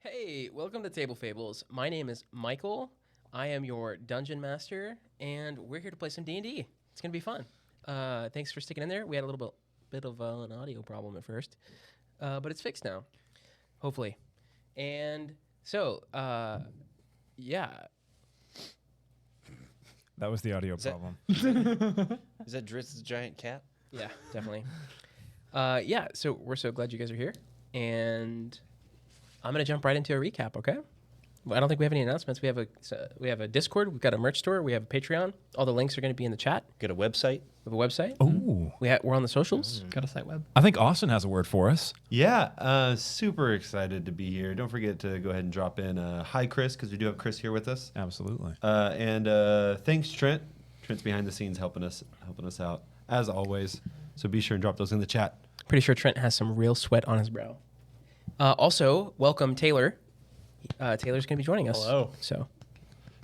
Hey, welcome to Table Fables. My name is Michael. I am your dungeon master, and we're here to play some D&D. It's gonna be fun. Thanks for sticking in there. We had a little bit of an audio problem at first, but it's fixed now, hopefully. And so, yeah, That was the audio problem. Is that Dritz's giant cat? yeah, definitely. Yeah, so we're so glad you guys are here, and I'm gonna jump right into a recap. Okay. Well, I don't think we have any announcements. We have a Discord. We've got a merch store. We have a Patreon. All the links are going to be in the chat. Got a website? We have a website. Oh, We're on the socials. Got a site web. I think Austin has a word for us. Yeah, super excited to be here. Don't forget to go ahead and drop in hi, Chris, because we do have Chris here with us. Absolutely. And thanks, Trent. Trent's behind the scenes helping us out as always. So be sure and drop those in the chat. Pretty sure Trent has some real sweat on his brow. Also, welcome Taylor. Taylor's going to be joining us. Hello. So,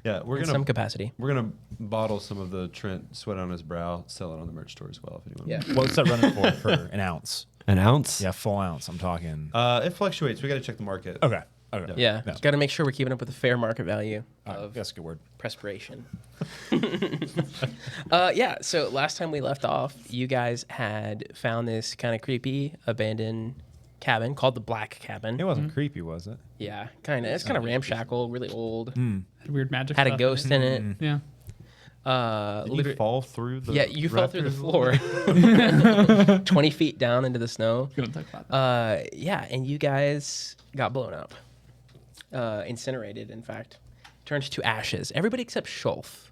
Yeah, in some capacity. we're gonna bottle some of the Trent sweat on his brow, sell it on the merch store as well if anyone. Yeah. What's that running for an ounce? An ounce? Yeah, full ounce. I'm talking. It fluctuates. We got to check the market. Okay. Okay. Yeah. No. Got to make sure we're keeping up with the fair market value All right, of that's a good word. perspiration. Yeah. So last time we left off, you guys had found this kind of creepy abandoned cabin called the Black Cabin. It wasn't creepy, was it? Yeah, kind of. It's kind of ramshackle, really old. Had weird magic. Had a stuff ghost in it. Yeah. Did you fall through the? Yeah, you fell through the rafters? floor 20 feet down into the snow. Gonna talk about that. Yeah, and you guys got blown up. Incinerated, in fact. Turned to ashes. Everybody except Shulf.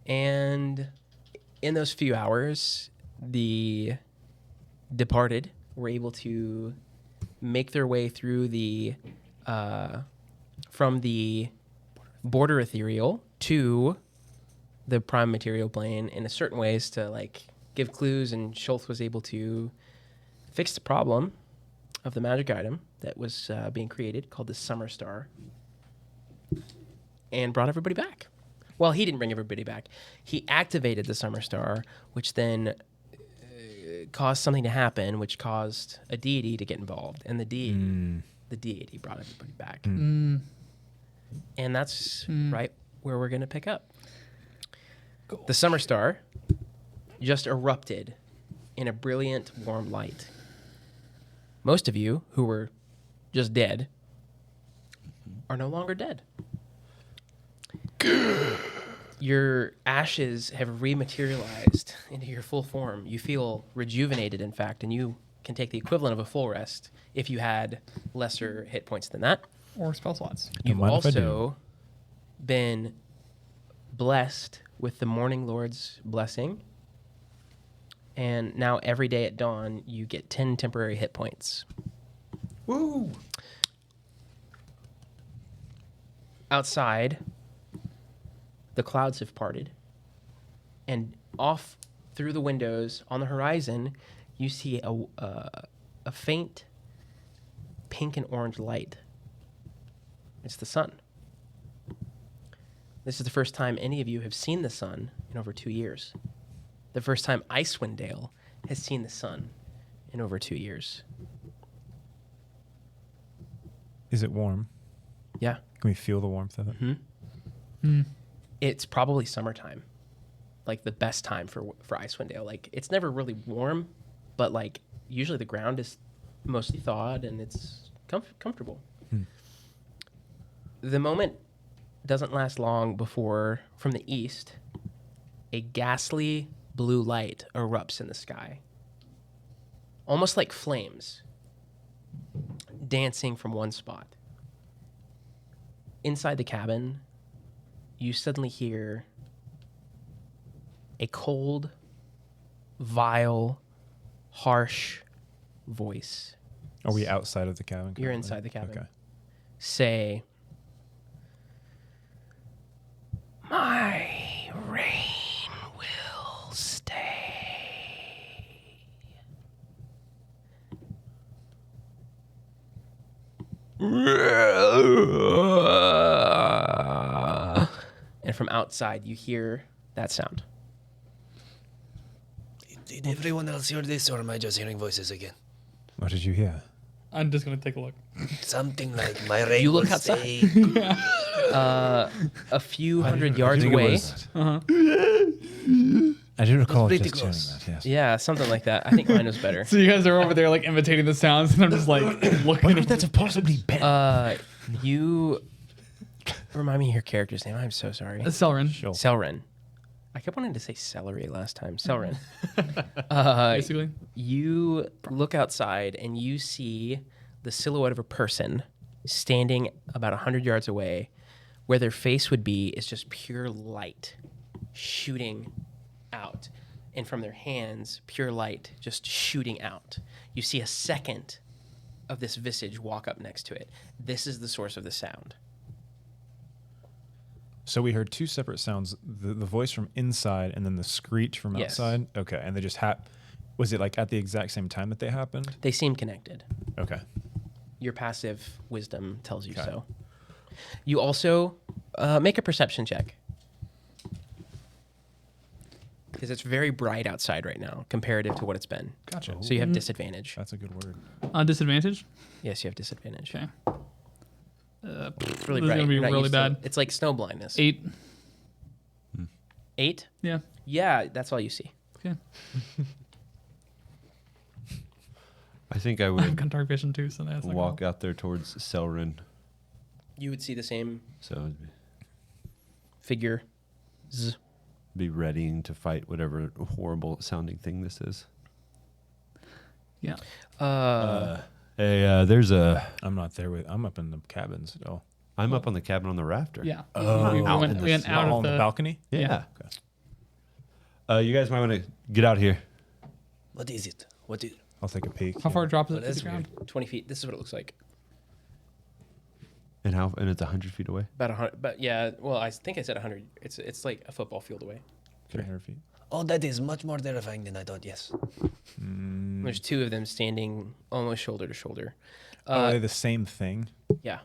And in those few hours, the departed were able to make their way through the from the border ethereal to the prime material plane in a certain ways to like give clues, and Schultz was able to fix the problem of the magic item that was being created called the Summer Star and brought everybody back. Well, he didn't bring everybody back. He activated the Summer Star, which then caused something to happen, which caused a deity to get involved, and the deity brought everybody back. And that's right where we're going to pick up. The Summer Star just erupted in a brilliant, warm light. Most of you who were just dead are no longer dead. Your ashes have rematerialized into your full form. You feel rejuvenated, in fact, and you can take the equivalent of a full rest if you had lesser hit points than that. Or spell slots. You've mind if I do? also been blessed with the Morning Lord's blessing. And now every day at dawn, you get 10 temporary hit points. Woo! Outside, the clouds have parted. And off through the windows on the horizon, you see a faint pink and orange light. It's the sun. This is the first time any of you have seen the sun in over 2 years. The first time Icewind Dale has seen the sun in over 2 years. Is it warm? Yeah. Can we feel the warmth of it? It's probably summertime. Like the best time for Icewind Dale. Like it's never really warm, but like usually the ground is mostly thawed and it's comfortable. The moment doesn't last long before, from the east, a ghastly blue light erupts in the sky. Almost like flames dancing from one spot. Inside the cabin, you suddenly hear a cold, vile, harsh voice. Are we outside of the cabin? You're currently? inside the cabin. Okay. Say, my reign will stay. And from outside, you hear that sound. Did everyone else hear this, or am I just hearing voices again? What did you hear? I'm just gonna take a look. Something like my rate You look will outside. stay. A few hundred yards away. I do recall pretty just doing close. that. Yes. Yeah, something like that. I think mine was better. So you guys are over there like imitating the sounds, and I'm just like looking. What could that have possibly been? You remind me of your character's name. I'm so sorry. Selrin. Selrin. I kept wanting to say celery last time. Selrin. Basically. You look outside and you see the silhouette of a person standing about 100 yards away. Where their face would be is just pure light shooting out. And from their hands, pure light just shooting out. You see a second of this visage walk up next to it. This is the source of the sound. So we heard two separate sounds: the voice from inside, and then the screech from Yes. outside. Okay, and they just was it like at the exact same time that they happened? They seem connected. Okay. Your passive wisdom tells you Okay. so. You also make a perception check. Because it's very bright outside right now, comparative to what it's been. Gotcha. So you have disadvantage. That's a good word. Disadvantage. Yes, you have disadvantage. Okay. It's really This is bright. gonna be You're not really used to it. bad. It's like snow blindness. 8. 8? Yeah. Yeah, that's all you see. Okay. I think I I've would got dark vision too, so that's not walk out there towards Selrin. You would see the same So it'd figure. be readying to fight whatever horrible sounding thing this is. Yeah. Hey, there's a. I'm not there with. I'm up in the cabin still. I'm up on the cabin on the rafter. Yeah. Oh, we out went, in the we went out on of the the balcony. Yeah. Okay. You guys might want to get out here. What is it? What is I'll take a peek. How far drops it Well, to the that's ground? 20 feet. This is what it looks like. And it's 100 feet away. About 100. But yeah, well, I think I said 100. It's like a football field away. 300 feet. Oh, that is much more terrifying than I thought. Yes. There's two of them standing almost shoulder to shoulder. Are they the same thing? Yeah.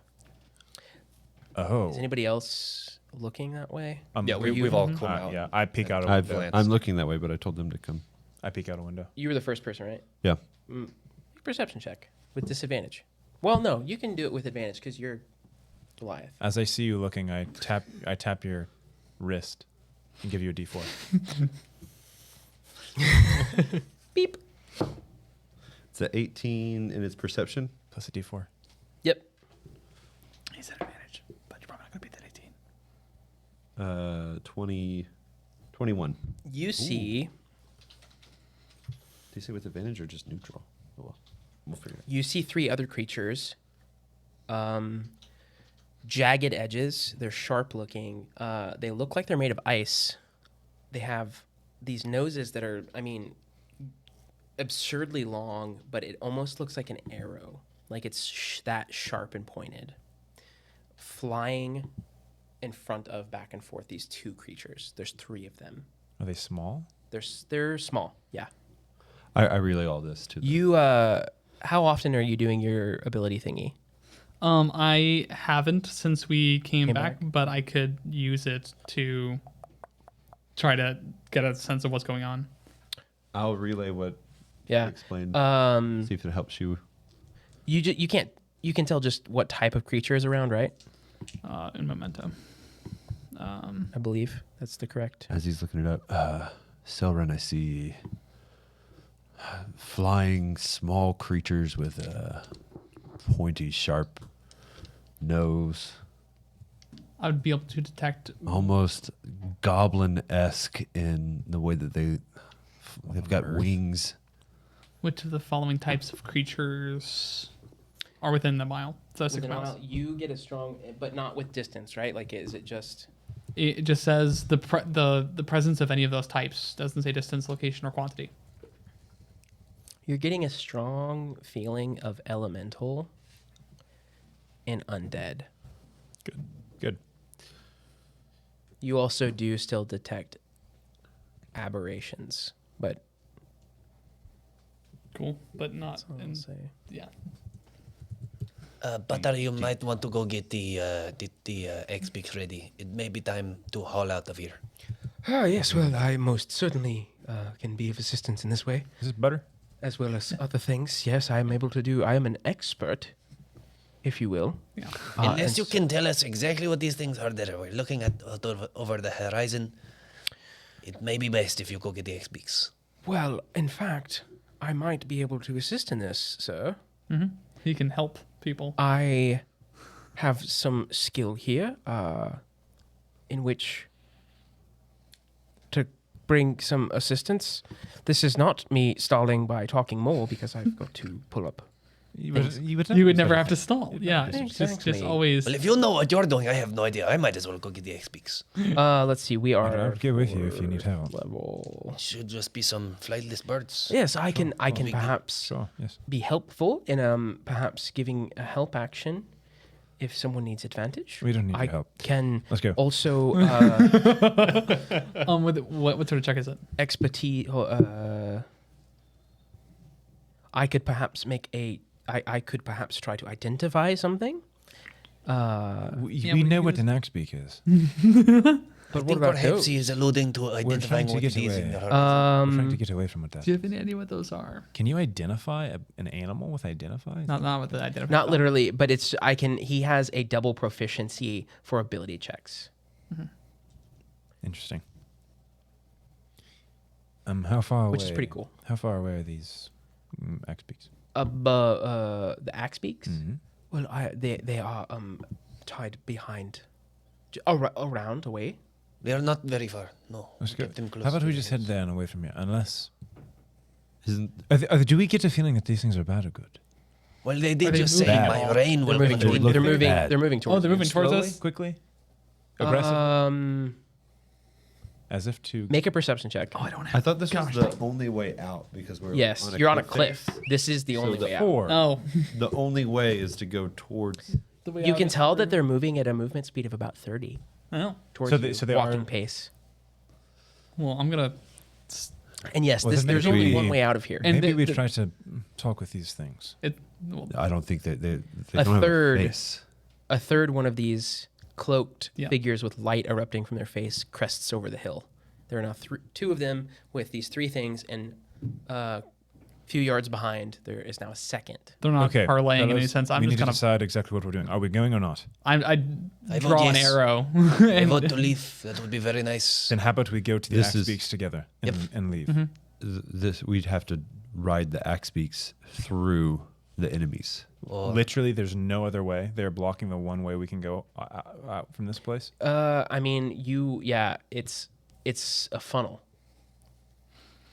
Oh. Is anybody else looking that way? Yeah, we've all come out. Yeah, I peek out a I've, window. I'm looking that way, but I told them to come. I peek out a window. You were the first person, right? Yeah. Perception check with disadvantage. Well, no, you can do it with advantage because you're Goliath. As I see you looking, I tap your wrist and give you a D4. Beep. It's a 18 in its perception. Plus a D4. Yep. He said advantage, but you're probably not going to beat that 18. 21. You see. Do you say with advantage or just neutral? Oh, well, we'll figure it out. You see three other creatures. Jagged edges. They're sharp looking. They look like they're made of ice. They have these noses that are, I mean, absurdly long, but it almost looks like an arrow. Like it's that sharp and pointed. Flying in front of back and forth these two creatures. There's three of them. Are they small? They're small. Yeah. I relay all this to them. You how often are you doing your ability thingy? I haven't since we came Came back, but I could use it to try to get a sense of what's going on. I'll relay what Yeah. you explained. Um See if it helps you. you can tell just what type of creature is around, right? In Memento. I believe that's the correct. As he's looking it up, Selren, I see flying small creatures with a pointy, sharp nose, I would be able to detect. almost goblin-esque in the way that they've got wings. Which of the following types of creatures are within the mile? So 6 Within a miles. mile, you get a strong, but not with distance, right? Like, is it just? It just says the presence of any of those types. Doesn't say distance, location, or quantity. You're getting a strong feeling of elemental and undead. Good. You also do still detect aberrations, but Cool, but not. that's all I'll In, say. yeah. Butter, you might want to go get the X-Pix ready. It may be time to haul out of here. Ah, yes. Well, I most certainly can be of assistance in this way. Is this butter? as well as other things. Yes, I am able to do. I am an expert, if you will. Yeah. Unless and you can tell us exactly what these things are that we're looking at over the horizon, it may be best if you go get the X-Beaks. Well, in fact, I might be able to assist in this, sir. He can help people. I have some skill here, in which to bring some assistance. This is not me stalling by talking more because I've got to pull up. You would never have to stall. Yeah, just Exactly. always. Well, if you know what you're doing, I have no idea. I might as well go get the X-Beaks. Let's see. We are. I'll get with you if you need help. Level. Should just be some flightless birds. Yes, I can. I can Big- perhaps Sure. Yes. be helpful in perhaps giving a help action if someone needs advantage. We don't need I your help. can Let's go. also With what sort of check is it? expertise. I could perhaps make a. I could perhaps try to identify something. We know what an axe-beak is. But I what think about perhaps those? he is alluding to identifying to what get it is away. in the horizon. We're trying to get away from what that Do you is. have any idea what those are? Can you identify an animal with identify? Not with the identifier. Not literally, but it's. I can. He has a double proficiency for ability checks. Interesting. How far away? Which is pretty cool. How far away are these axe-beaks? The axe beaks. Mm-hmm. Well, they are tied behind, around away. They are not very far. No. Let's go. Keep them close How about to we the just head house. there and away from here? Unless, Isn't do we get a feeling that these things are bad or good? Well, they Are did they just say moving my at all? rain They're will moving. continue. look They're moving. bad. They're moving towards. Oh, they're moving towards Slowly, us. quickly, aggressively, as if to. Make a perception check. Oh, I don't I have. thought this Gosh, was the only way out because we're Yes, on you're on a face. cliff. This is the only the way out. 4. Oh, The only way is to go towards. the way You out can is- tell that they're moving at a movement speed of about 30 Oh, towards So you, they walking are- pace. well, I'm gonna. And yes, Well, then there's maybe only we- one way out of here. And Maybe we the- try to talk with these things. Well, I don't think that they A don't third. have a face. A third one of these cloaked Yeah. figures with light erupting from their face crests over the hill. There are now two of them with these three things, and a few yards behind, there is now a second. they're not Okay, parlaying in any fellas, sense. I'm we just need to gonna. decide exactly what we're doing. Are we going or not? I I draw vote an yes. arrow. I and- vote to leave. That would be very nice. Then how about we go to the This is- axe-beaks together and leave? This we'd have to ride the axe beaks through the enemies. Or Literally, there's no other way. They're blocking the one way we can go out from this place. I mean, it's a funnel.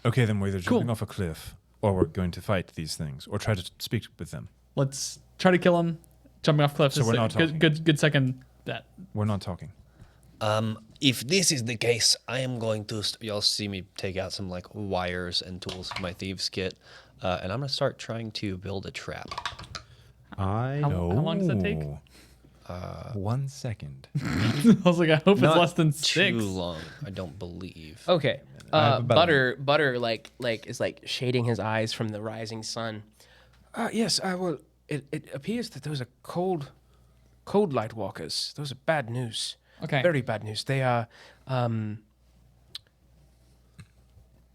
Okay, then we're either Cool. jumping off a cliff or we're going to fight these things or try to speak with them. Let's try to kill him. Jumping off cliffs. So is we're a not talking. good second bet. We're not talking. if this is the case, I am going to. Y'all see me take out some like wires and tools from my thieves kit, and I'm gonna start trying to build a trap. I How long does that take? 1 second. I was like, I hope Not it's less than Too 6. long, I don't believe. Okay. have about Butter like is like shading his eyes from the rising sun. Yes, I will. It appears that those are cold light walkers. Those are bad news. Okay. Very bad news. They are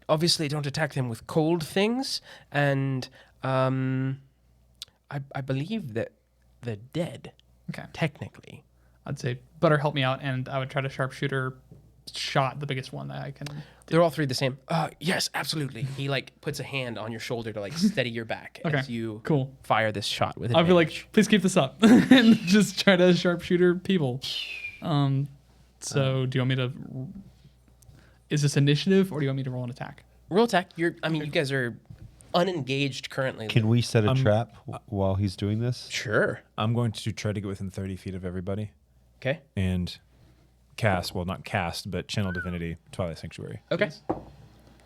obviously don't attack them with cold things, and I believe that they're dead. Okay. Technically. I'd say Butter help me out, and I would try to sharpshooter shot the biggest one that I can. They're all three the same. Yes, absolutely. He like puts a hand on your shoulder to like steady your back Okay, as you cool. fire this shot with I'll be advantage. like, please keep this up, and just try to sharpshooter people. So do you want me to? Is this initiative, or do you want me to roll an attack? Roll attack. You guys are unengaged currently. Can we set a trap while he's doing this? Sure. I'm going to try to get within 30 feet of everybody Okay. and cast, well, not cast, but channel divinity, Twilight Sanctuary. Okay.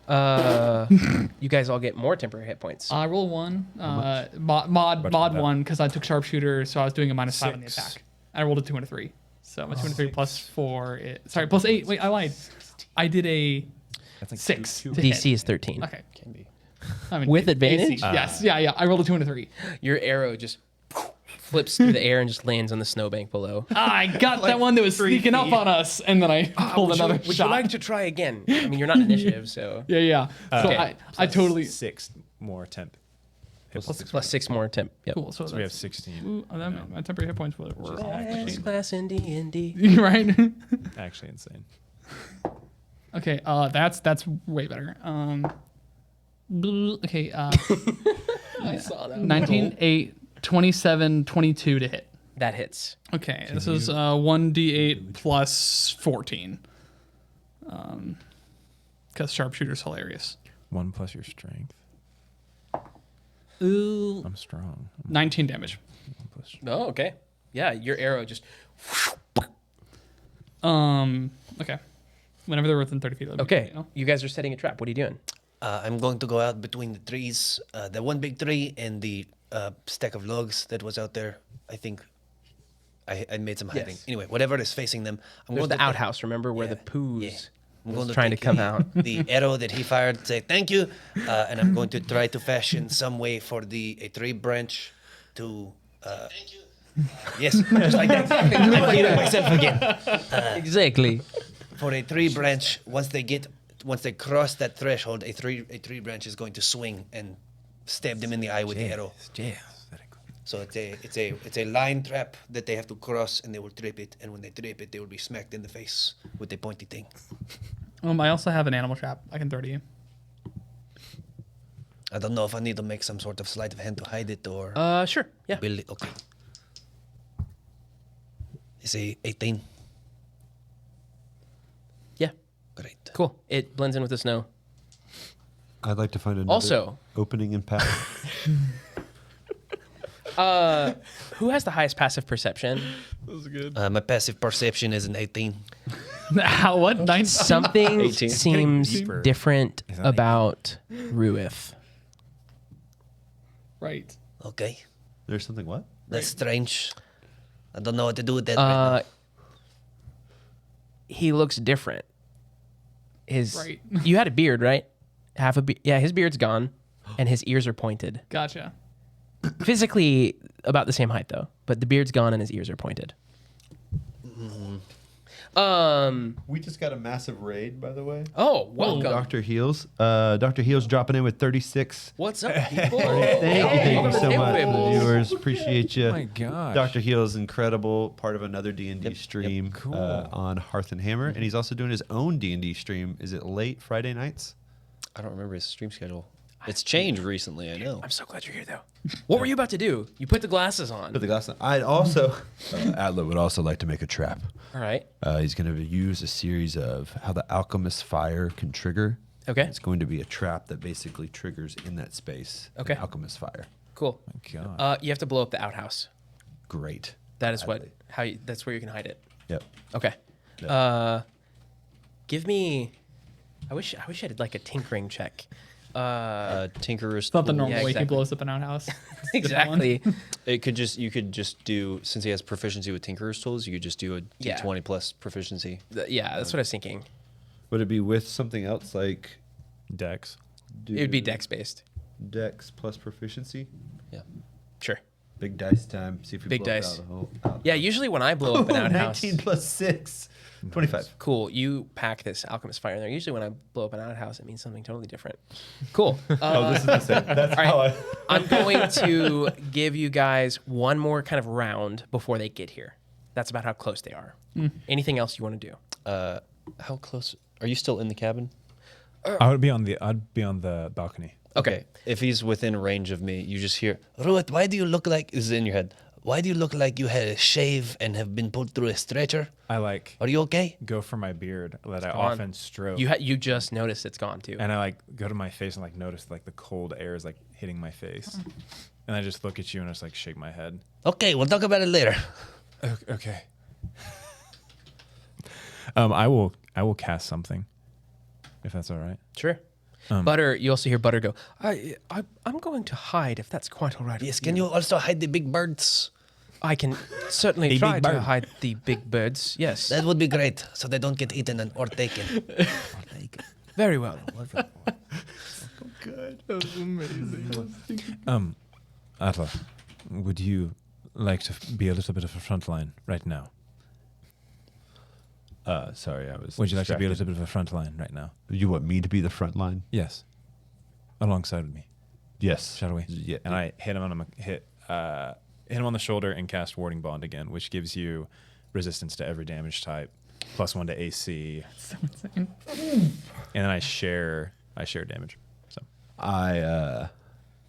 You guys all get more temporary hit points. I roll 1. Mod Much like that. 1 because I took sharpshooter, so I was doing a -5 on the 6. attack. I rolled a 2 and a 3, so my 2 and a 3 plus 4. Sorry, plus 8. Wait, I lied. I did a That's like 6. two- to DC hit. is 13. Okay. Can be. I mean, With AC. advantage? Yes. Yeah. I rolled a 2 and a 3. Your arrow just flips through the air and just lands on the snowbank below. I got that one that was sneaking up on us, and then I pulled would another you shot. like to try again? I mean, you're not initiative, so. Yeah. So Okay. I totally. 6 more temp. Plus 6 more temp. Yep. Cool. So, So we have that's, 16. ooh, my temporary hit points were Last class in D&D. right. Actually insane. Okay. That's way better. Okay. I saw that. 19, 8, 27, 22 to hit. That hits. Okay, this is 1d8 plus 14. Because sharpshooter's hilarious. 1 plus your strength. Ooh. I'm strong. 19 damage. 1 plus Oh, okay. Yeah, your arrow just. Okay. Whenever they're within 30 feet. let me Okay, know. you guys are setting a trap. What are you doing? I'm going to go out between the trees, the one big tree and the stack of logs that was out there. I think I made some hiding. Yes. Anyway, whatever is facing them, I'm There's going the to outhouse, remember, where Yeah, the poos yeah. I'm was going trying to take come out. the arrow that he fired, say thank you, and I'm going to try to fashion some way for a tree branch to. Thank you. Yes, just like that. I'm hearing myself again. Exactly. For a tree branch, once they cross that threshold, a tree branch is going to swing and stab them in the eye with the arrow. Yes, very good. So it's a line trap that they have to cross, and they will trip it. And when they trip it, they will be smacked in the face with a pointy thing. I also have an animal trap I can throw to you. I don't know if I need to make some sort of sleight of hand to hide it or Sure. Yeah. build it. Okay. It's a 18. Yeah. Great. Cool. It blends in with the snow. I'd like to find another Also- opening and path. Who has the highest passive perception? My passive perception is an 18. How? What? 9? Something 18. seems Deeper. different Is that about Ruith. Right. Okay. There's something what? That's strange. I don't know what to do with that right now. He looks different. Right. You had a beard, right? Half a beard. Yeah, his beard's gone, and his ears are pointed. Gotcha. Physically about the same height though, but the beard's gone and his ears are pointed. We just got a massive raid, by the way. Oh, welcome. Dr. Heels. Dr. Heels dropping in with 36. What's up, people? Thank you so much, Fables. viewers. Appreciate you. Oh my gosh. Dr. Heels, incredible, part of another D&D stream Cool. on Hearth and Hammer, and he's also doing his own D&D stream. Is it late Friday nights? I don't remember his stream schedule. It's changed recently, I know. I'm so glad you're here though. What were you about to do? You put the glasses on. Put the glass on. I'd also, Adler would also like to make a trap. All right. He's going to use a series of how the alchemist's fire can trigger. Okay. It's going to be a trap that basically triggers in that space. Okay. An alchemist's fire. Cool. God. You have to blow up the outhouse. Great. That is that's where you can hide it. Yep. Okay. Yeah. Give me. I wish I did like a tinkering check. Tinkerer's It's not the Tool. normal Yeah, way he exactly. blows up an outhouse. Exactly. You could just do, since he has proficiency with Tinkerer's tools, you could just do a Yeah. D20 plus proficiency. Yeah, that's what I was thinking. Would it be with something else like Dex. It would be dex based. Dex plus proficiency? Yeah. Sure. Big dice time. See if we Big blow it dice. out the whole- out. Yeah, usually when I blow up an outhouse. 19 plus 6. 25. Cool. You pack this alchemist fire in there. Usually when I blow up an outhouse, it means something totally different. Cool. Oh, this is the same. That's all how right. I'm going to give you guys one more kind of round before they get here. That's about how close they are. Anything else you want to do? How close? Are you still in the cabin? I'd be on the balcony. Okay. If he's within range of me, you just hear, Ruth, why do you look like, this is in your head, why do you look like you had a shave and have been put through a stretcher? I Are you okay? go for my beard that I gone. often stroke. You just noticed it's gone too. And I go to my face and notice the cold air is hitting my face. And I just look at you and I just shake my head. Okay, we'll talk about it later. Okay. I will cast something. If that's all right. Sure. Butter, you also hear Butter go, I'm going to hide if that's quite all right. Yes, with can you also hide the big birds? I can certainly A try big to bird. hide the big birds. Yes. That would be great, so they don't get eaten or taken. Very well. Atla, would you like to be a little bit of a front line right now? Sorry, I was. Would you like to be a distracted. little bit of a front line right now? You want me to be the front line? Yes. Alongside of me. Yes. Shall we? Yeah. And I hit him on the shoulder and cast Warding Bond again, which gives you resistance to every damage type, +1 to AC, So insane. and then I share damage. So I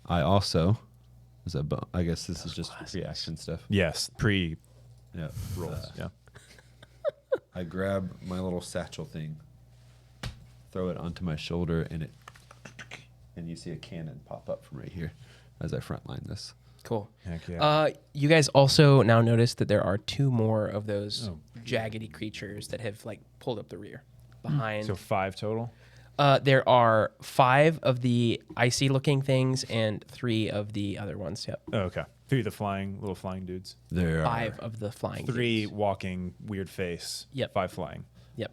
also I guess this is just reaction stuff. yes, Yeah. Rolls. yeah. I grab my little satchel thing, throw it onto my shoulder, and you see a cannon pop up from right here as I frontline this. Cool. Heck yeah. You guys also now notice that there are 2 more of those Oh. jaggedy creatures that have like pulled up the rear behind. So 5 total. There are 5 of the icy looking things and 3 of the other ones. Yep. Oh, okay. 3 of the little flying dudes. There 5 of the flying 3 dudes. walking weird face. Yep. 5 flying. Yep.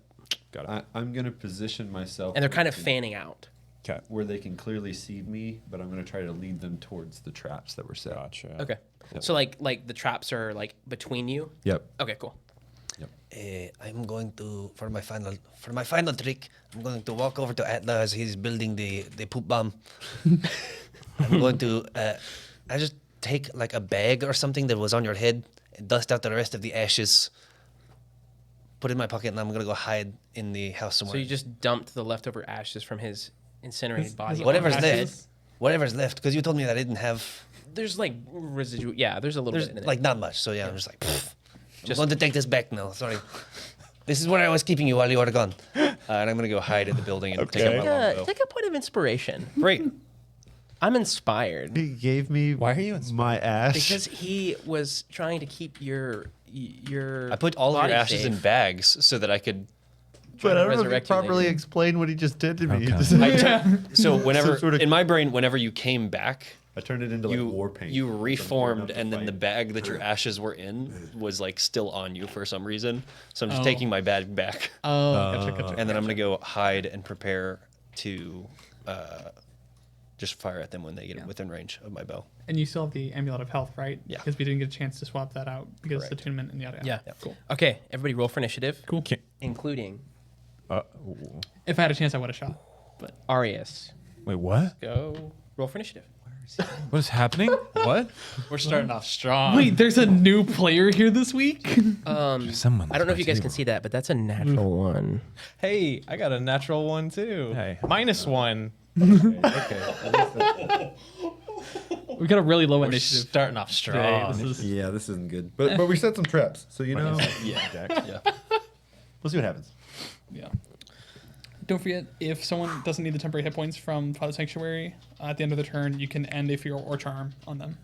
Got it. I'm gonna position myself, And they're kind of where fanning out. Okay. they can clearly see me, but I'm gonna try to lead them towards the traps that were set. Gotcha. Okay. So like the traps are like between you. Yep. Okay, cool. I'm going to for my final trick. I'm going to walk over to Atla as he's building the poop bomb. I'm going to I just take like a bag or something that was on your head and dust out the rest of the ashes. Put it in my pocket and I'm gonna go hide in the house somewhere. So you just dumped the leftover ashes from his incinerated body. on whatever's his left, head. whatever's left, because you told me that I didn't have. There's like residual. Yeah, there's a little There's bit in it. like not much, so yeah, I'm just like. I'm Just- going to take this back now. Sorry. This is where I was keeping you while you were gone. And I'm gonna go hide in the building and take out my longbow. Take a point of inspiration. Great. I'm inspired He gave me Why are you my ash. because he was trying to keep your. I put all of body your ashes safe. in bags so that I could. but I don't know if he resurrect you properly later. explained what he just did to me. He Okay. just- So whenever sort of- in my brain, whenever you came back, I turned it into like war paint. you So I'm reformed, gearing up to and then fight. the bag that your ashes were in was like still on you for some reason. So I'm just Oh. taking my bag back, Oh, gotcha. and then I'm gonna go hide and prepare to just fire at them when they get within range of my bow. And you still have the amulet of health, right? Yeah. Because we didn't get a chance to swap that out because of the Correct. attunement and yada Yeah. yada. Cool. Okay, everybody roll for initiative. Cool. Including Ooh. If I had a chance, I would have shot. But Arius. Wait, what? Go roll for initiative. What is happening? What? We're starting off strong. wait, there's a new player here this week. Someone. I don't know if you guys can see that, but that's a natural one. Hey, I got a natural one too. Hey. -1. We got a really low We're initiative starting off today. strong. This is, Yeah, this isn't good. But we set some traps, so you know. Yeah. We'll see what happens. yeah. Don't forget, if someone doesn't need the temporary hit points from Father Sanctuary, at the end of the turn, you can end a fear or charm on them.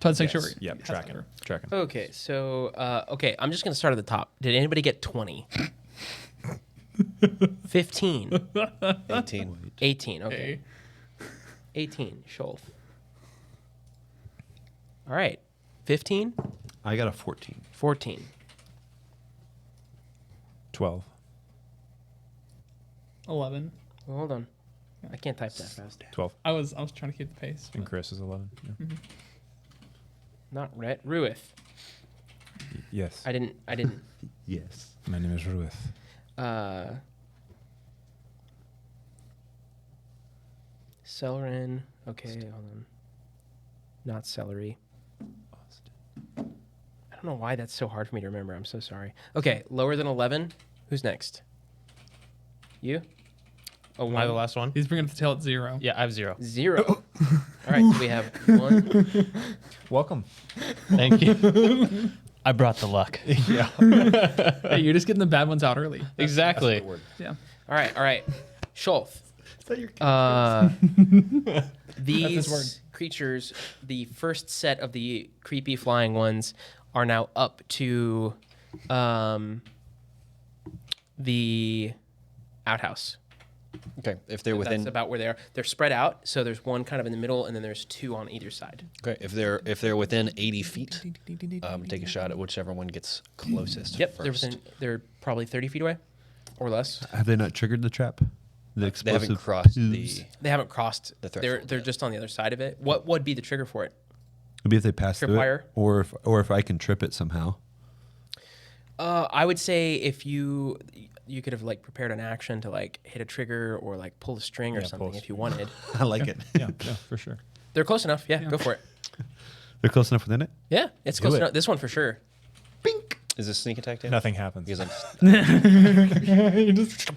Father Sanctuary. Yep, has tracking. cover. Tracking. Okay, so okay, I'm just gonna start at the top. Did anybody get 20? 15. 18. 18. Okay. Okay. 18. Scholf. All right. 15. I got a 14. 14. 12. 11. Well, hold on. I can't type that fast. 12. I was trying to keep the pace. And Chris is 11. Yeah. Not Rhett. Ruith. Yes. I didn't. Yes. My name is Ruith. Celerin. Okay, hold on. Not celery. I don't know why that's so hard for me to remember. I'm so sorry. Okay, lower than 11. Who's next? You? Oh, Am I the last one? He's bringing up the tail at 0. Yeah, I have 0. 0. All right, so we have 1. Welcome. Thank you. I brought the luck. Yeah. Hey, you're just getting the bad ones out early. Exactly. Yeah. All right. Scholf. Is that your These word. creatures, the first set of the creepy flying ones, are now up to the outhouse. Okay. If they're That's within. about where they are. They're spread out, so there's one kind of in the middle, and then there's 2 on either side. Okay. If they're within 80 feet, take a shot at whichever one gets closest. Yep, First. they're probably 30 feet away, or less. Have they not triggered the trap? The They explosive haven't crossed tubes? the. They haven't crossed. The They're threshold just on the other side of it. What would be the trigger for it? Maybe if they pass through Tripwire? it, or if I can trip it somehow. I would say if you you could have like prepared an action to like hit a trigger or like pull a string or Yeah, something pull a if you wanted. I like it. Yeah, for sure. They're close enough. Yeah, go for it. They're close enough within it. Yeah, it's Do close it. enough. This one for sure. Is this sneak attack damage? Nothing happens. Because I'm You just-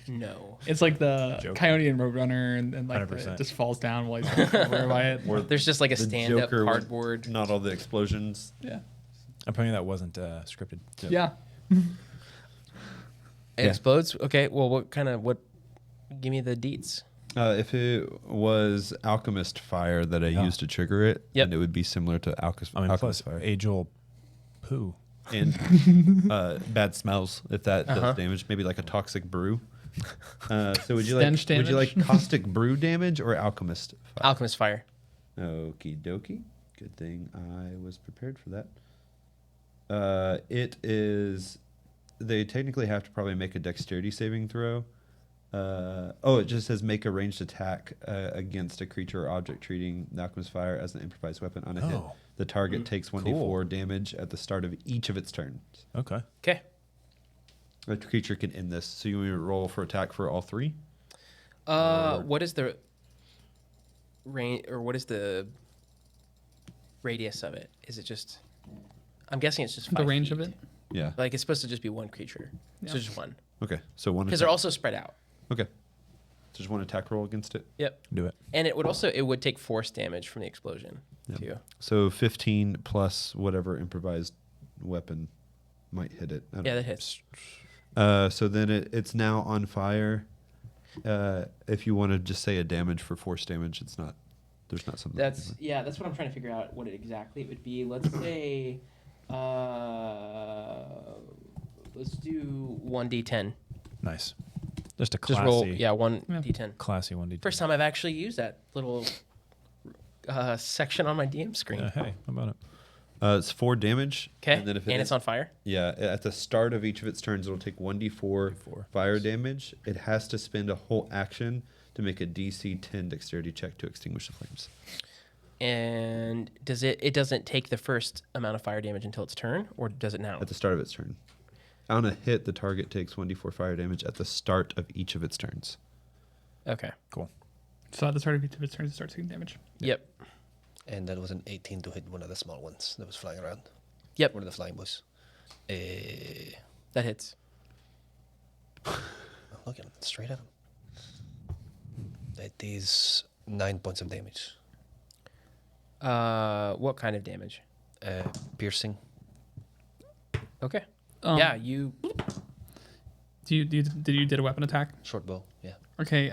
No. it's like the Joker. Coyote and Roadrunner, and like it 100%. just falls down while he's over by it. There's just like a The stand-up Joker with cardboard. Not all the explosions. Yeah. Apparently that wasn't scripted. Yeah. It Yeah. explodes. Okay. Well, what? Give me the deets. If it was alchemist fire that I used to trigger it, Yep. then it would be similar to I mean, plus alchemist fire. age-old poo. And bad smells if that does damage. Maybe like a toxic brew. So would you Stench like? Would you damage? like caustic brew damage or alchemist fire? Alchemist fire. Okie dokie. Good thing I was prepared for that. It is. They technically have to probably make a dexterity saving throw. It just says make a ranged attack against a creature or object treating the alchemist fire as an improvised weapon on a hit. Oh. The target takes 1d4 Cool. damage at the start of each of its turns. Okay. Okay. A creature can end this. So you want me to roll for attack for all three? What is the range, or what is the radius of it? Is it just? I'm guessing it's just 5 The range of feet. it. Yeah. Like it's supposed to just be one creature, so Yeah. just one, Okay. So one. because they're attack. also spread out. Okay. So just one attack roll against it. Yep. Do it. And it would take force damage from the explosion too. So 15 plus whatever improvised weapon might hit it. I don't Yeah, know. that hits. So then it's now on fire. If you want to just say a damage for force damage, it's not. There's not something. That's what I'm trying to figure out what it exactly it would be. Let's say, let's do 1d10. Nice. Just a Just classy, roll, Yeah. 1d10. classy 1d10. First time I've actually used that little section on my DM screen. Hey, how about it? It's 4 damage. Okay, And then if and it's on fire. Yeah, at the start of each of its turns, it'll take 1d4 fire damage. It has to spend a whole action to make a DC 10 dexterity check to extinguish the flames. And it doesn't take the first amount of fire damage until its turn, or does it now? At the start of its turn. On a hit, the target takes 1d4 fire damage at the start of each of its turns. Okay. Cool. So at the start of each of its turns, it starts taking damage. Yep. And that was an 18 to hit one of the small ones that was flying around. Yep. One of the flying boys. That hits. I'm looking straight at him. That is 9 points of damage. What kind of damage? Piercing. Okay. Yeah. You. Did you did a weapon attack? Short bow. Yeah. Okay.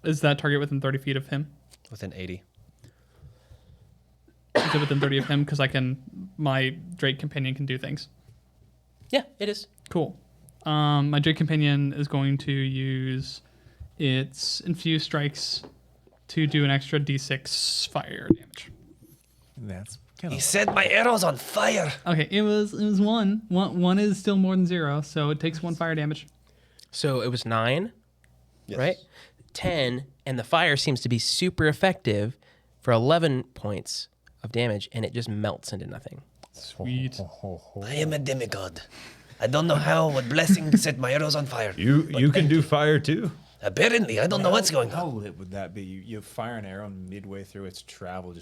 Is that target within 30 feet of him? Within 80. Is it within 30 of him? Because my Drake companion can do things. Yeah, it is. Cool. My Drake companion is going to use its infused strikes to do an extra d6 fire damage. That's kind He of set my arrows on fire. Okay, it was one. One is still more than 0, so it takes 1 fire damage. So it was 9, Yes. right? 10, and the fire seems to be super effective for 11 points of damage, and it just melts into nothing. Sweet. I am a demigod. I don't know how, what blessing set my arrows on fire. You can do fire too. Apparently, I don't know what's going How on. lit would that be? You fire an arrow and midway through its travel,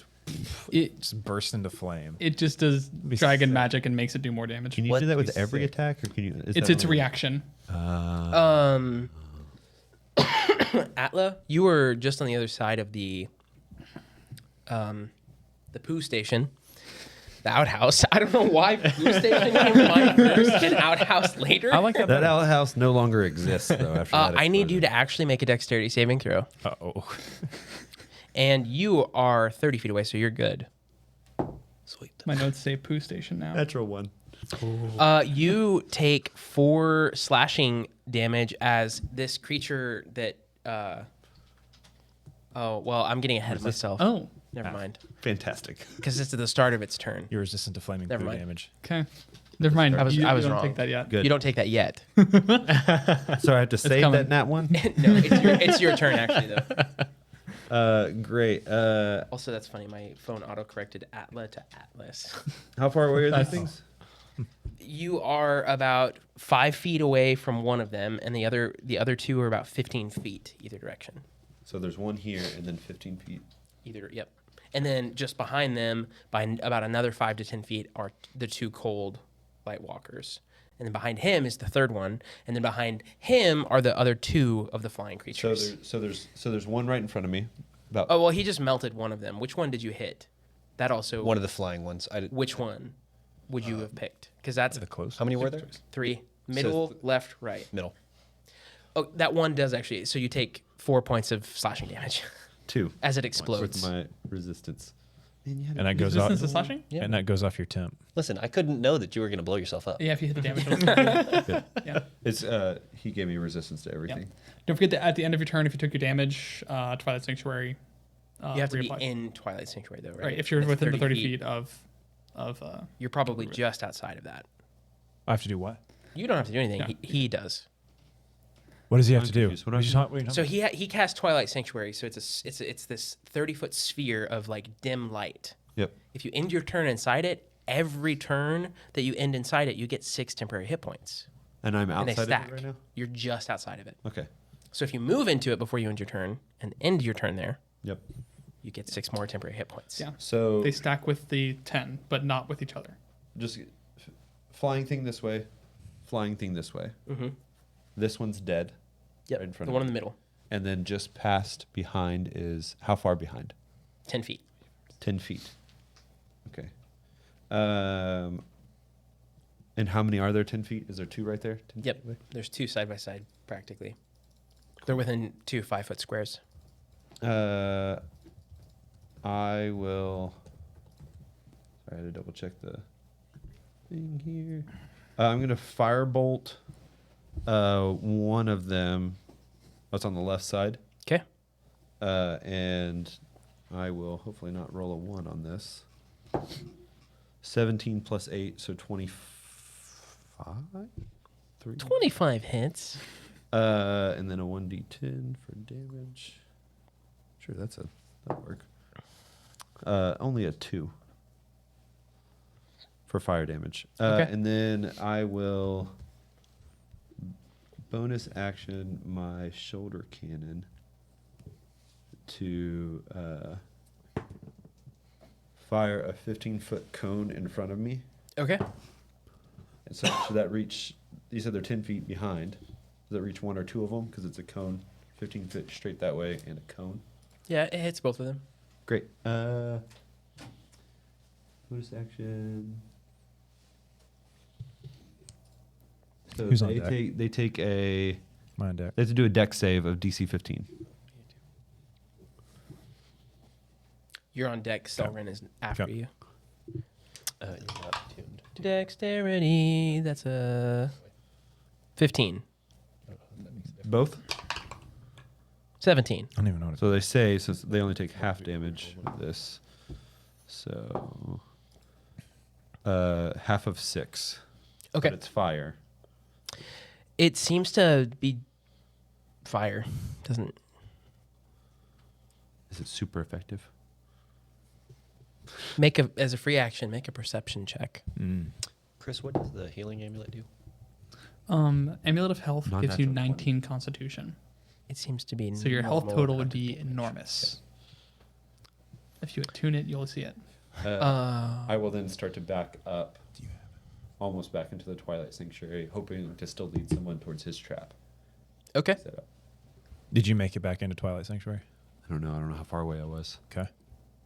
It just bursts into flame. it just does Be dragon sick. magic and makes it do more damage. Can you What do that with is every sick? attack, or can you? Is It's that its reaction. Atla, you were just on the other side of the poo station, the outhouse. I don't know why poo station came to mind first and outhouse later. I like that. That outhouse no longer exists though. After that I need you explosion. to actually make a dexterity saving throw, Uh-oh. and you are 30 feet away, so you're good. Sweet. My notes say poo station now. Natural one. You take 4 slashing damage as this creature that. I'm getting ahead of myself. Oh, Never mind, Fantastic. because it's at the start of its turn. You're resistant to flaming Never poo mind. damage. okay. Never mind. I was you don't wrong. take that yet. Good. You don't take that yet. So I have to save coming. that nat one. No, it's your turn actually though. Great. Also, that's funny. My phone auto corrected Atla to Atlas. How far away are these That's- things? You are about 5 feet away from one of them, and the other two are about 15 feet either direction. So there's one here and then 15 feet. Yep. And then just behind them, by about another 5 to 10 feet, are the two cold light walkers. And then behind him is the third one, and then behind him are the other two of the flying creatures. So there's one right in front of me. About Oh well, he just melted one of them. Which one did you hit? That also. One of the flying ones. Which one would you have picked? Because that's The close. How many were there? 3. Middle, left, right. Middle. Oh, that one does actually. So you take 4 points of slashing damage 2 as it with explodes. my resistance. Man, you had And that goes off. Resistance to slashing? Yeah. And that goes off your temp. Listen, I couldn't know that you were going to blow yourself up. Yeah, if you hit the damage. Roll. Yeah. It's he gave me resistance to everything. Don't forget that at the end of your turn, if you took your damage, Twilight Sanctuary. You have to be reapply. in Twilight Sanctuary though, right? Right, if you're It's within the 30 feet of. You're probably just outside of that. I have to do what? You don't have to do anything. Yeah. He does. What does he have I'm to do? confused. What What do I you do? talking about? So he cast Twilight Sanctuary. So it's this 30-foot sphere of like dim light. Yep. If you end your turn inside it, every turn that you end inside it, you get 6 temporary hit points, And I'm and they outside of stack. it right now. You're just outside of it. Okay. So if you move into it before you end your turn and end your turn there, Yep. you get 6 more temporary hit points. Yeah. So They stack with the 10, but not with each other. just flying thing this way, flying thing this way. Mm-hmm. This one's dead. Yep. Right in front the of one me. in the middle, And then just past behind is how far behind? 10 feet. 10 feet. Okay. And how many are there 10 feet? Is there 2 right there? 10 Yep. feet away? There's 2 side by side practically. They're within 2 5-foot squares. I will. Sorry, I had to double check the thing here. I'm going to firebolt one of them. That's on the left side. Okay. And I will hopefully not roll a 1 on this. 17 plus 8, so 25? 3? 25 hits. And then a 1d10 for damage. Sure, that'll work. Only a 2 for fire damage. Okay. And then I will bonus action my shoulder cannon to fire a 15-foot cone in front of me. Okay. And so should that reach? You said they're 10 feet behind. Does that reach 1 or 2 of them? Because it's a cone, 15 feet straight that way, and a cone. Yeah, it hits both of them. Great. Bonus action. So Who's on they deck? take a. Mind deck. They have to do a deck save of DC 15. You're on deck. Selren is after Okay. you. You're not tuned. Dexterity. That's a 15. Both. 17. I don't even know what So they say so they only take half damage of this. So half of 6. Okay. But it's fire. It seems to be fire. Doesn't. Is it super effective? As a free action, make a perception check. Chris, what does the healing amulet do? Amulet of Health gives you Non-natural 19 Constitution. It seems to be. So your health normal. total would be enormous. If you attune it, you'll see it. I will then start to back up, almost back into the Twilight Sanctuary, hoping to still lead someone towards his trap. Okay. Set up. Did you make it back into Twilight Sanctuary? I don't know how far away I was. Okay.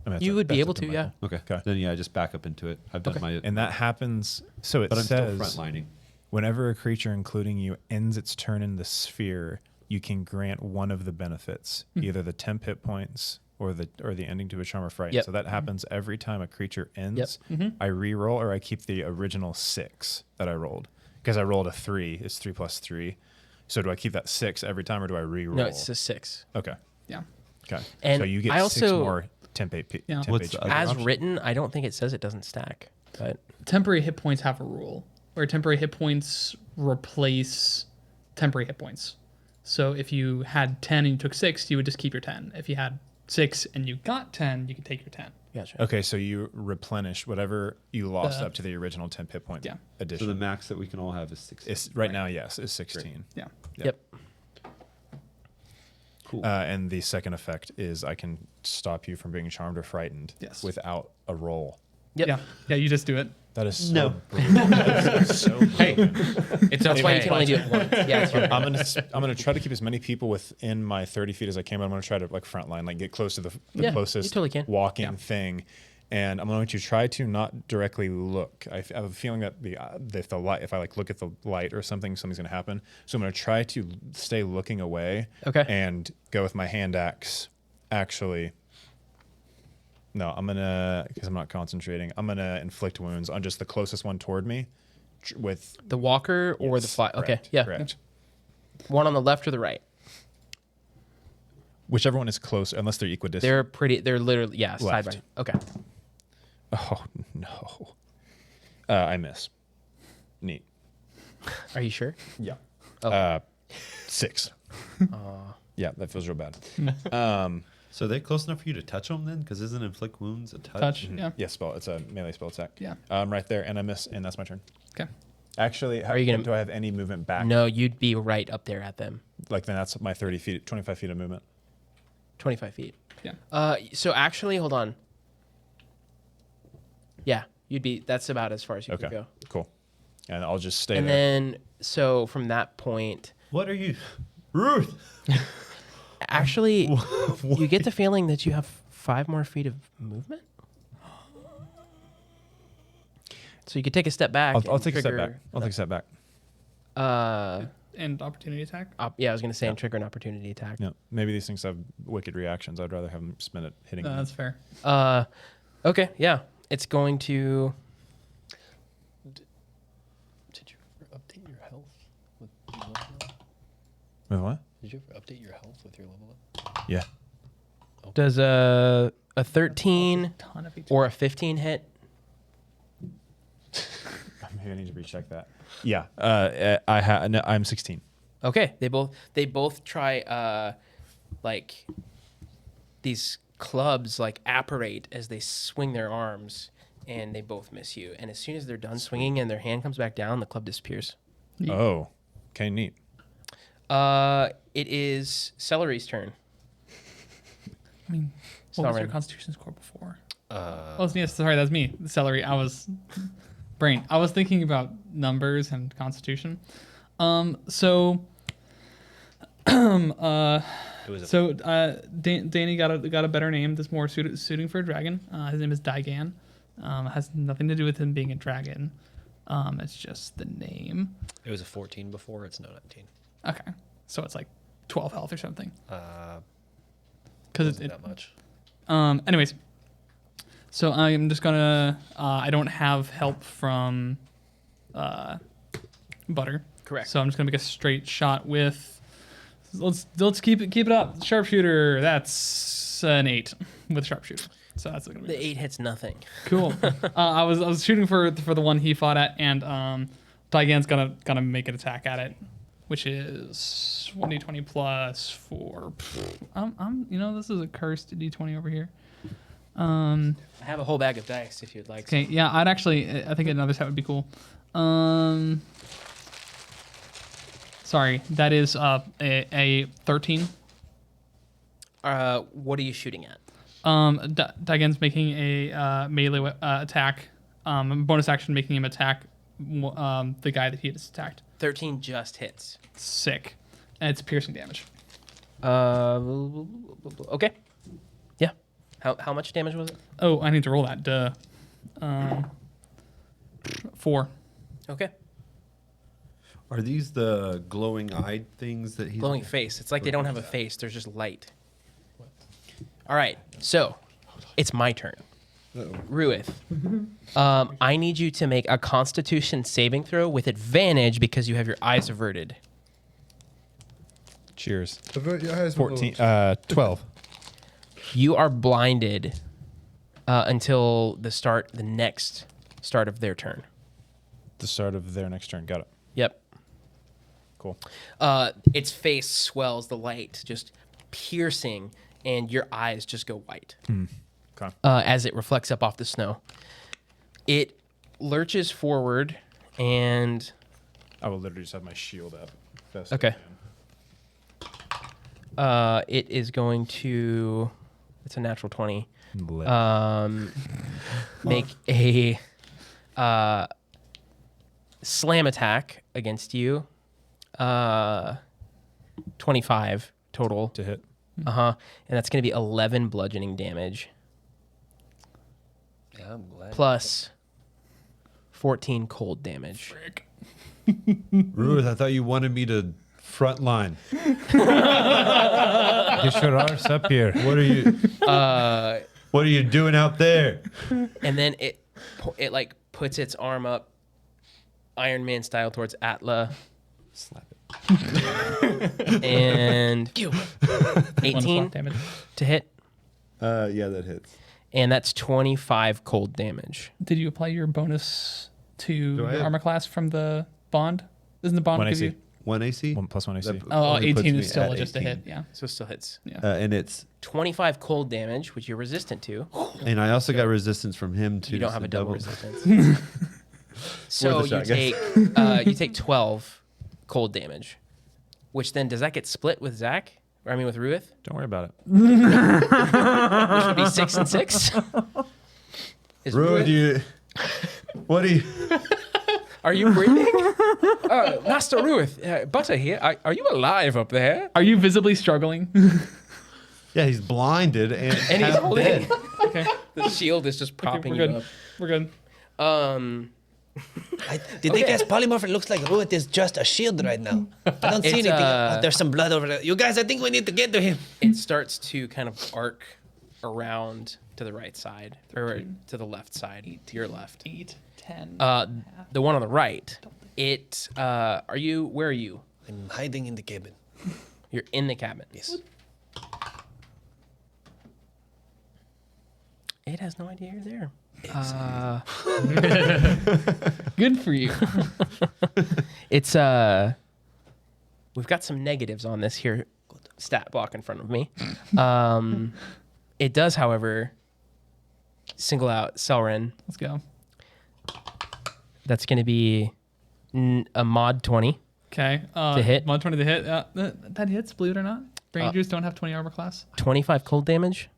I mean, You would be that's able up to, yeah. Michael. Okay. Okay. Then yeah, I just back up into it. I've done Okay. my. And that happens. So it but I'm says still frontlining. whenever a creature, including you, ends its turn in the sphere, you can grant one of the benefits, either the temp hit points or the ending to a charm or fright. Yep. So that happens every time a creature ends. Mhm. I re-roll or I keep the original 6 that I rolled because I rolled a 3. It's 3 plus 3. So do I keep that 6 every time or do I re-roll? No, it's a 6. Okay. Yeah. Okay. And so you get I 6 also- more temp HP. Yeah. temp What's the HP. other As option? written, I don't think it says it doesn't stack. But Temporary hit points have a rule where temporary hit points replace temporary hit points. So if you had 10 and you took 6, you would just keep your 10. If you had 6 and you got 10, you could take your 10. Gotcha. Okay, so you replenish whatever you lost The- up to the original 10 hit point Yeah. So addition. the max that we can all have is 16. It's, right now, yes, is 16. Yeah. Yep. Cool. And the second effect is I can stop you from being charmed or frightened Yes. without a roll. Yep. Yeah. Yeah. You just do it. That is so No. brutal. That is so brutal. That's why you can only do it once. Yeah, it's your I'm gonna try to keep as many people within my 30 feet as I can, but I'm gonna try to like front line, like get close to the Yeah, you closest totally can. walking thing. And I'm going to try to not directly look. I have a feeling that if the light, if I like look at the light or something, something's going to happen. So I'm going to try to stay looking away. Okay. And go with my hand axe. Actually, no, I'm gonna because I'm not concentrating. I'm gonna inflict wounds on just the closest one toward me, with the walker or the yes, fly. Okay. correct, Yeah. correct. One on the left or the right. Whichever one is close, unless they're equidistant. They're pretty. They're literally side Left. by. Okay. Oh no, I miss. Neat. Are you sure? Yeah. Oh. 6. Yeah, that feels real bad. So are they close enough for you to touch them then? Because isn't inflict wounds a touch? Touch. Yeah. Yeah, spell. It's a melee spell attack. Yeah. Right there, and I miss, and that's my turn. Okay. Actually, Are you gonna- do I have any movement back? No, you'd be right up there at them. Like then that's my 30 feet, 25 feet of movement. 25 feet. Yeah. So actually, hold on. Yeah, you'd be. That's about as far as you Okay, could go. cool. And I'll just stay And there. then, so from that point, What are you? Ruth! actually, you get the feeling that you have 5 more feet of movement. So you could take a step back. I'll and take a step trigger- back. I'll take a step back. And opportunity attack. Yeah, I was gonna say and trigger an opportunity attack. Yeah, maybe these things have wicked reactions. I'd rather have them spin it hitting. me. That's fair. Okay, yeah, it's going to. Did you ever update your health with your level up? Wait, what? Did you ever update your health with your level up? Yeah. Does a 13 Ton of HP. or a 15 hit? Maybe I need to recheck that. Yeah. No, I'm 16. Okay, they both try like these clubs like apparate as they swing their arms, and they both miss you. And as soon as they're done swinging and their hand comes back down, the club disappears. Neat. Oh. Okay, neat. It is Celery's turn. I mean, what was your Celery. Constitution score before? Oh, yes, sorry, that's me. The celery. I was thinking about numbers and Constitution. So Danny got a better name that's more suiting for a dragon. His name is Daigan. Has nothing to do with him being a dragon. It's just the name. It was a 14 before. It's now 19. Okay, so it's like 12 health or something. Because Because it's that much. Anyways, so I'm just gonna. I don't have help from Butter. Correct. So I'm just gonna make a straight shot with. Let's keep it up. Sharpshooter. That's an 8 with sharpshooter. So that's gonna be The 8 hits nothing. cool. I was shooting for the one he fought at, and Daigan's gonna make an attack at it, which is 1d20 plus 4. This is a cursed d20 over here. I have a whole bag of dice if you'd like. Okay, yeah, I think another set would be cool. Sorry, that is a 13. What are you shooting at? Daigan's making a melee attack. Bonus action making him attack the guy that he just attacked. 13 just hits. Sick. And it's piercing damage. Okay. Yeah. How much damage was it? Oh, I need to roll that. Duh. 4. Okay. Are these the glowing eyed things that he's Glowing face. It's like they don't have a face. There's just light. All right. So it's my turn. Ruith. I need you to make a Constitution saving throw with advantage because you have your eyes averted. Cheers. Avert your eyes, my 14. lord. 12. You are blinded until the next start of their turn. The start of their next turn. Got it. Yep. Cool. Its face swells, the light just piercing, and your eyes just go white. Okay. as it reflects up off the snow. It lurches forward and I will literally just have my shield up. Best Okay. I it is going to. It's a natural 20. can. Make a slam attack against you. 25 total. To hit. And that's going to be 11 bludgeoning damage Yeah, I'm glad. plus 14 cold damage. Ruth, I thought you wanted me to front line. Get your arse up here. What are you? What are you doing out there? And then it like puts its arm up Iron Man style towards Atla. Slap it. And 1 18 slap damage. to hit. Yeah, that hits. And that's 25 cold damage. Did you apply your bonus to Do I your have- armor class from the bond? Doesn't the bond One give AC. you? 1 AC. 1 plus 1 AC. That Oh, only puts 18 me is still at just a 18. hit. Yeah. So it still hits. And it's 25 cold damage, which you're resistant to. and I also got resistance from him too. You don't have so a double resistance. So Worth a you shot, take you take 12 cold damage, which then does that get split with Zach? Or I mean with Ruith? Don't worry about it. Which would be 6 and 6. Is Ruth, Ruith- what are you? Are you breathing? Master Ruith, Butter here. Are you alive up there? Are you visibly struggling? Yeah, he's blinded and And he's half holding. dead. Okay. The shield is just propping we're you good. up. We're good. Did they guess polymorph? It looks like Ruth is just a shield right now. I don't see It's, anything. Oh, there's some blood over there. You guys, I think we need to get to him. It starts to kind of arc around to the right side or to the left side, to your left. 8, 10. The one on the right. It. Where are you? I'm hiding in the cabin. You're in the cabin. Yes. It has no idea you're there. Good for you. It's we've got some negatives on this here stat block in front of me. It does, however, single out Selrin. Let's go. That's going to be a mod 20. Okay. To hit? Mod 20 to hit. That hits, believe it or not. Rangers don't have 20 armor class. 25 cold damage.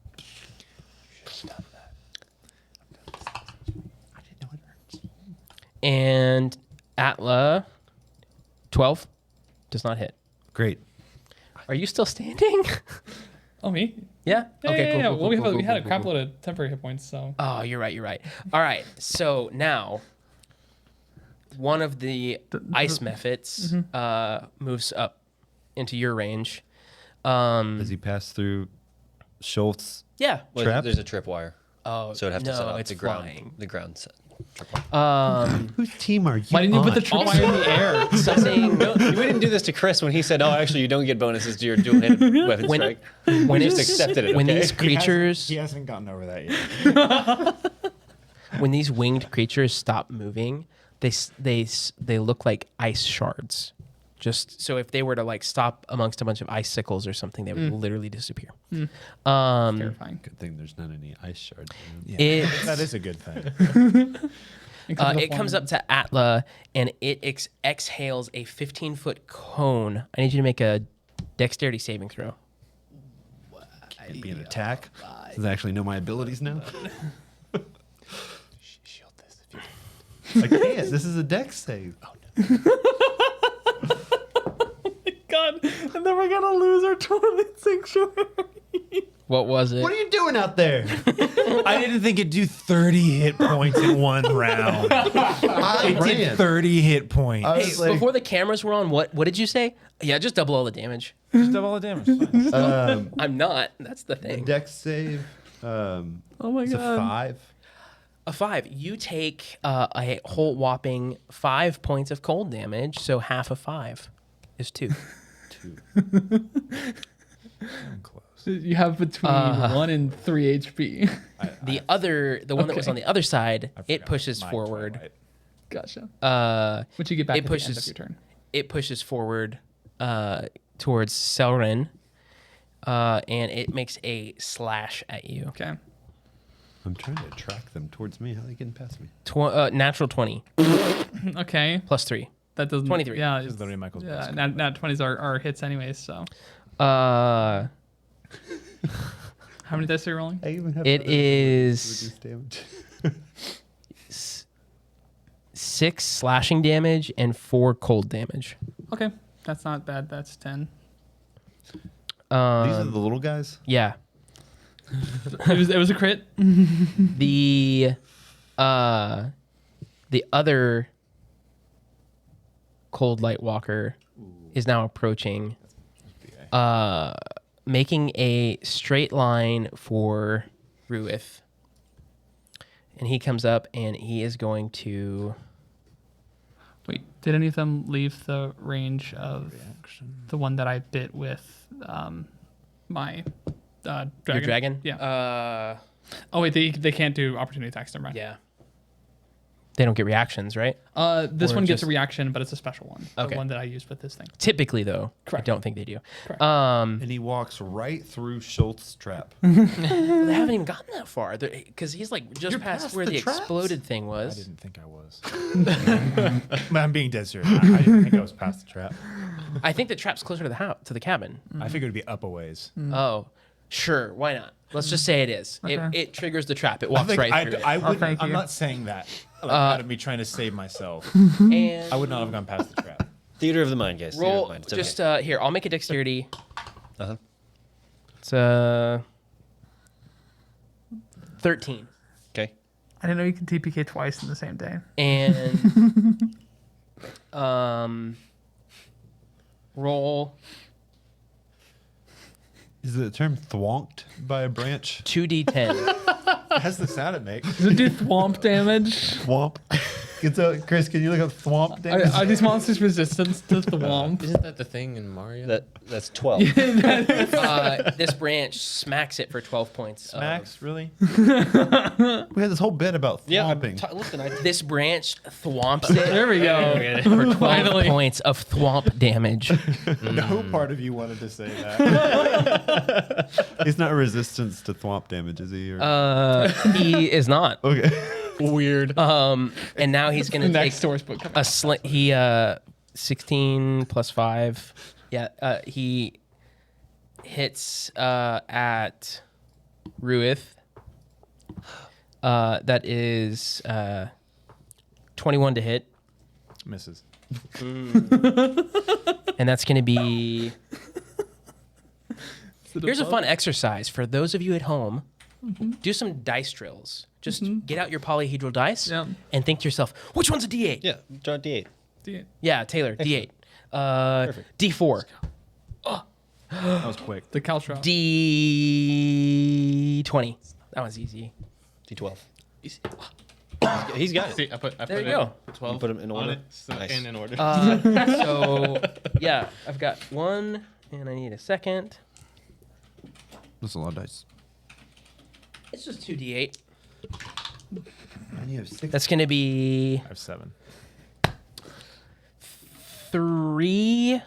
And Atla, 12, does not hit. Great. Are you still standing? Oh, me? Yeah? Yeah, Okay, yeah, cool. yeah. cool, Well, cool, we had a cool, crap cool. load of temporary hit points, so. Oh, you're right. All right, so now one of the ice methods moves up into your range. Does he pass through Schultz? Yeah. Well, Trap? there's a tripwire, Oh, so it'd have to set no, up it's the ground. flying. The ground set. Tripwire. Whose team are you? Why didn't you put the on? tripwire in the air? Something No, we didn't do this to Chris when he said, "Oh, actually, you don't get bonuses to your dual-handed weapon When- strike." when We just it's- accepted it. when okay? these creatures He hasn't gotten over that yet. when these winged creatures stop moving, they look like ice shards. Just so if they were to like stop amongst a bunch of icicles or something, they would literally disappear. Terrifying. Good thing there's not any ice shards. It That is a good thing. it comes up to Atla and it exhales a 15-foot cone. I need you to make a dexterity saving throw. Can't be an attack. Does I actually know my abilities now? Shield this if you I can't. This is a dex save. God, and then we're gonna lose our toilet sanctuary. What was it? What are you doing out there? I didn't think it'd do 30 hit points in one round. I It did 30 hit points. I Hey, was like, before the cameras were on, what did you say? Yeah, just double all the damage. Just double the damage. Fine. I'm not. That's the thing. dex save. Oh my It's a god. 5. A 5. You take a whole whopping 5 points of cold damage, so half of 5 is 2. 2. I'm close. You have between 1 and 3 HP. The one that was Okay. on the other side, I it forgot pushes my forward. Twilight. Gotcha. Which you get back it at the end pushes- of your turn. It pushes forward towards Selrin, and it makes a slash at you. Okay. I'm trying to track them towards me. How are they getting past me? Natural 20 Okay. plus 3. That doesn't. 23. Yeah. This is literally Michael's best. Nat 20s are hits anyways. So Uh, how many dice are you rolling? I even have It other is- damage. 6 slashing damage and 4 cold damage. Okay, that's not bad. That's 10. These are Um, the little guys. yeah. It was a crit. The other cold light walker is now approaching, making a straight line for Ruith. And he comes up and he is going to Wait, did any of them leave the range of the one that I bit with my dragon? your dragon. Yeah. Oh wait, they can't do opportunity attacks. Never mind. Yeah. They don't get reactions, right? This Or one gets just- a reaction, but it's a special one. Okay. The one that I used with this thing. Typically, though, Correct. I don't think they do. Correct. And he walks right through Schultz's trap. They haven't even gotten that far because he's like just You're past past where the the traps. exploded thing I was. didn't think I was. But I'm being dead serious. I didn't think I was past the trap. I think the trap's closer to the house, to the cabin. I figured it'd be up a ways. Oh, sure. Why not? Let's just say it is. Okay. It triggers the trap. It I walks think right through I it. wouldn't, thank I'm you. not saying that out of me trying to save myself. And I would not have gone past the trap. Theater of the mind, guys. Theater of roll the mind. It's just okay. here. I'll make a dexterity. Uh-huh. It's 13. Okay. I didn't know you can TPK twice in the same day. And roll Is the term thwonked by a branch? 2d10. That's the sound it makes. Does it do thwomp damage? Thwomp. Chris, can you look up thwomp damage? Are these monsters resistant to thwomp? Isn't that the thing in Mario? That's 12. This branch smacks it for 12 points. of- Max, really? We had this whole bit about Yeah, thwomping. listen, This branch thwomps it There we go. for 12 Finally. points of thwomp damage. No part of you wanted to say that. He's not resistance to thwomp damage, is he? Or... He is not. okay. Weird. And now he's going The to take next source book. a sling. He 16 plus 5. Yeah, he hits at Ruith. That is 21 to hit, Misses. and that's going to be. Here's a fun exercise for those of you at home. Do some dice drills. Just get out your polyhedral dice Yeah. and think to yourself, which one's a D8? Yeah, draw a D8. Yeah, Taylor, D8. D4. That was quick. The Caltro. D20. That one's easy. D12. He's got it. See, I put There you it go. The 12 You put 'em in on order? it, so, Nice. and in order. So, yeah, I've got one, and I need a second. That's a lot of dice. It's just 2d8. And you have 6. That's going to be I have 7. 3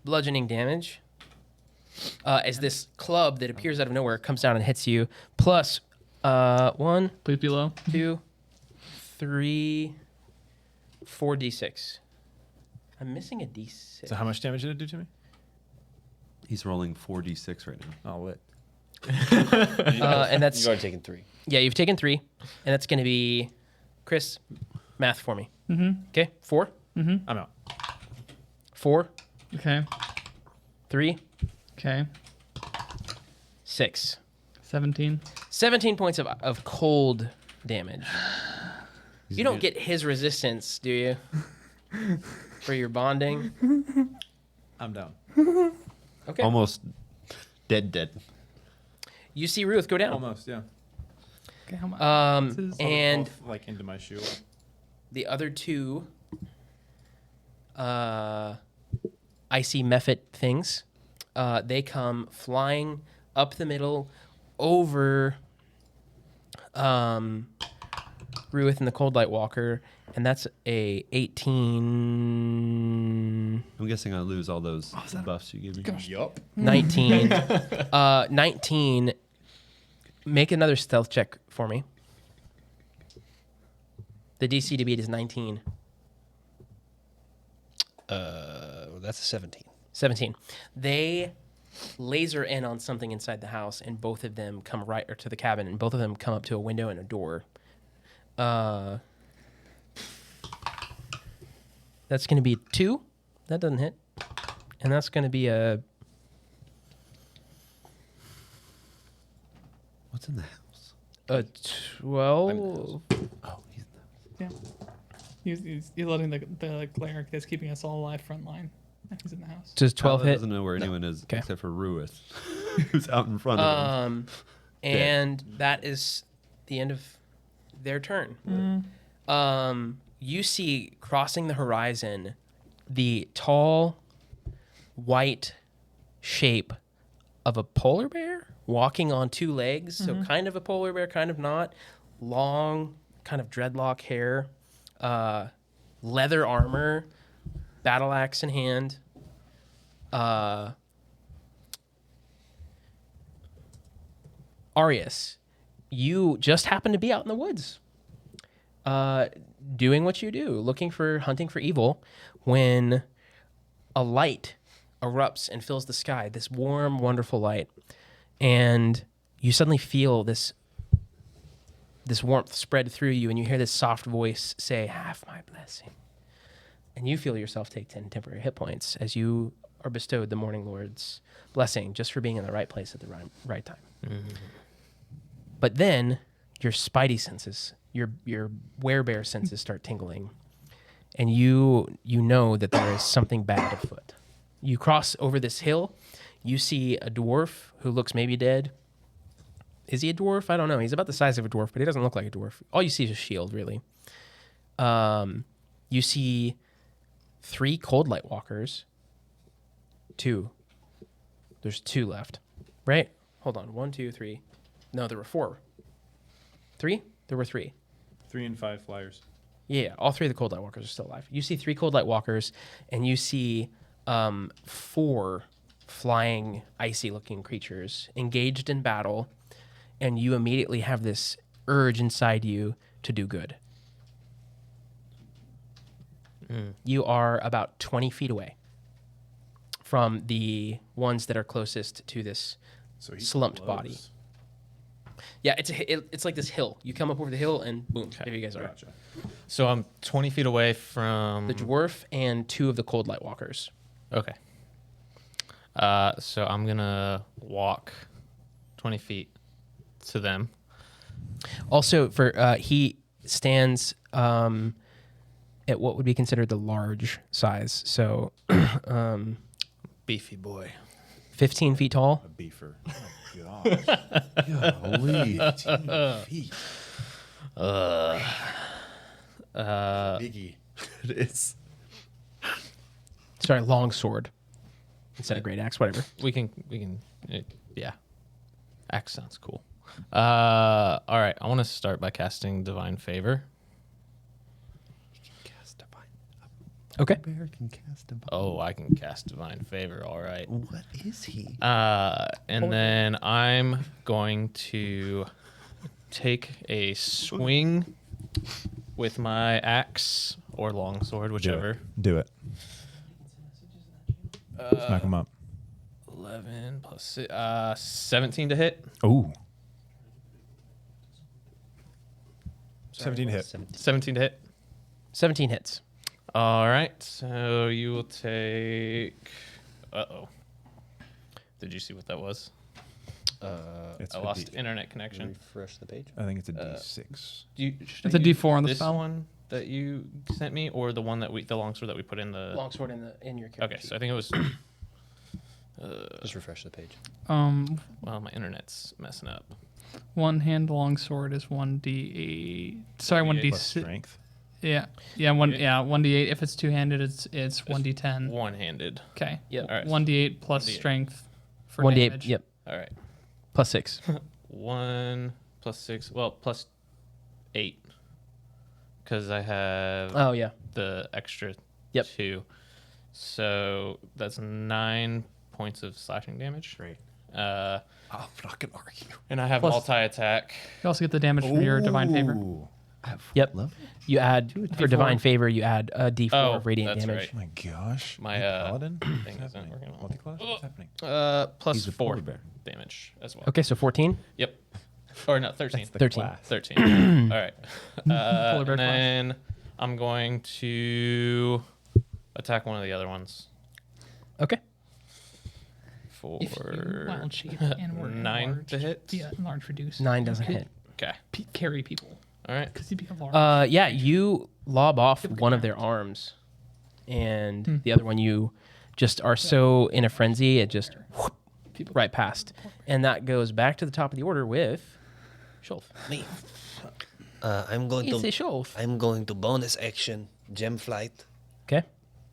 bludgeoning damage as this club that appears out of nowhere comes down and hits you, plus 1, Please be low. 2, 3, 4d6. I'm missing a d6. So how much damage did it do to me? He's rolling 4d6 right now. Oh, lit. And that's You've already taken 3. yeah, you've taken 3, and that's going to be Chris, math for me. Okay, 4, I'm out. 4, Okay. 3, Okay. 6. 17. 17 points of cold damage. You don't get his resistance, do you? For your bonding. I'm down. Okay. Almost dead. You see Ruth go down. Almost, yeah. Okay, how much? And Both, like into my shoe. the other 2 icy mephit things, they come flying up the middle over Ruith and the Cold Light Walker, and that's a 18, I'm guessing I lose all those buffs you gave me. Yup. 19, 19 Make another stealth check for me. The DC to beat is 19. That's a 17. 17. They laser in on something inside the house, and both of them come right or to the cabin, and both of them come up to a window and a door. That's going to be 2. That doesn't hit. And that's going to be a... What's in the house? a 12. Oh, he's Yeah. He's letting the cleric that's keeping us all alive front line. He's in the house. Does 12 Paladin hit? doesn't know where anyone is Okay. except for Ruith, who's out in front of him. And that is the end of their turn. You see crossing the horizon the tall white shape of a polar bear walking on 2 legs. So kind of a polar bear, kind of not. Long, kind of dreadlock hair, leather armor, battle axe in hand. Arius, you just happen to be out in the woods, doing what you do, hunting for evil, when a light erupts and fills the sky, this warm, wonderful light, and you suddenly feel this warmth spread through you, and you hear this soft voice say, "Have my blessing." And you feel yourself take 10 temporary hit points as you are bestowed the Morning Lord's blessing just for being in the right place at the right time. But then your spidey senses, your werebear senses start tingling, and you know that there is something bad afoot. You cross over this hill. You see a dwarf who looks maybe dead. Is he a dwarf? I don't know. He's about the size of a dwarf, but he doesn't look like a dwarf. All you see is a shield, really. You see 3 cold light walkers. 2. There's 2 left, right? Hold on. 1, 2, 3. No, there were 4. 3? There were 3. 3 and 5 flyers. Yeah, all 3 of the cold light walkers are still alive. You see 3 cold light walkers, and you see 4 flying, icy-looking creatures engaged in battle, and you immediately have this urge inside you to do good. You are about 20 feet away from the ones that are closest to this slumped body. Yeah, it's like this hill. You come up over the hill, and boom, there you guys are. Gotcha. So I'm 20 feet away from The dwarf and 2 of the cold light walkers. Okay. So I'm gonna walk 20 feet to them. Also, for he stands at what would be considered the large size. So, Beefy boy. 15 feet tall. A beefer. Oh, gosh. Holy 15 feet. Biggie. it is. Sorry, long sword instead of great axe, whatever. We can. Yeah. Axe sounds cool. All right. I want to start by casting Divine Favor. Cast divine. Okay. Bear can cast divine. Oh, I can cast Divine Favor. All right. What is he? And then I'm going to take a swing with my axe or longsword, whichever. Do it. Smack him up. 11 plus 17 to hit. Ooh. 17 hit. 17 to hit. 17 hits. All right. So you will take. Uh-oh. Did you see what that was? It's I a lost D- internet connection. Refresh the page. I think it's a D6. Should It's I a use D4 on the this spell. one that you sent me, or the one that the longsword that we put in the. Longsword in your character. Okay, so I think it was. Just refresh the page. Well, my internet's messing up. One hand longsword is 1d8. Sorry, Plus 1d6. Strength. Yeah, 1d8. If it's 2-handed, it's 1d10. One-handed. Okay. Yep. All right. 1d8 plus 1d8. strength for 1d8. damage. Yep. All right. Plus 6. 1 plus 6. Well, plus 8. Because I have Oh, yeah. the extra Yep. 2. So that's 9 points of slashing damage. Great. I'm not gonna argue. And I have Plus- multi-attack. You also get the damage from your divine favor. Ooh. Yep. You add for divine favor. You add a D4 Oh, of radiant that's damage. Oh my gosh. My, Are you paladin? thing What's isn't happening? working on. Multi-class? What's happening? Plus He's a 4 polar bear. damage as well. Okay, so 14. Yep. Or no, 13. 13. 13. All right. Polar bear And then I'm going to attack one of the other ones Okay. for If you wild shape and were 9 enlarged, to hit. Yeah, enlarge reduce. 9 doesn't You hit. Okay. could carry people All right. because you become large. Yeah, you lob off one of their arms, and the other one you just are so in a frenzy it just whoop, right past, and that goes back to the top of the order with Shulf. Me. I'm going It's a to. Shulf. I'm going to bonus action gem flight Okay.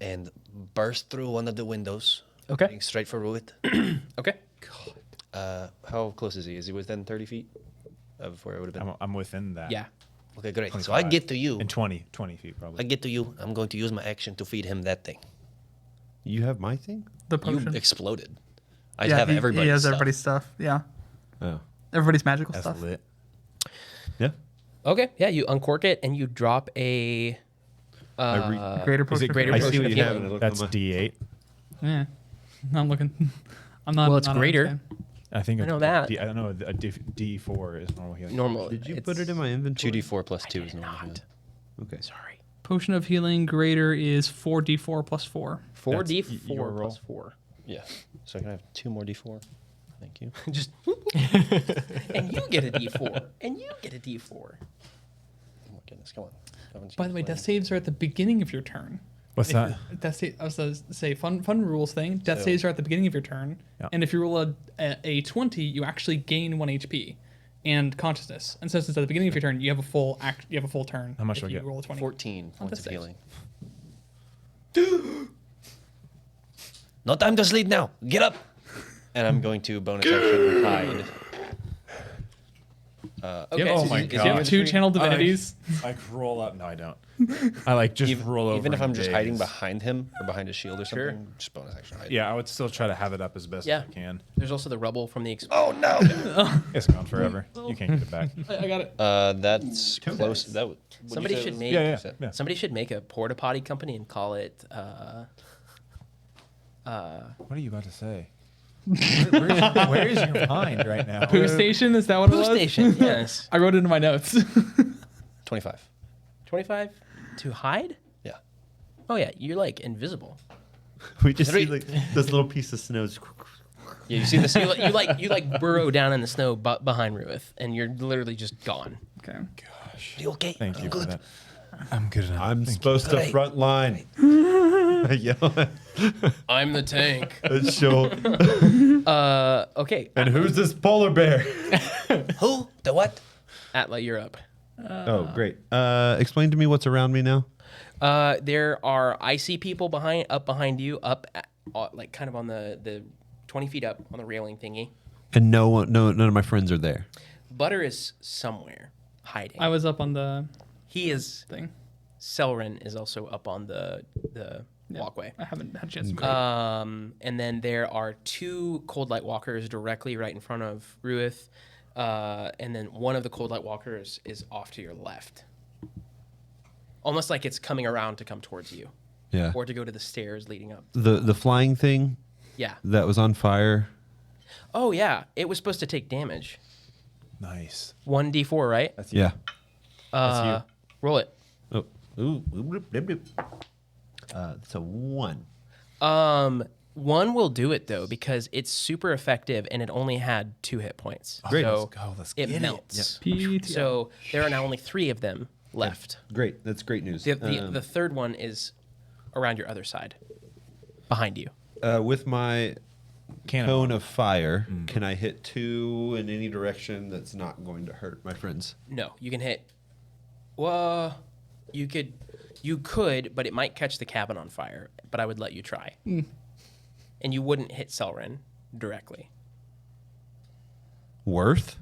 and burst through one of the windows. Okay. Heading straight for Ruit. Okay. How close is he? Is he within 30 feet of where it would have been? I'm within that. Yeah. Okay, great. So I 25. get to you. And 20 feet I probably. get to you. I'm going to use my action to feed him that thing. You have my thing? The You potion. exploded. I yeah, have everybody's He has stuff. everybody's stuff. Yeah, Oh. everybody's magical That's stuff. lit. Yeah. Okay. Yeah, you uncork it and you drop a. Greater potion. it of greater I healing. see potion what of you healing. have. That's D8. Yeah, I'm looking. I'm not. Well, it's not a greater. fan. I think I know that. I don't know. A D4 is normal healing. Normal. Did you it's- put it in my inventory? 2d4 plus 2 is normal. Not. Okay. Sorry. Potion of healing greater is 4d4 plus 4. 4d4 your roll. plus 4. Yeah. So can I have 2 more d4? Thank you. Just. And you get a d4. And you get a d4. Oh my goodness, come on. Haven't By you the way, played? death saves are at the beginning of your turn. What's that? I was going to say fun rules thing. Death saves are at the beginning of your turn, Yeah. and if you roll a 20, you actually gain 1 HP and consciousness. And since it's at the beginning of your turn, you have a full turn. How much if do I you get? roll a 20. 14 points death of saves. healing. No time to sleep now. Get up. And I'm going to bonus action hide. Okay. Oh my Do you have God. 2 channel divinities? I roll up. No, I don't. I like just roll over. Even if and I'm just hiding daze. behind him or behind his shield or Sure. something, just bonus action hide. Yeah, I would still try to have it up as best Yeah. as I can. There's also the rubble from the. Oh no. It's gone forever. You can't get it back. I got it. That's close. That would Somebody should make. Yeah. Somebody should make a porta potty company and call it. What are you about to say? Where is your mind right now? Poo station, is that what it Poo was? station. Yes. I wrote it in my notes. 25. 25 to hide. Yeah. Oh yeah, you're like invisible. We just see like this little piece of snow. Yeah, you see this? You like burrow down in the snow behind Ruth, and you're literally just gone. Okay. You okay? Thank you I'm for good. that. I'm good enough. I'm Thank supposed to Great. front line. I yell at I'm the tank. Show. Okay, And who's this polar bear? Who? The what? Atla, you're up. Oh, great. Explain to me what's around me now. There are icy people behind you, like kind of on the 20 feet up on the railing thingy. And none of my friends are there. Butter is somewhere hiding. I was up on the He is. thing. Selren is also up on the walkway. I haven't had a chance to And then there are 2 cold light walkers directly right in front of Ruith. And then one of the cold light walkers is off to your left. Almost like it's coming around to come towards you. Yeah. Or to go to the stairs leading up. The flying thing Yeah. that was on fire. Oh, yeah. It was supposed to take damage. Nice. 1d4, right? That's you. Yeah. That's Roll it. Oh. Ooh. It's a 1. 1 will do it, though, because it's super effective and it only had 2 hit points. Great. So Let's go. Let's it get it. melts. PTO. So there are now only 3 of them left. Great. That's great news. The third one is around your other side, behind you. With my Cannonball. cone of fire, can I hit 2 in any direction that's not going to hurt my friends? No, you can hit. Well, you could, but it might catch the cabin on fire. But I would let you try. And you wouldn't hit Selren directly. Worth?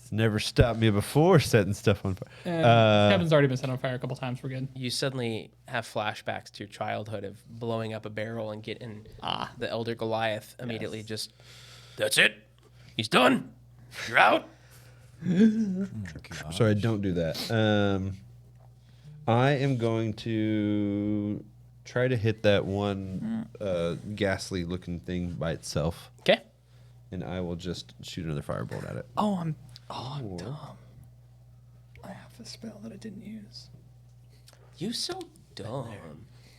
It's never stopped me before setting stuff on fire. And Kevin's already been set on fire a couple times. We're good. You suddenly have flashbacks to your childhood of blowing up a barrel and getting the elder Goliath immediately just, that's it. He's done. You're out. Sorry, don't do that. I am going to try to hit that one ghastly looking thing by itself. Okay. And I will just shoot another firebolt at it. I'm dumb. I have a spell that I didn't use. You so dumb.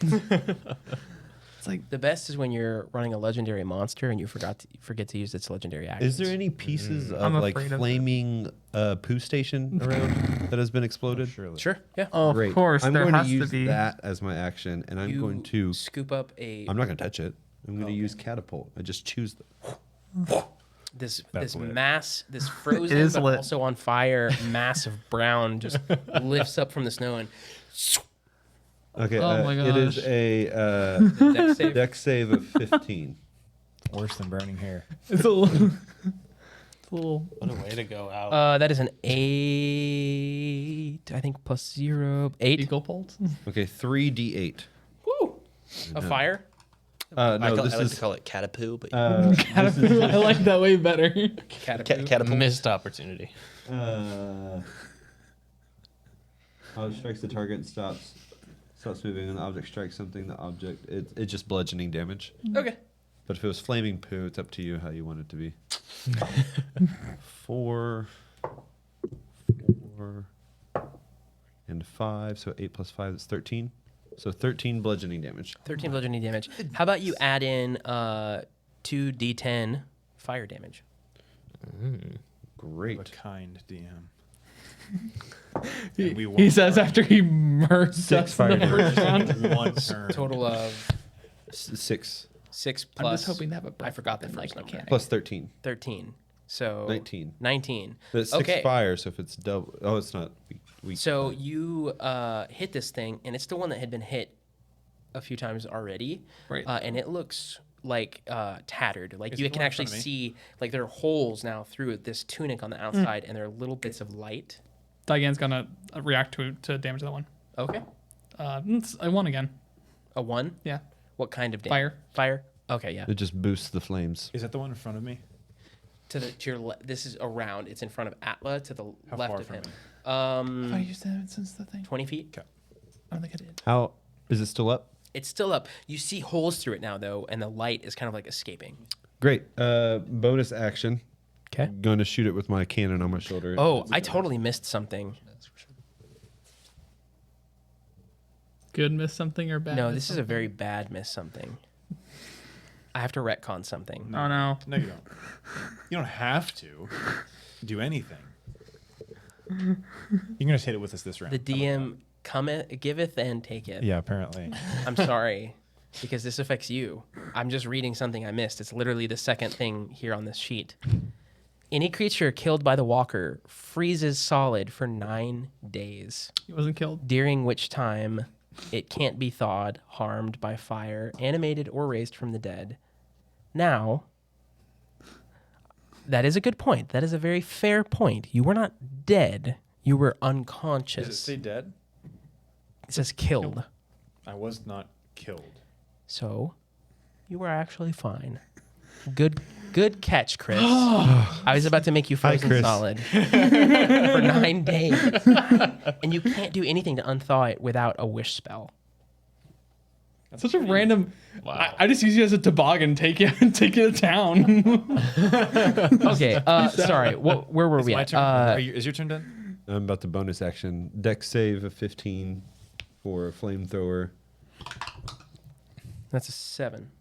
It's like The best is when you're running a legendary monster and you forget to use its legendary actions. Is there any pieces of I'm like afraid of flaming poo station around that has been exploded? Surely. Sure. Yeah. of Great. course I'm there going to has use to be. that as my action, and I'm You going to. scoop up a I'm not going to touch it. I'm going to use catapult. I just choose them. this That's lit. mass, this frozen is but lit. also on fire mass of brown just lifts up from the snow and Okay. Oh my It is gosh. a dex save. dex save of 15. Worse than burning hair. It's a little. It's a little. What a way to go out. That is an 8, I think, plus 0. 8. Eagle pulse. Okay, 3d8. Woo! A fire? No, I like this to is. call it catapoo, but I like that way better. Catapult. catapult. Missed opportunity. How it strikes the target and stops moving, and the object strikes something. The object it's just bludgeoning damage. Okay. But if it was flaming poo, it's up to you how you want it to be. 4, and 5. So 8 plus 5 is 13. So 13 bludgeoning damage. 13 bludgeoning damage. How about you add in 2d10 fire damage? Great. What a kind DM. He, And we he won't says burn. after he murks us fire in the damage. first round. One turn. Total of 6 6 I'm plus. just hoping to have a I forgot the broken, first like, number. mechanic. plus 13. 13. So 19. 19. That's 6 Okay. fire, so if it's double. Oh, it's not. We So you hit this thing, and it's the one that had been hit a few times already. Right. And it looks like tattered. Like Is you it the can one in actually front of me? see, like there are holes now through this tunic on the outside, and there are little bits of light. Diane's gonna react to damage to that one. Okay. I won again. A 1? Yeah. What kind of damage? Fire. Fire? Okay, yeah. It just boosts the flames. Is that the one in front of me? To your this is around. It's in front of Atla to the How left far of from him. Have I used that since the thing? 20 feet. Okay. I don't think I did. How is it still up? It's still up. You see holes through it now, though, and the light is kind of like escaping. Great. Bonus action. Okay. Going to shoot it with my cannon on my shoulder. Oh, I totally missed something. Good miss something or bad? No, miss this is a something? very bad miss something. I have to retcon something. Oh no. No, you don't. You don't have to do anything. You can just hit it with us this round. The DM giveth and taketh. Yeah, apparently. I'm sorry, because this affects you. I'm just reading something I missed. It's literally the second thing here on this sheet. Any creature killed by the walker freezes solid for 9 days, He wasn't killed. during which time it can't be thawed, harmed by fire, animated, or raised from the dead. Now, that is a good point. That is a very fair point. You were not dead. You were unconscious. Does it say dead? It says killed. I was not killed. So, you were actually fine. Good catch, Chris. I was about to make you frozen Chris. solid for 9 days, and you can't do anything to unthaw it without a wish spell. Such a random. Wow. I just use you as a toboggan. Take you to town. Okay, sorry. Where were we My at? turn. Is your turn done? I'm about the bonus action. Dex save of 15 for a flamethrower. That's a 7.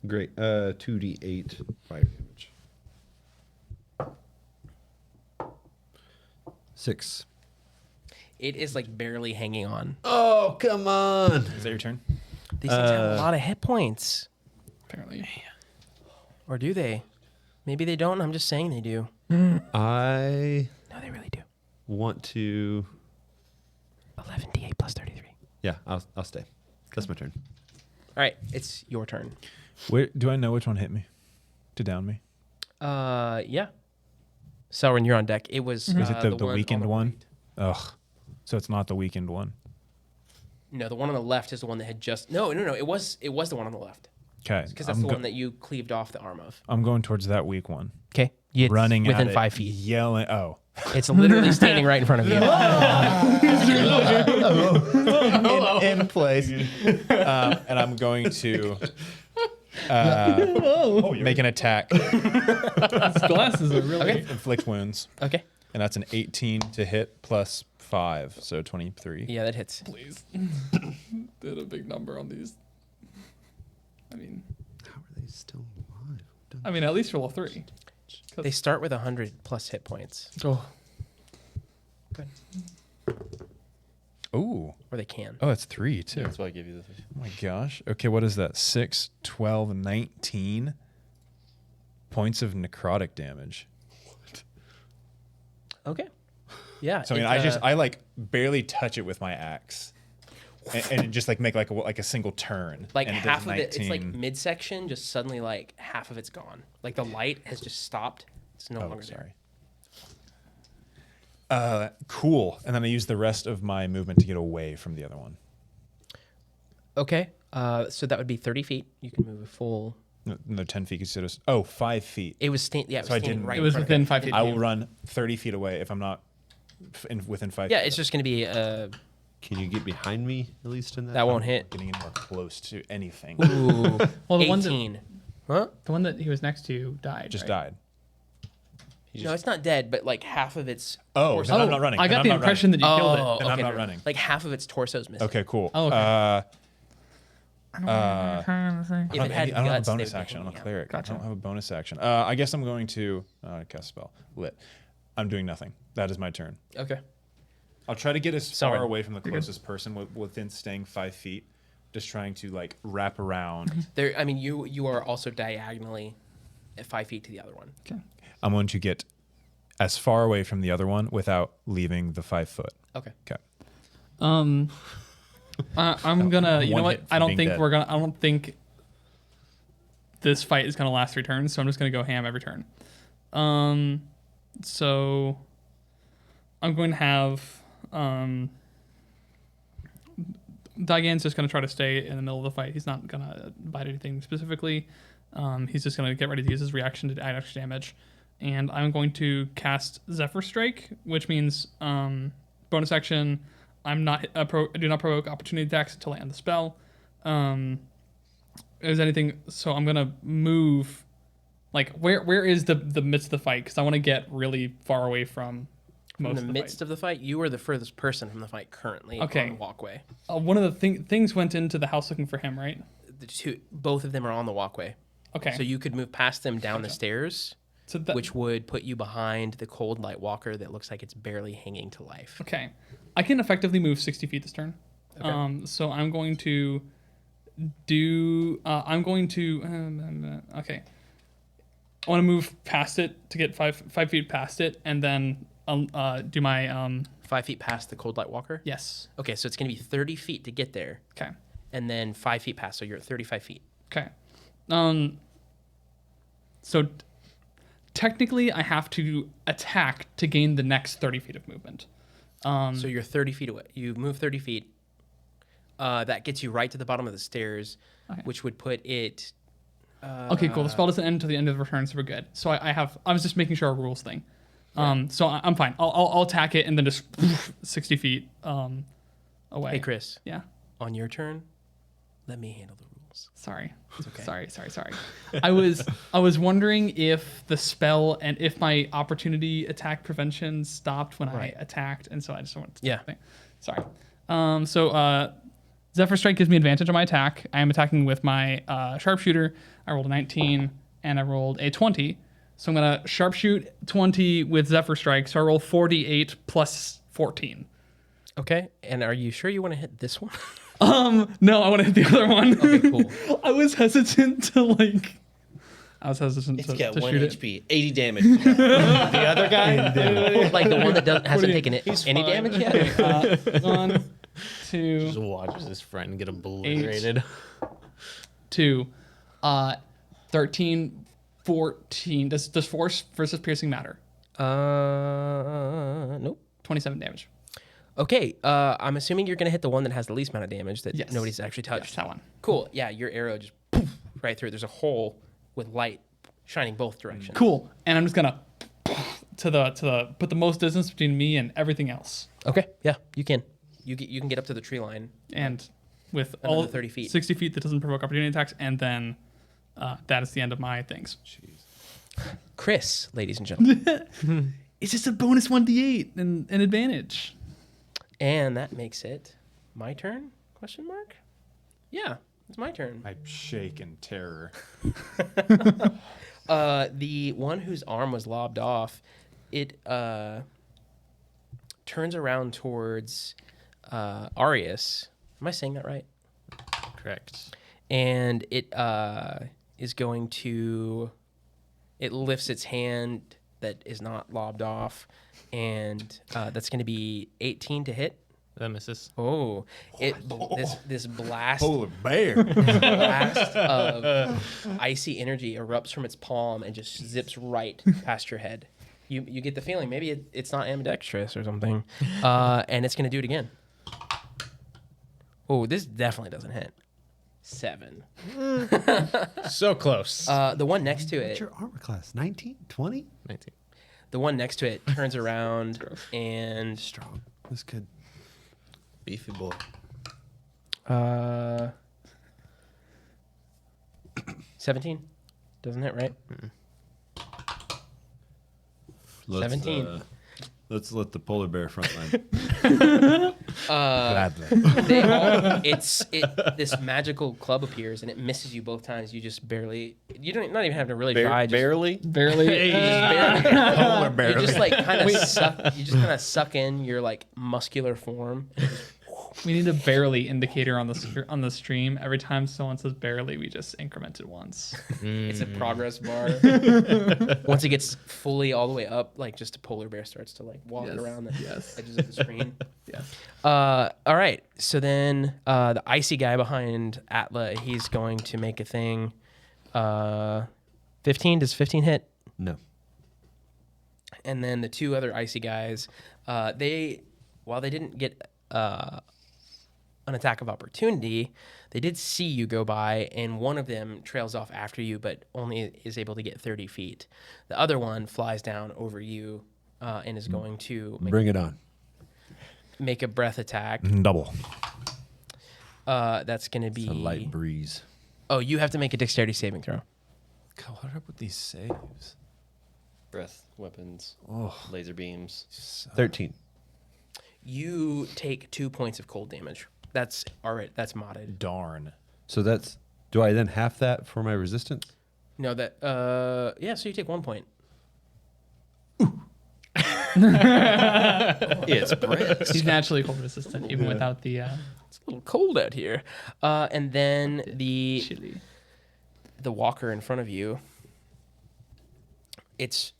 Great. 2d8 fire damage. 6. It is like barely hanging on. Oh, come on. Is that your turn? These things have a lot of hit points. Apparently. Or do they? Maybe they don't. I'm just saying they do. I No, they really do. want to. 11d8 plus 33. Yeah, I'll stay. That's my turn. All right, it's your turn. Where do I know which one hit me? To down me? Yeah. Selwyn, you're on deck. It was. Is it the one weakened on the one? right. Ugh. So it's not the weakened one. No, the one on the left is the one that had just. No. It was the one on the left Okay. because that's the one that you cleaved off the arm of. I'm going towards that weak one. Okay. It's Running within at it, 5 feet. yelling. Oh. It's literally standing right in front of you. in place. And I'm going to make an attack, His glasses are really. Okay. inflict wounds, Okay. and that's an 18 to hit plus 5, so 23. Yeah, that hits. Please. Did a big number on these. I mean, How are they still alive? at least roll a 3. They start with 100 plus hit points, Oh. Good. Ooh. or they can. Oh, that's 3 too. That's why I give you this. Oh my gosh. Okay, what is that? 6, 12, 19 points of necrotic damage. Okay. Yeah. So I mean, I like barely touch it with my axe, and just like make like a single turn. like and it half does of it. It's like 19. midsection. Just suddenly, like half of it's gone. Like the light has just stopped. It's no Oh, longer sorry. there. Cool. And then I use the rest of my movement to get away from the other one. Okay. So that would be 30 feet. You can move a full. No, 10 feet. Consider 5 feet. It was yeah. It was So I standing didn't- right. It in was front of within you. 5 feet. I will run 30 feet away if I'm not within 5 Yeah, feet. it's just going to be Can you get behind me at least in that? that won't hit. Getting anywhere close to anything. Ooh. Well, the one that 18. Huh? the one that he was next to died. Just right? died. No, it's not dead, but like half of its. Oh, torso. then I'm not running. I Then got I'm the not impression that you killed it. Oh, Then I'm okay, not no. running. Like half of its torso is missing. Okay, cool. Oh, okay. I If don't, it I had don't have a guts, they bonus would be action. I'm a hanging out. cleric. Gotcha. I don't have a bonus action. I guess I'm going to cast a spell. Lit. I'm doing nothing. That is my turn. Okay. I'll try to get as Sorry. far away from the closest person within staying 5 feet. Just trying to like wrap around. There. I mean, you are also diagonally at 5 feet to the other one. Okay. I'm going to get as far away from the other one without leaving the 5 foot. Okay. Okay. I'm gonna. You know One what? hit I from don't being think dead. we're gonna. I don't think this fight is gonna last 3 turns. So I'm just gonna go ham every turn. So I'm going to have Diane's just gonna try to stay in the middle of the fight. He's not gonna bite anything specifically. He's just gonna get ready to use his reaction to add extra damage. And I'm going to cast Zephyr Strike, which means bonus action. I do not provoke opportunity attacks until I end the spell. Is anything? So I'm gonna move. Like where is the midst of the fight? Because I want to get really far away from most In the of the midst fight. of the fight, you are the furthest person from the fight currently Okay. on the walkway. One of the things went into the house looking for him, right? Both of them are on the walkway. Okay. So you could move past them down the stairs, So that, which would put you behind the cold light walker that looks like it's barely hanging to life. okay, I can effectively move 60 feet this turn. Okay. So I'm going to do. Okay. I want to move past it to get 5 feet past it, and then do my 5 feet past the cold light walker? yes. Okay, so it's going to be 30 feet to get there, Okay. and then 5 feet past, so you're at 35 feet. Okay. So technically, I have to attack to gain the next 30 feet of movement. So you're 30 feet away. You move 30 feet. That gets you right to the bottom of the stairs, Okay. which would put it... Okay, cool. The spell doesn't end until the end of the return, so we're good. So I was just making sure our rules thing. So I'm fine. I'll attack it and then just 60 feet away. Hey, Chris, Yeah. on your turn, let me handle the rules. Sorry. okay. Sorry. I was wondering if the spell and if my opportunity attack prevention stopped when Right. I attacked, and so I just wanted to Yeah. Sorry. So Zephyr Strike gives me advantage on my attack. I am attacking with my sharpshooter. I rolled a 19 and I rolled a 20. So I'm gonna sharpshoot 20 with Zephyr Strike. So I roll 48 plus 14. Okay, and are you sure you want to hit this one? No, I want to hit the other one. Okay, cool. I was hesitant to It's got to 1 shoot it. HP, 80 damage. The other guy? Like the one that hasn't you- taken He's any fine. damage yet? 1, 2, Just watches his friend get obliterated. 2, 13, 14. Does force versus piercing matter? Nope. 27 damage. Okay, I'm assuming you're gonna hit the one that has the least amount of damage that Yes. nobody's actually touched. Yes, that one. Cool. Yeah, your arrow just poof, right through. There's a hole with light shining both directions. Cool. And I'm just gonna put the most distance between me and everything else. Okay. Yeah, you can. You can get up to the tree line. And with Another all 30 feet. 60 feet that doesn't provoke opportunity attacks, and then that is the end of my things. Chris, ladies and gentlemen, It's just a bonus 1d8 and an advantage. and that makes it my turn? Question mark? Yeah, it's my turn. I shake in terror. The one whose arm was lobbed off, it turns around towards Arius. Am I saying that right? Correct. And it is going to. It lifts its hand that is not lobbed off, and that's going to be 18 to hit. That misses. Oh, this blast. Polar bear. Blast of icy energy erupts from its palm and just zips right past your head. You get the feeling maybe it's not ambidextrous or something, and it's gonna do it again. Oh, this definitely doesn't hit. 7. So close. The one next to What's it, your armor class? 19? 20? 19. the one next to it turns around and Strong. That's good. Beefy boy. 17 doesn't hit, right? 17. Let's let the polar bear frontline. Gladly. This magical club appears and it misses you both times. You just barely. You don't not even have to really try. Just, Barely? Barely. Polar bear. You just like kind of suck. You just kind of suck in your like muscular form. We need a barely indicator on the stream. Every time someone says barely, we just increment it once. It's a progress bar. Once it gets fully all the way up, like just a polar bear starts to like walk Yes. around the Yes. edges of the screen. Yes. All right. So then the icy guy behind Atla, he's going to make a thing. 15. Does 15 hit? No. And then the two other icy guys, while they didn't get an attack of opportunity, they did see you go by, and one of them trails off after you, but only is able to get 30 feet. The other one flies down over you and is going to Bring it on. make a breath attack. Double. That's going to be It's a light breeze. Oh, you have to make a dexterity saving throw. God, what are up with these saves? Breath, weapons, laser beams. 13. You take 2 points of cold damage. That's all right. That's modded. Darn. So that's. Do I then half that for my resistance? No, that yeah. So you take 1 point. It's breath. He's naturally cold resistant, even without the It's a little cold out here. And then the chili. walker in front of you, its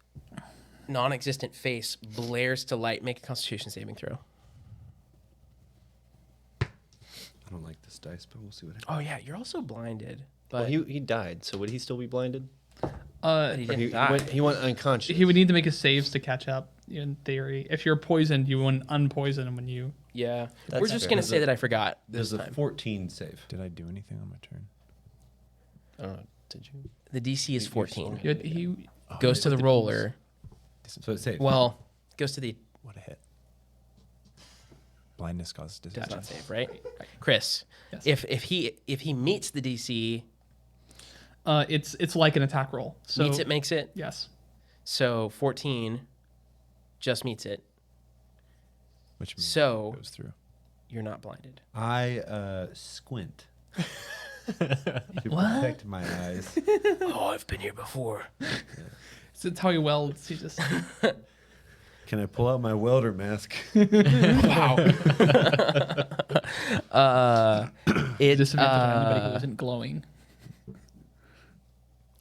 non-existent face blares to light. Make a Constitution saving throw. I don't like this dice, but we'll see what happens. Oh yeah, you're also blinded. Well, But he died, so would he still be blinded? he Or didn't he, die. he went unconscious. He would need to make his saves to catch up. In theory, if you're poisoned, you wouldn't unpoison when you. Yeah, That's we're just fair. gonna There's say a- that I forgot this There's a time. 14 save. Did I do anything on my turn? I don't know. Did you? The DC is 14. He Goes to the roller. So it's safe. Well, goes to the What a hit. Blindness causes does disadvantage. not save, right? Chris, Yes. if he meets the DC, it's like an attack roll. So meets it, makes it. yes. So 14 just meets it. Which means So- it goes through. You're not blinded. I squint. To protect my eyes. Oh, I've been here before. So it's how he welds. He just Can I pull out my welder mask? It disadvantage on anybody who isn't glowing.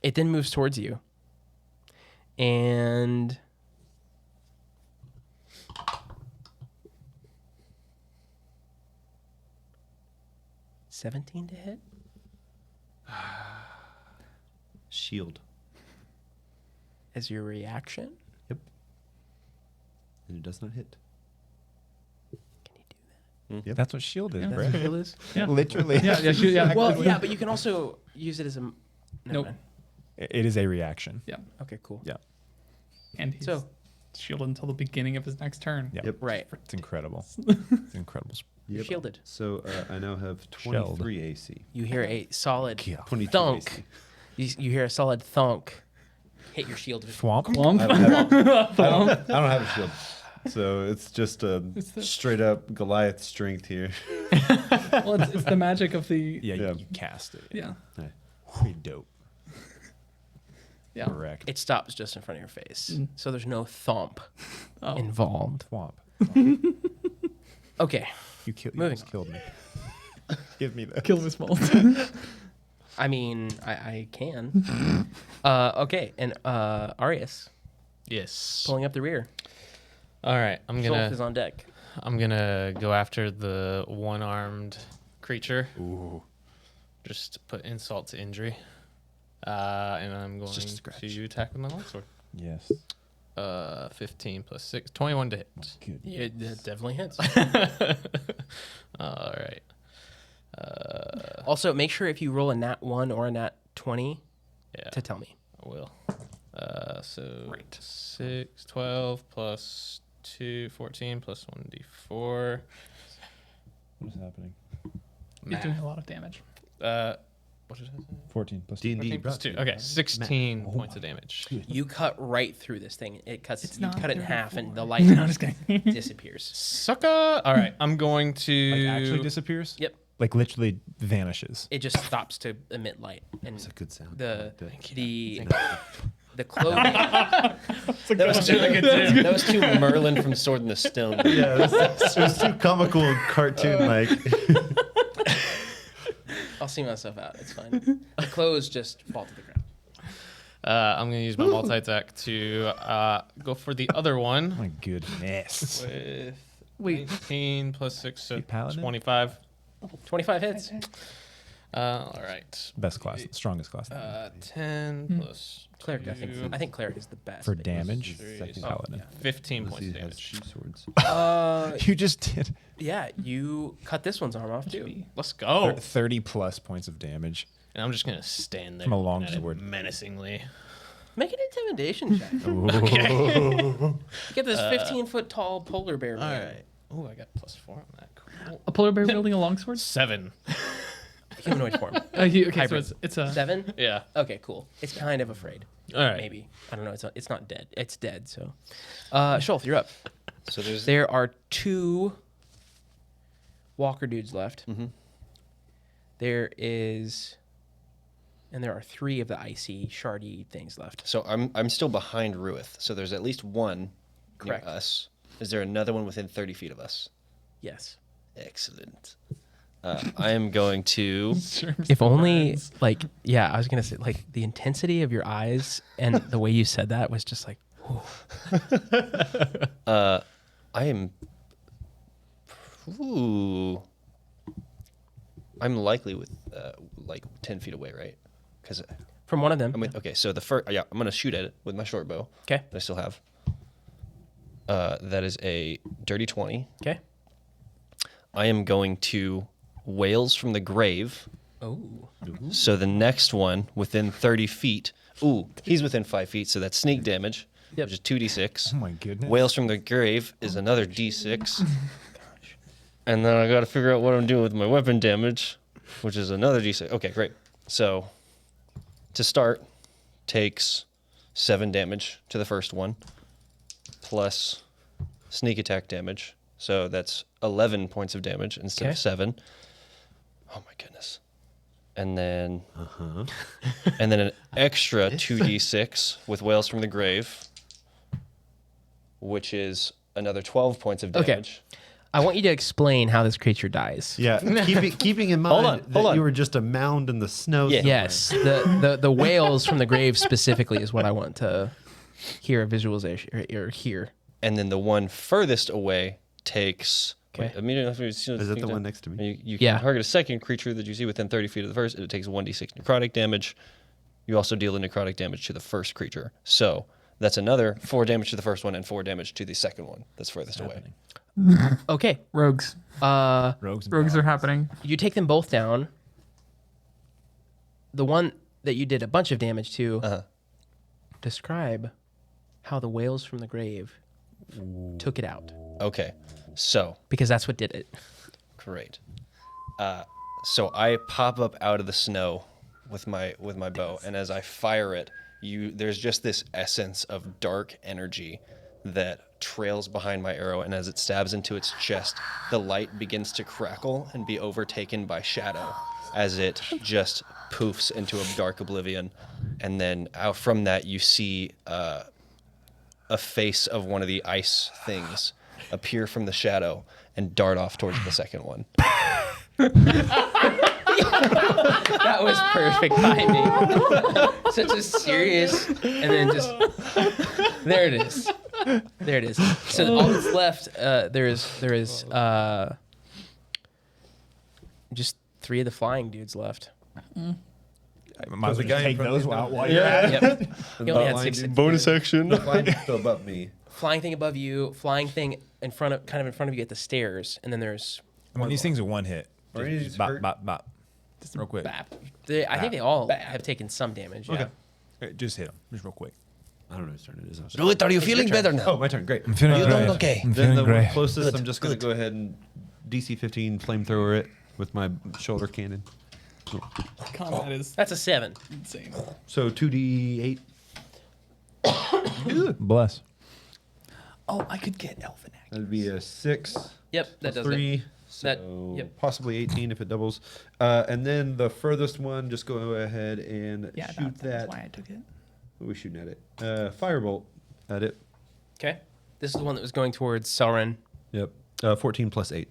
it then moves towards you, and $17 to hit. Shield. As your reaction. Yep. And it does not hit. That's what shield is, Yeah. bro. That's what shield is? Yeah. Literally. Yeah. Well, yeah, but you can also use it as a. Never Nope. mind. It is a reaction. Yeah. Okay, cool. Yeah. And he's So- shielded until the beginning of his next turn. Yeah. Yep. Right. It's incredible. It's incredible. You're shielded. So I now have Shelled. 23 AC. You hear a solid 22 thunk. AC. You hear a solid thunk. Hit your shield. Thwomp. Lump. I don't have a shield. So it's just a straight up Goliath strength here. Well, it's the magic of the. Yeah, Yeah. You cast it. Yeah. Pretty dope. Yeah. Correct. It stops just in front of your face. So there's no thump Oh. involved. Thwomp. Okay. You Moving almost on. killed me. Give me that. Kills me small. I mean, I can. Okay. And Arius Yes. pulling up the rear. All right. Schultz is on deck. I'm gonna go after the one-armed creature. Ooh. Just to put insult to injury. And I'm going just a scratch. to attack with my longsword. Yes. 15 plus 6, 21 to hit. Good. Yeah, it definitely hits. All right. Also, make sure if you roll a nat 1 or a nat 20 Yeah, to tell me. I will. So 6, 12 plus 2, 14 plus 1d4. What is happening? He's doing a lot of damage. What did I say? 14 plus D&D 14 plus brought 2. to you Okay, by 16 Oh points my of damage. You cut right through this thing. It cuts. It's You not cut it in half, 34. and the light No, just kidding. disappears. Sucker! All right, I'm going to. Like actually disappears? Yep. Like literally vanishes. It just stops to emit light, and That's a good sound. the Thank the clothing. That was too Merlin from Sword in the Stone. Yeah, it was too comical and cartoon like. I'll see myself out. It's fine. The clothes just fall to the ground. I'm going to use my multi attack to go for the other one My goodness. with Wait. 19 plus 6, so You paladin? 25. 25 hits. All right. Best class. Strongest class. 10 plus Cleric, I think. 2, I think cleric is the best. For but damage. Second Paladin. 15 Unless points he of has damage. shoe swords. You just did yeah, you cut this one's arm off too. Let's go. 30 plus points of damage. And I'm just going to stand there From a looking at it longsword. menacingly. Make an intimidation check. Get this 15-foot tall polar bear. All Man. right. Oh, I got plus 4 on that. Cool. A polar bear wielding a longsword? 7. Humanoid form. Okay, so Hybrid. it's a. 7. Yeah. Okay, cool. It's kind of afraid. All right. Maybe. I don't know. It's not dead. It's dead. So, Schultz, you're up. So there's There are 2 walker dudes left. There is, and there are 3 of the icy, shardy things left. So I'm still behind Ruith. So there's at least one Correct. near us. Is there another one within 30 feet of us? Yes. Excellent. I am going to. If only, like, yeah, I was gonna say, like, the intensity of your eyes and the way you said that was just like, I am. Ooh. I'm likely with like 10 feet away, right? Because from one of them. I'm with. Okay, so the first. Yeah, I'm gonna shoot at it with my short bow. Okay. That I still have. That is a dirty 20. Okay. I am going to Wails from the Grave. Oh. So the next one within 30 feet. Ooh, he's within 5 feet, so that's sneak damage, Yep. which is 2d6. Oh my goodness. Wails from the Grave is another d6. And then I got to figure out what I'm doing with my weapon damage, which is another d6. Okay, great. So to start, takes 7 damage to the first one, plus sneak attack damage. So that's 11 points of damage instead Okay. of 7. Oh my goodness. And then and then an extra 2d6 with Wails from the Grave, which is another 12 points of Okay. damage. I want you to explain how this creature dies. Yeah, keeping in mind Hold on, that hold on. you were just a mound in the snow. Yeah. somewhere. Yes, the whales from the grave specifically is what I want to hear a visualization or hear. And then the one furthest away takes. Okay. Is that the one next to me? You Yeah. can target a second creature that you see within 30 feet of the first. It takes 1d6 necrotic damage. You also deal the necrotic damage to the first creature. So That's another 4 damage to the first one and 4 damage to the second one that's furthest away. Okay. Rogues. Rogues Are happening. You take them both down. The one that you did a bunch of damage to, describe how the whales from the grave took it out. Okay, so Because that's what did it. great. So I pop up out of the snow with my bow, and as I fire it, there's just this essence of dark energy that trails behind my arrow, and as it stabs into its chest, the light begins to crackle and be overtaken by shadow as it just poofs into a dark oblivion. And then out from that, you see a face of one of the ice things appear from the shadow and dart off towards the second one. That was perfect timing. Such a serious, and then just there it is. There it is. So all that's left, there is just 3 of the flying dudes left. Might as well just take those out while you're at it. Yep. He only had 6. Bonus action. Still above me. Flying thing above you, flying thing in front of you at the stairs, and then there's One of these things are one hit. Are any of these Just bop, hurt? bop, bop. Real quick. bap. I think they all have taken some damage. Yeah. Just hit them. Just real quick. I don't know whose turn it is. Ruth, are you feeling better now? Oh, my turn. Great. I'm feeling You great. doing okay? I'm Then feeling the one great. closest, Good, I'm just going to good. go ahead and DC 15 flamethrower it with my shoulder cannon. Combat is That's a 7. insane. So 2d8. Bless. Oh, I could get Elven Act. That'd be a 6. Yep, that does it. 3. That- So yep. possibly 18 if it doubles. And then the furthest one, just go ahead and Yeah, shoot that's that. why I took it. What are we shooting at it? Firebolt at it. Okay. This is the one that was going towards Selren. Yep. 14 plus 8.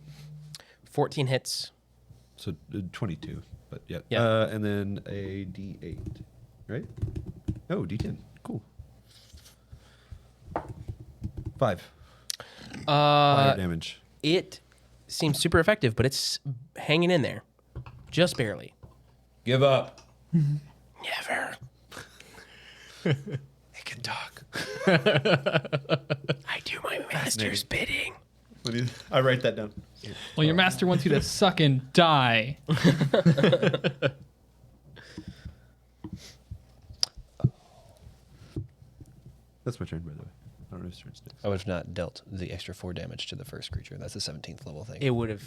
14 hits. So 22. But yeah. Yeah. And then a d8. Right? Oh, d10. Cool. 5. Fire damage. It seems super effective, but it's hanging in there. Just barely. Give up. Never. I can talk. I do my master's bidding. I write that down. Well, your master wants you to suck and die. That's my turn, by the way. I don't know whose turn it's next. I would have not dealt the extra 4 damage to the first creature. That's a 17th level thing. It would have.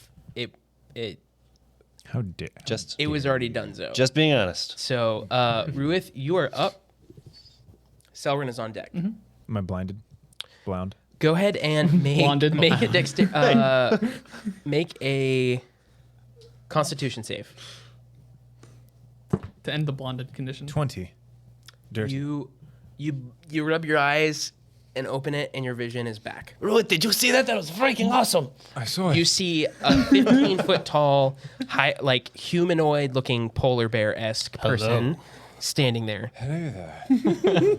How dare. Just It was already done, so. being honest. So, Ruith, you are up. Selren is on deck. Am I blinded? Blound? Go ahead and Blonded. make a Constitution save. To end the blonded condition. 20. Dirty. You rub your eyes and open it, and your vision is back. Ruth, did you see that? That was freaking awesome. I saw it. You see a 15-foot tall, like humanoid-looking polar bear-esque person standing there. Hello there.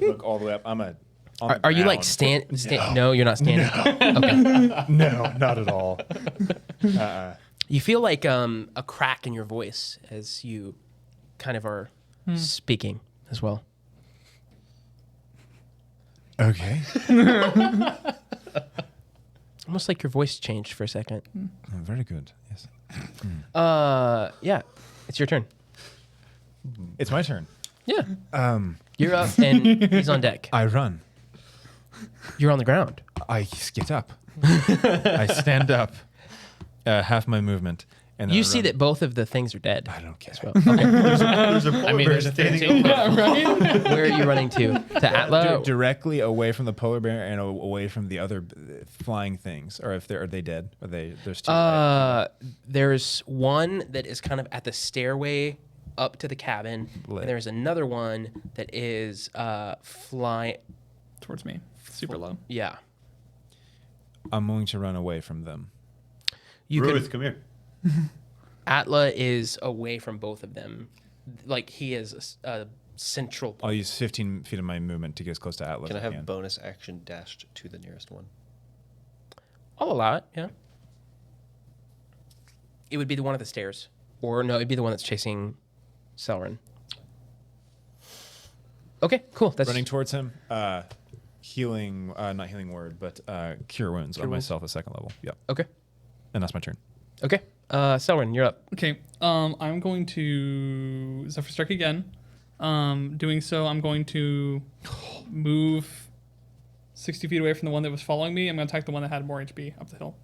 Look all the way up. I'm on the Are you like ground. No, you're not standing. Okay. No, not at all. You feel like a crack in your voice as you kind of are speaking as well. Okay. Almost like your voice changed for a second. Very good. Yes. Yeah, it's your turn. It's my turn. Yeah. You're up, and he's on deck. I run. You're on the ground. I get up. I stand up. Half my movement. And then You I see run. that both of the things are dead. I don't care. as well. Okay. I mean, there's Where are you running to? To Atla? Directly away from the polar bear and away from the other flying things. Or are they dead? There's two. right? There's one that is kind of at the stairway up to the cabin, Lit. and there's another one that is flying. Towards me. Super low. Yeah, I'm willing to run away from them. you Ruth, could. come here. Atla is away from both of them, like he is a central. I'll use 15 feet of my movement to get as close to Atlas Can I as have bonus action dashed to the nearest one? I'll allow it. Yeah. It would be the one at the stairs, or no, it'd be the one that's chasing Selren. Okay, cool. That's Running towards him. healing, not healing word, but cure wounds on myself at second level. Yep. Okay. And that's my turn. Okay. Selwyn, you're up. Okay. I'm going to Zephyr Strike again. Doing so, I'm going to move 60 feet away from the one that was following me. I'm going to attack the one that had more HP up the hill.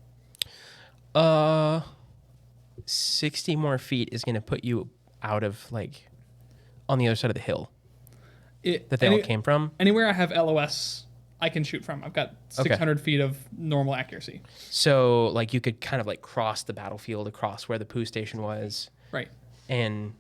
60 more feet is going to put you out of, like, on the other side of the hill that they all came from. Anywhere I have LOS, I can shoot from. I've got 600 feet of normal accuracy. So, like, you could kind of, like, cross the battlefield across where the poo station was. Right. And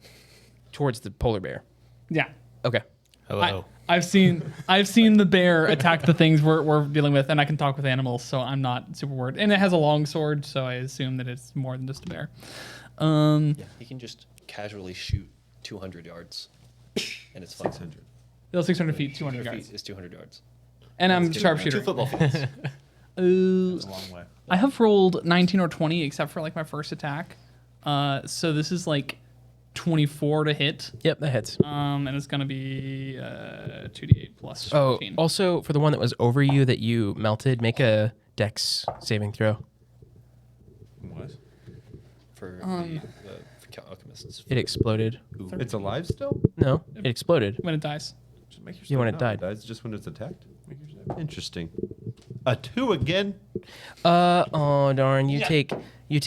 towards the polar bear. Yeah. Okay. Hello. I've seen the bear attack the things we're dealing with, and I can talk with animals, so I'm not super worried. And it has a long sword, so I assume that it's more than just a bear. Yeah, you can just casually shoot 200 yards, and it's fine. 600. 600 feet, 200 200 yards. feet is 200 yards. And I'm Two sharpshooter. football fields. It's a long way. I have rolled 19 or 20, except for like my first attack. So this is like 24 to hit. Yep, that hits. And it's gonna be 2d8 plus 14. Also, for the one that was over you that you melted, make a dex saving throw. What? For for alchemists. It exploded. It's alive still? No, it exploded. When it dies. Just make yourself You want it know. died. Dies just when it's attacked? Interesting. A 2 again? Oh darn! You take you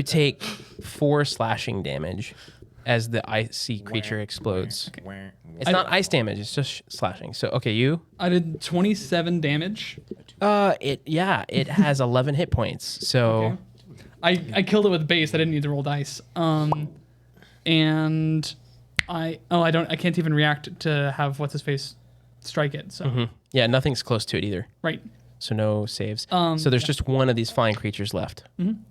take 4 slashing damage as the icy creature explodes. It's not ice damage; it's just slashing. So okay, you. I did 27 damage. It has 11 hit points. So Okay. I killed it with base. I didn't need to roll dice. And I can't even react to have what's his face strike it. So yeah, nothing's close to it either. right. So no saves. So there's just one of these flying creatures left. And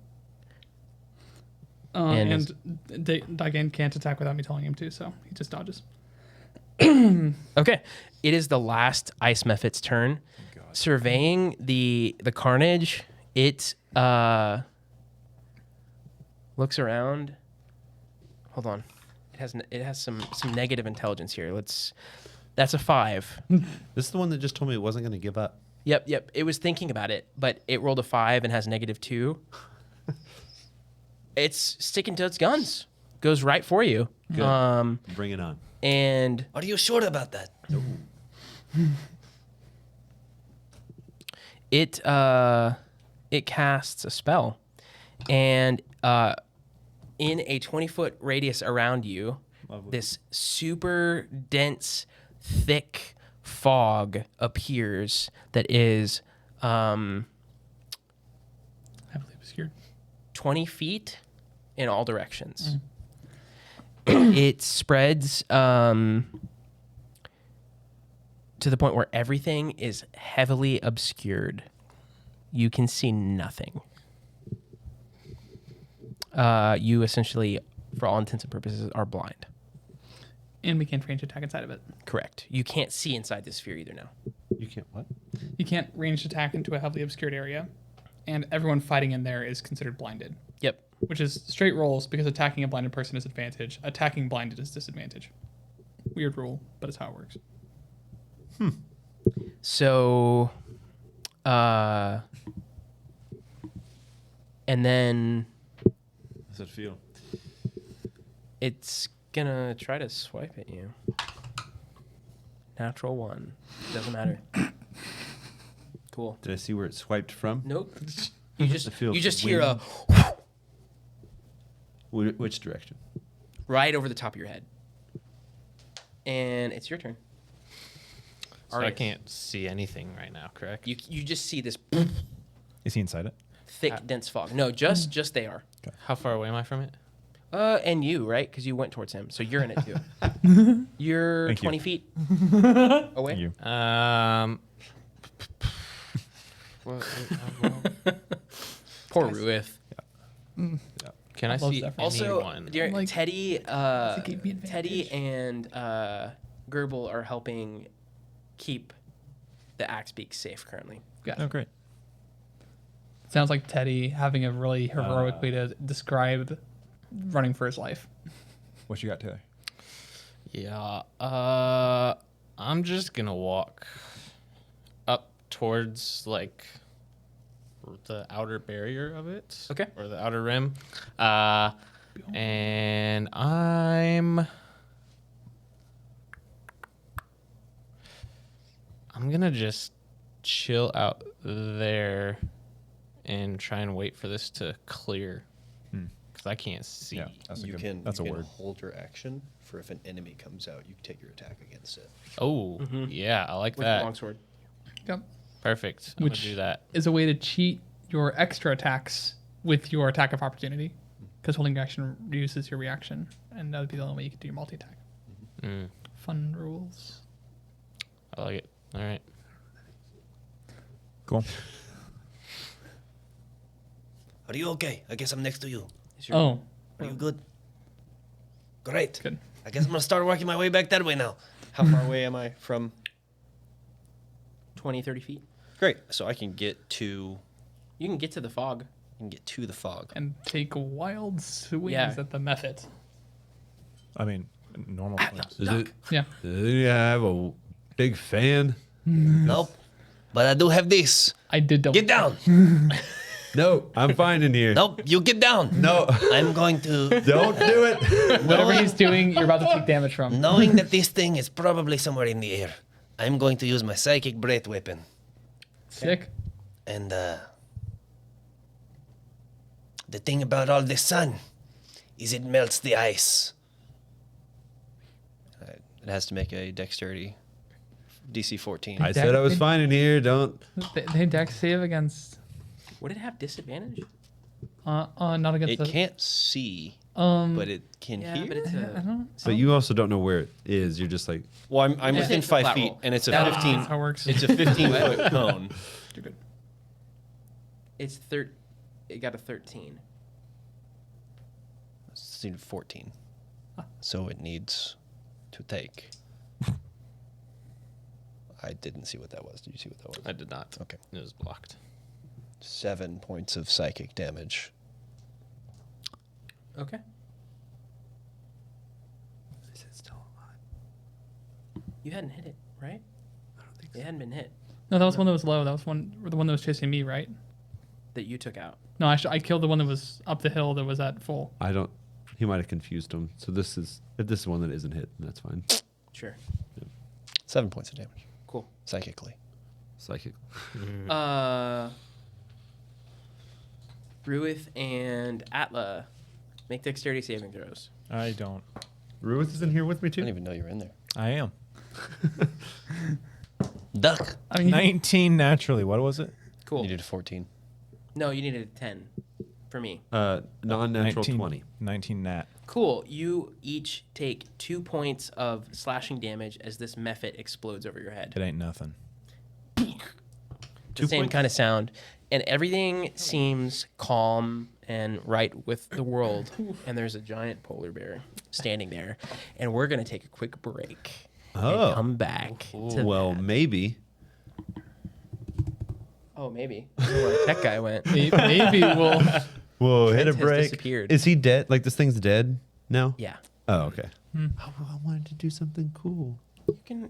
Daigen can't attack without me telling him to, so he just dodges. Okay, it is the last Ice Mephit's turn. Surveying the carnage, it looks around. Hold on, it has some negative intelligence here. That's a 5. This is the one that just told me it wasn't going to give up. Yep. It was thinking about it, but it rolled a 5 and has -2. It's sticking to its guns. Goes right for you. Good. Bring it on. And Are you sure about that? it casts a spell, and in a 20-foot radius around you, this super dense, thick fog appears that is Heavily obscured. 20 feet in all directions. It spreads to the point where everything is heavily obscured. You can see nothing. You essentially, for all intents and purposes, are blind. And we can't range attack inside of it. Correct. You can't see inside this sphere either now. You can't what? You can't range attack into a heavily obscured area. And everyone fighting in there is considered blinded. Yep. Which is straight rolls because attacking a blinded person is advantage. Attacking blinded is disadvantage. Weird rule, but it's how it works. So, and then How does it feel? it's gonna try to swipe at you. Natural 1. Doesn't matter. Cool. Did I see where it swiped from? Nope. You I just feel hear a Which direction? right over the top of your head. And it's your turn. So I Alright. can't see anything right now, correct? You just see this Is he inside it? thick, dense fog. No, just they are. How far away am I from it? And you, right? Because you went towards him, so you're in it too. You're Thank you. 20 feet away. You. Poor Ruith. Can I love see Zephyr. Also, anyone? dear, Teddy, gave me advantage. Teddy and Gerbil are helping keep the axe beak safe currently. Oh, great. Sounds like Teddy having a really heroic way to describe running for his life. What you got, Taylor? Yeah. I'm just gonna walk up towards like the outer barrier of it. Okay. Or the outer rim. And I'm gonna just chill out there and try and wait for this to clear. Because I can't see. Yeah, that's You a can That's a word. hold your action for if an enemy comes out, you can take your attack against it. Oh, yeah, I like With that. the longsword. Yep. Perfect. I'm Which gonna do that. is a way to cheat your extra attacks with your attack of opportunity, because holding your action reduces your reaction, and that would be the only way you could do your multi attack. Fun rules. I like it. All right. Cool. Are you okay? I guess I'm next to you. Oh, Are you good? Great. good. I guess I'm gonna start working my way back that way now. How far away am I from? 20, 30 feet. Great. So I can get to You can get to the fog. the fog. And take wild swings Yeah. at the method. I mean, normal swings. Yeah. Does it have a big fan? Nope. But I do have this. I did double. Get down. No, I'm fine in here. Nope. You get down. No, I'm going to. don't do it. Whatever he's doing, you're about to take damage from. Knowing that this thing is probably somewhere in the air, I'm going to use my psychic breath weapon. Sick. And the thing about all this sun is it melts the ice. It has to make a dexterity DC 14. I said I was fine in here. Don't. They dex save against. Would it have disadvantage? Not against. It can't see, Um. but it can Yeah, hear. but it's I a. don't. But you also don't know where it is. You're just like, Well, I'm Yeah. within It's a 5 flat feet, roll. and it's a That's 15. That's how it works. It's a 15-foot cone. You're good. It's It got a 13. It's needed 14. So it needs to take. I didn't see what that was. Did you see what that was? I did not. Okay. It was blocked. 7 points of psychic damage. Okay. is it still alive? You hadn't hit it, right? I don't think It hadn't been hit No, that was one that was low. That was the one that was chasing me, right? that you took out. No, I killed the one that was up the hill that was at full. I don't. He might have confused him. So this is if this is one that isn't hit, then that's fine. Sure. 7 points of damage. Cool. Psychically. Psychic. Ruith and Atla make dexterity saving throws. I don't. Ruth is in here with me I too. didn't even know you were in there. I am. Duck. I mean, 19 naturally. What was it? Cool. You needed a 14. No, you needed a 10 for me. Non-natural 20. 19 nat. Cool. You each take 2 points of slashing damage as this mephit explodes over your head. It ain't nothing. The same kind of sound. And everything seems calm and right with the world. And there's a giant polar bear standing there. And we're going to take a quick break Oh. and come back to Well, that. maybe. Oh, maybe. I don't know where that guy went. maybe we'll. Whoa, hit a has break. disappeared. Is he dead? Like this thing's dead now? Yeah. Oh, okay. Oh, well, I wanted to do something cool.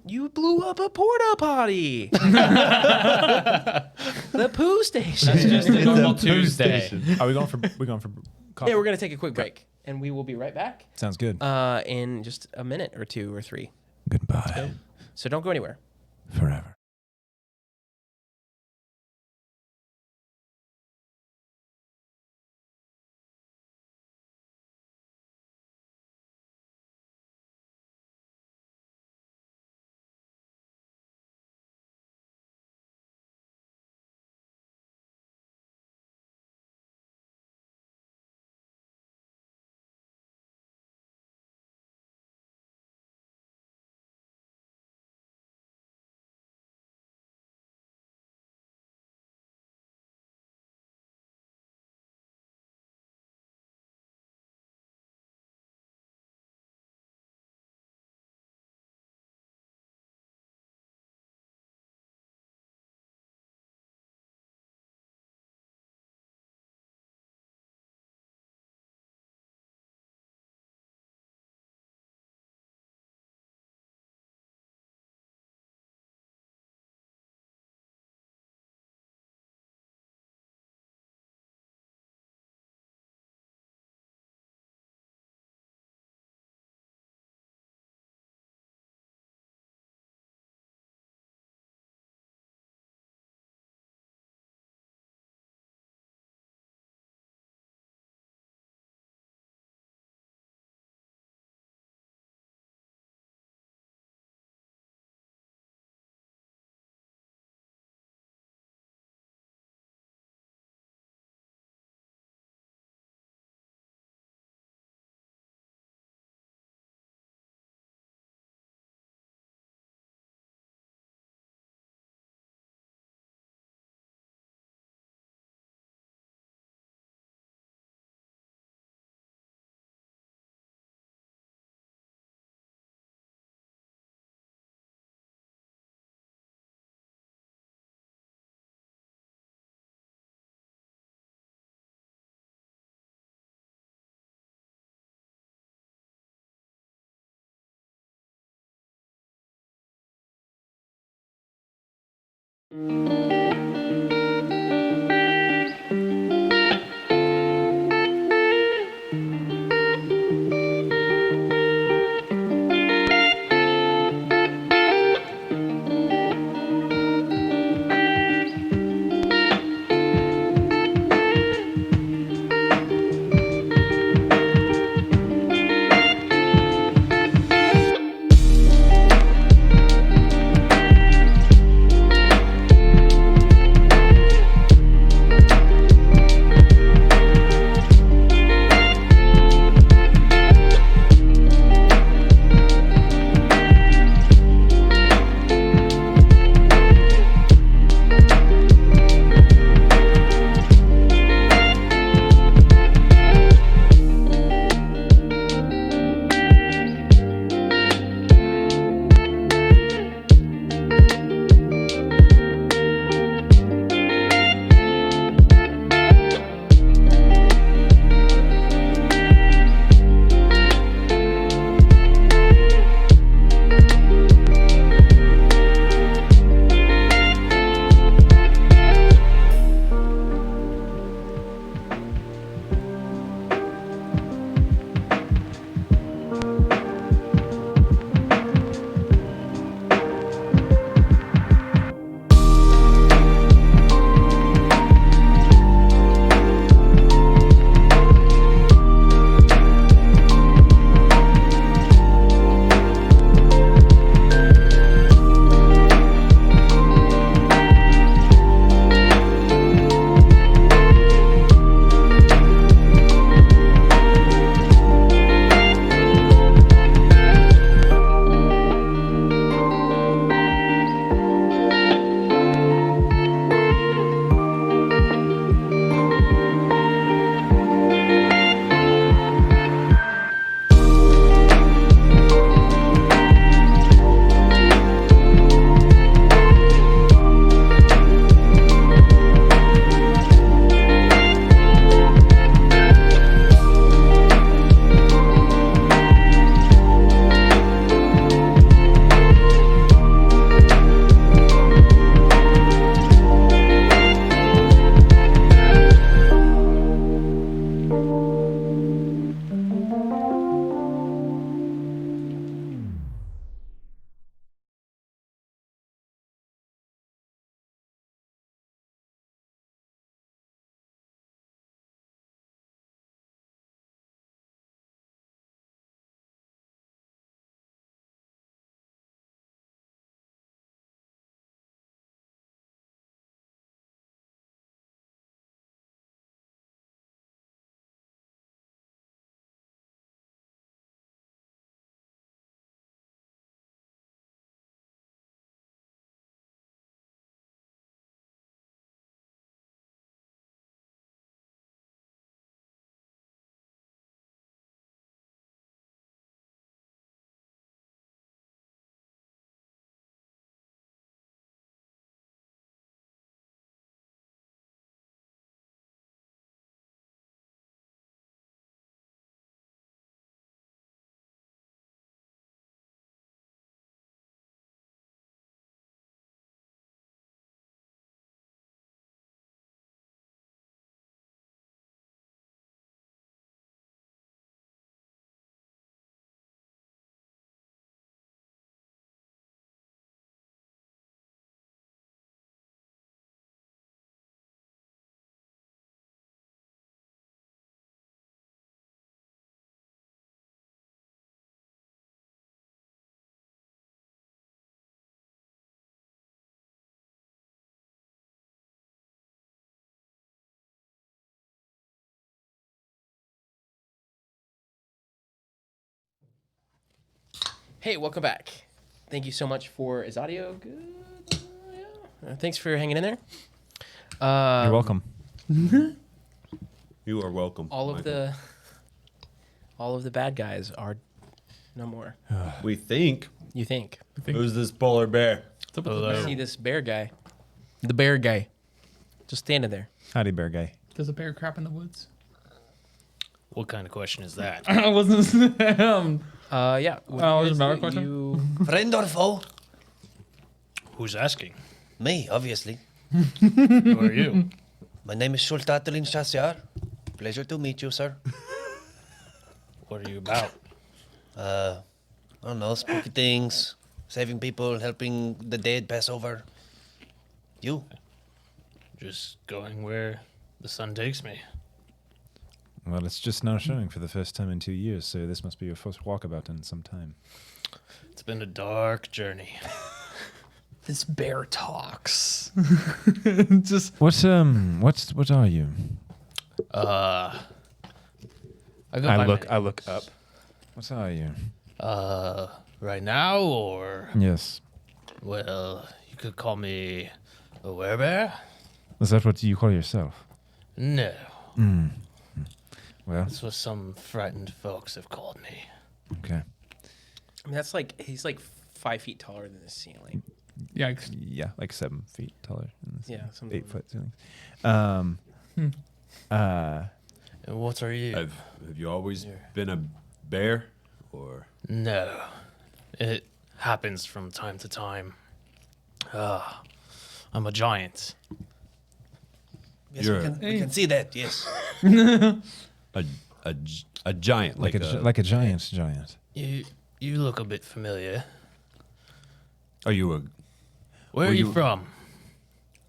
You blew up a porta potty. The poo station. That's just a normal poo Tuesday. Are we going for coffee? Yeah, we're going to take a quick break. And we will be right back Sounds good. in just a minute or 2 or 3. Goodbye. So don't go anywhere. Forever. Hey, welcome back. Thank you so much for. Is audio good? Yeah. Thanks for hanging in there. You're welcome. You are welcome. All of the bad guys are no more. We think. You think? Who's this polar bear? See this bear guy? The bear guy, just standing there. Howdy, bear guy. Does a bear crap in the woods? What kind of question is that? I wasn't. Yeah. Oh, was it another question? You, Friend or foe? Who's asking? Me, obviously. Who are you? My name is Shultatlin Chasyar. Pleasure to meet you, sir. What are you about? I don't know, spooky things, saving people, helping the dead pass over. You? Just going where the sun takes me. Well, it's just now showing for the first time in 2 years, so this must be your first walkabout in some time. It's been a dark journey. This bear talks. Just What are you? I I look up. What are you? Right now, or Yes. well, you could call me a werebear. Is that what you call yourself? No, Well, that's what some frightened folks have called me. okay. I mean, that's like he's like 5 feet taller than the ceiling. yikes. Yeah, like 7 feet taller. Than this Yeah, something 8 like foot ceiling. And what are you? Have you always been a bear, or No, it happens from time to time. I'm a giant. Yes, You're we can see that, yes. a giant, like a giant. You look a bit familiar. Are you Where Were are you you- from?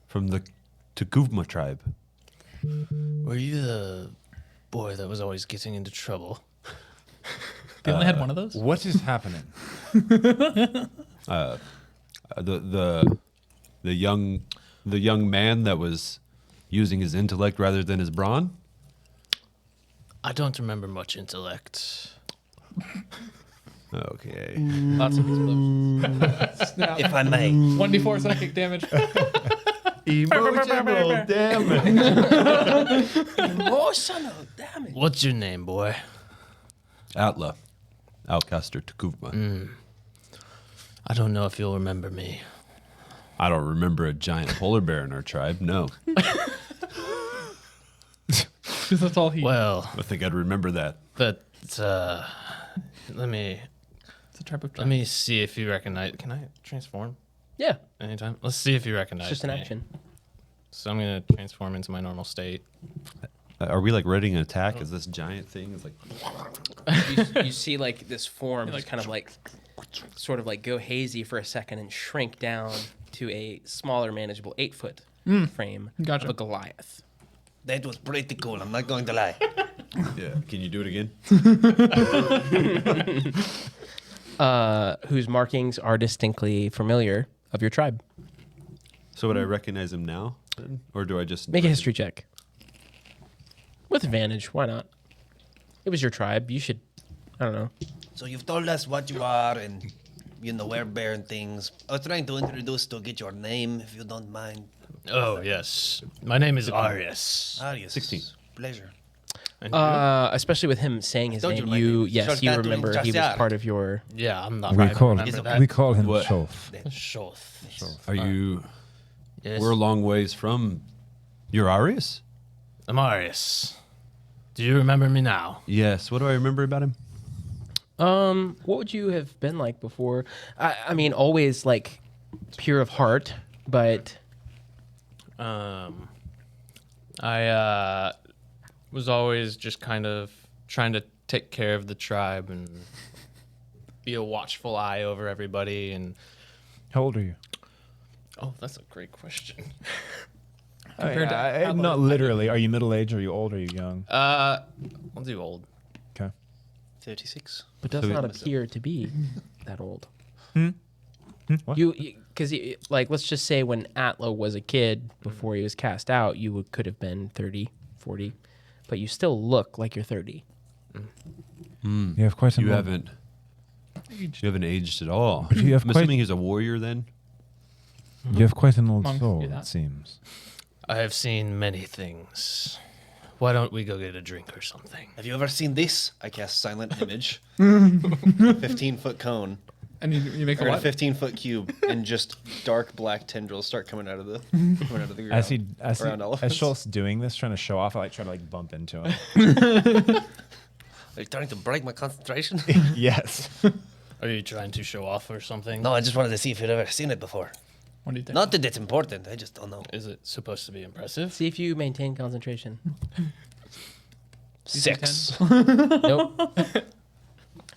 from the Tukuvma tribe? Were you the boy that was always getting into trouble? They only had one of those? What is happening? The young man that was using his intellect rather than his brawn? I don't remember much intellect. Okay. Lots of explosions. Snap. If I may. 1d4 psychic damage. Emotional damage. Emotional damage. What's your name, boy? Atla, Outcaster Tukuvma. I don't know if you'll remember me. I don't remember a giant polar bear in our tribe. No, Because that's all he. Well, I think I'd remember that. but let me It's a type of let me see if you recognize. Can I transform Yeah, anytime? Let's see if you recognize. it's just an me. action. So I'm gonna transform into my normal state. Are we like ready an attack? Is this giant thing is like? You see like this form just kind of like sort of like go hazy for a second and shrink down to a smaller, manageable 8-foot frame Gotcha. of a Goliath. That was pretty cool, I'm not going to lie. Yeah. Can you do it again? Whose markings are distinctly familiar of your tribe. So would I recognize him now, then? Or do I just Make a history check. With advantage, why not? It was your tribe. You should, I don't know. So you've told us what you are and, you know, where bear and things. I was trying to introduce to get your name, if you don't mind. Oh yes, my name is Arius. Arius. 16. Pleasure. And Especially with him saying his Told you name, my you name is yes, you Shortad remember he was Chasyar. part of your. yeah, I'm not. We I call remember He's a- that. we call him What? Sholf. Shoth. Are you? Yes. We're a long ways from. You're Arius? I'm Arius. Do you remember me now? Yes. What do I remember about him? What would you have been like before? I mean, always like pure of heart, but I was always just kind of trying to take care of the tribe and be a watchful eye over everybody. And How old are you? oh, that's a great question. Compared to Atla, not literally. Are you middle aged? Are you old? Are you young? I'll do old. Okay. 36. but does So not it- appear to be that old. What? Because like let's just say when Atla was a kid before he was cast out, you could have been 30, 40, but you still look like you're 30. You have quite a You long- haven't. You haven't aged at all. But you have I'm quite- assuming he's a warrior then. You have quite an old Monk, soul, do it that. seems. I have seen many things. Why don't we go get a drink or something? Have you ever seen this? I cast Silent Image. 15-foot cone. And you make a Or a what? 15-foot cube, and just dark black tendrils start coming out of the ground. As around all of us. Schultz doing this, trying to show off, I try to bump into him. Are you trying to break my concentration? Yes. Are you trying to show off or something? No, I just wanted to see if you'd ever seen it before. What do you think? Not that it's important. I just don't know. Is it supposed to be impressive? See if you maintain concentration. 6. Nope.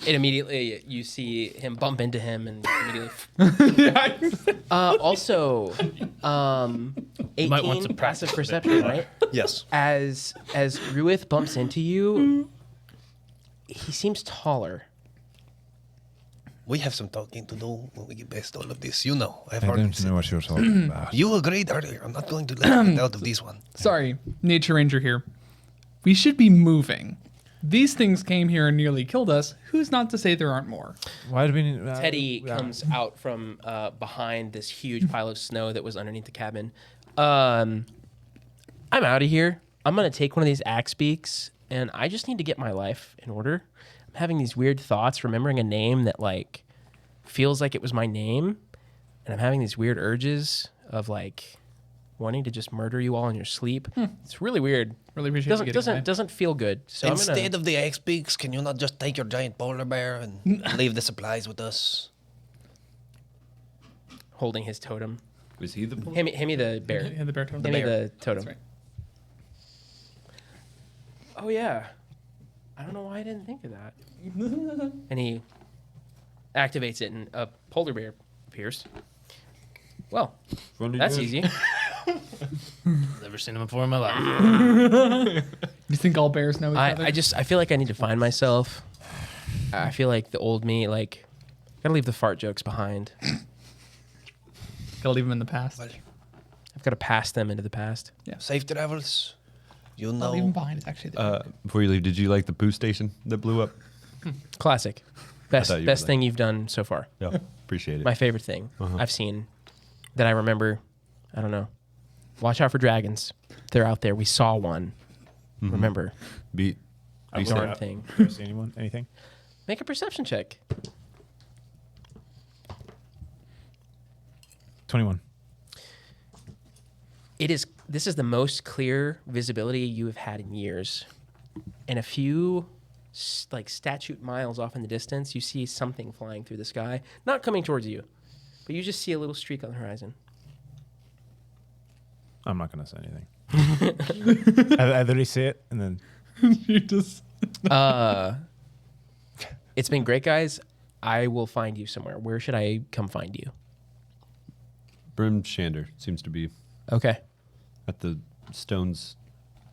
It immediately, you see him bump into him and immediately. Also, 18 might want to passive practice perception, right? Yes. As Ruith bumps into you, he seems taller. We have some talking to do when we get past all of this. You know, I've I heard don't know what you're talking about. You agreed earlier. I'm not going to let you get out of this one. Sorry, Nature Ranger here. We should be moving. These things came here and nearly killed us. Who's not to say there aren't more? Why do we need... Teddy comes out from behind this huge pile of snow that was underneath the cabin. I'm out of here. I'm going to take one of these axe beaks, and I just need to get my life in order. I'm having these weird thoughts, remembering a name that, like, feels like it was my name, and I'm having these weird urges of, like, wanting to just murder you all in your sleep. It's really weird. Really appreciate you getting away. Doesn't feel good. So Instead of the axe beaks, can you not just take your giant polar bear and leave the supplies with us? holding his totem. Was he the bull? Hand me the bear. Yeah, the bear totem. Hand me the totem. That's right. Oh yeah, I don't know why I didn't think of that. And he activates it, and a polar bear appears. Well, that's easy. Never seen him before in my life. You think all bears know each other? I feel like I need to find myself. I feel like the old me, like, gotta leave the fart jokes behind. Gotta leave them in the past. Well, I've got to pass them into the past. safe travels. You Not leave them know. behind. It's actually the Before you leave, did you like the poo station that blew up? Classic. Best thought you best were thing you've done so far. Yeah, appreciate it. My favorite thing I've seen that I remember. I don't know. Watch out for dragons. They're out there. We saw one. Remember. Beat. I Darn said- thing. Do you see anyone? Anything? Make a perception check. 21. This is the most clear visibility you have had in years. And a few like statute miles off in the distance, you see something flying through the sky, not coming towards you, but you just see a little streak on the horizon. I'm not going to say anything. I literally see it, and then you just. It's been great, guys. I will find you somewhere. Where should I come find you? Brim Shander seems to be Okay. at the Stones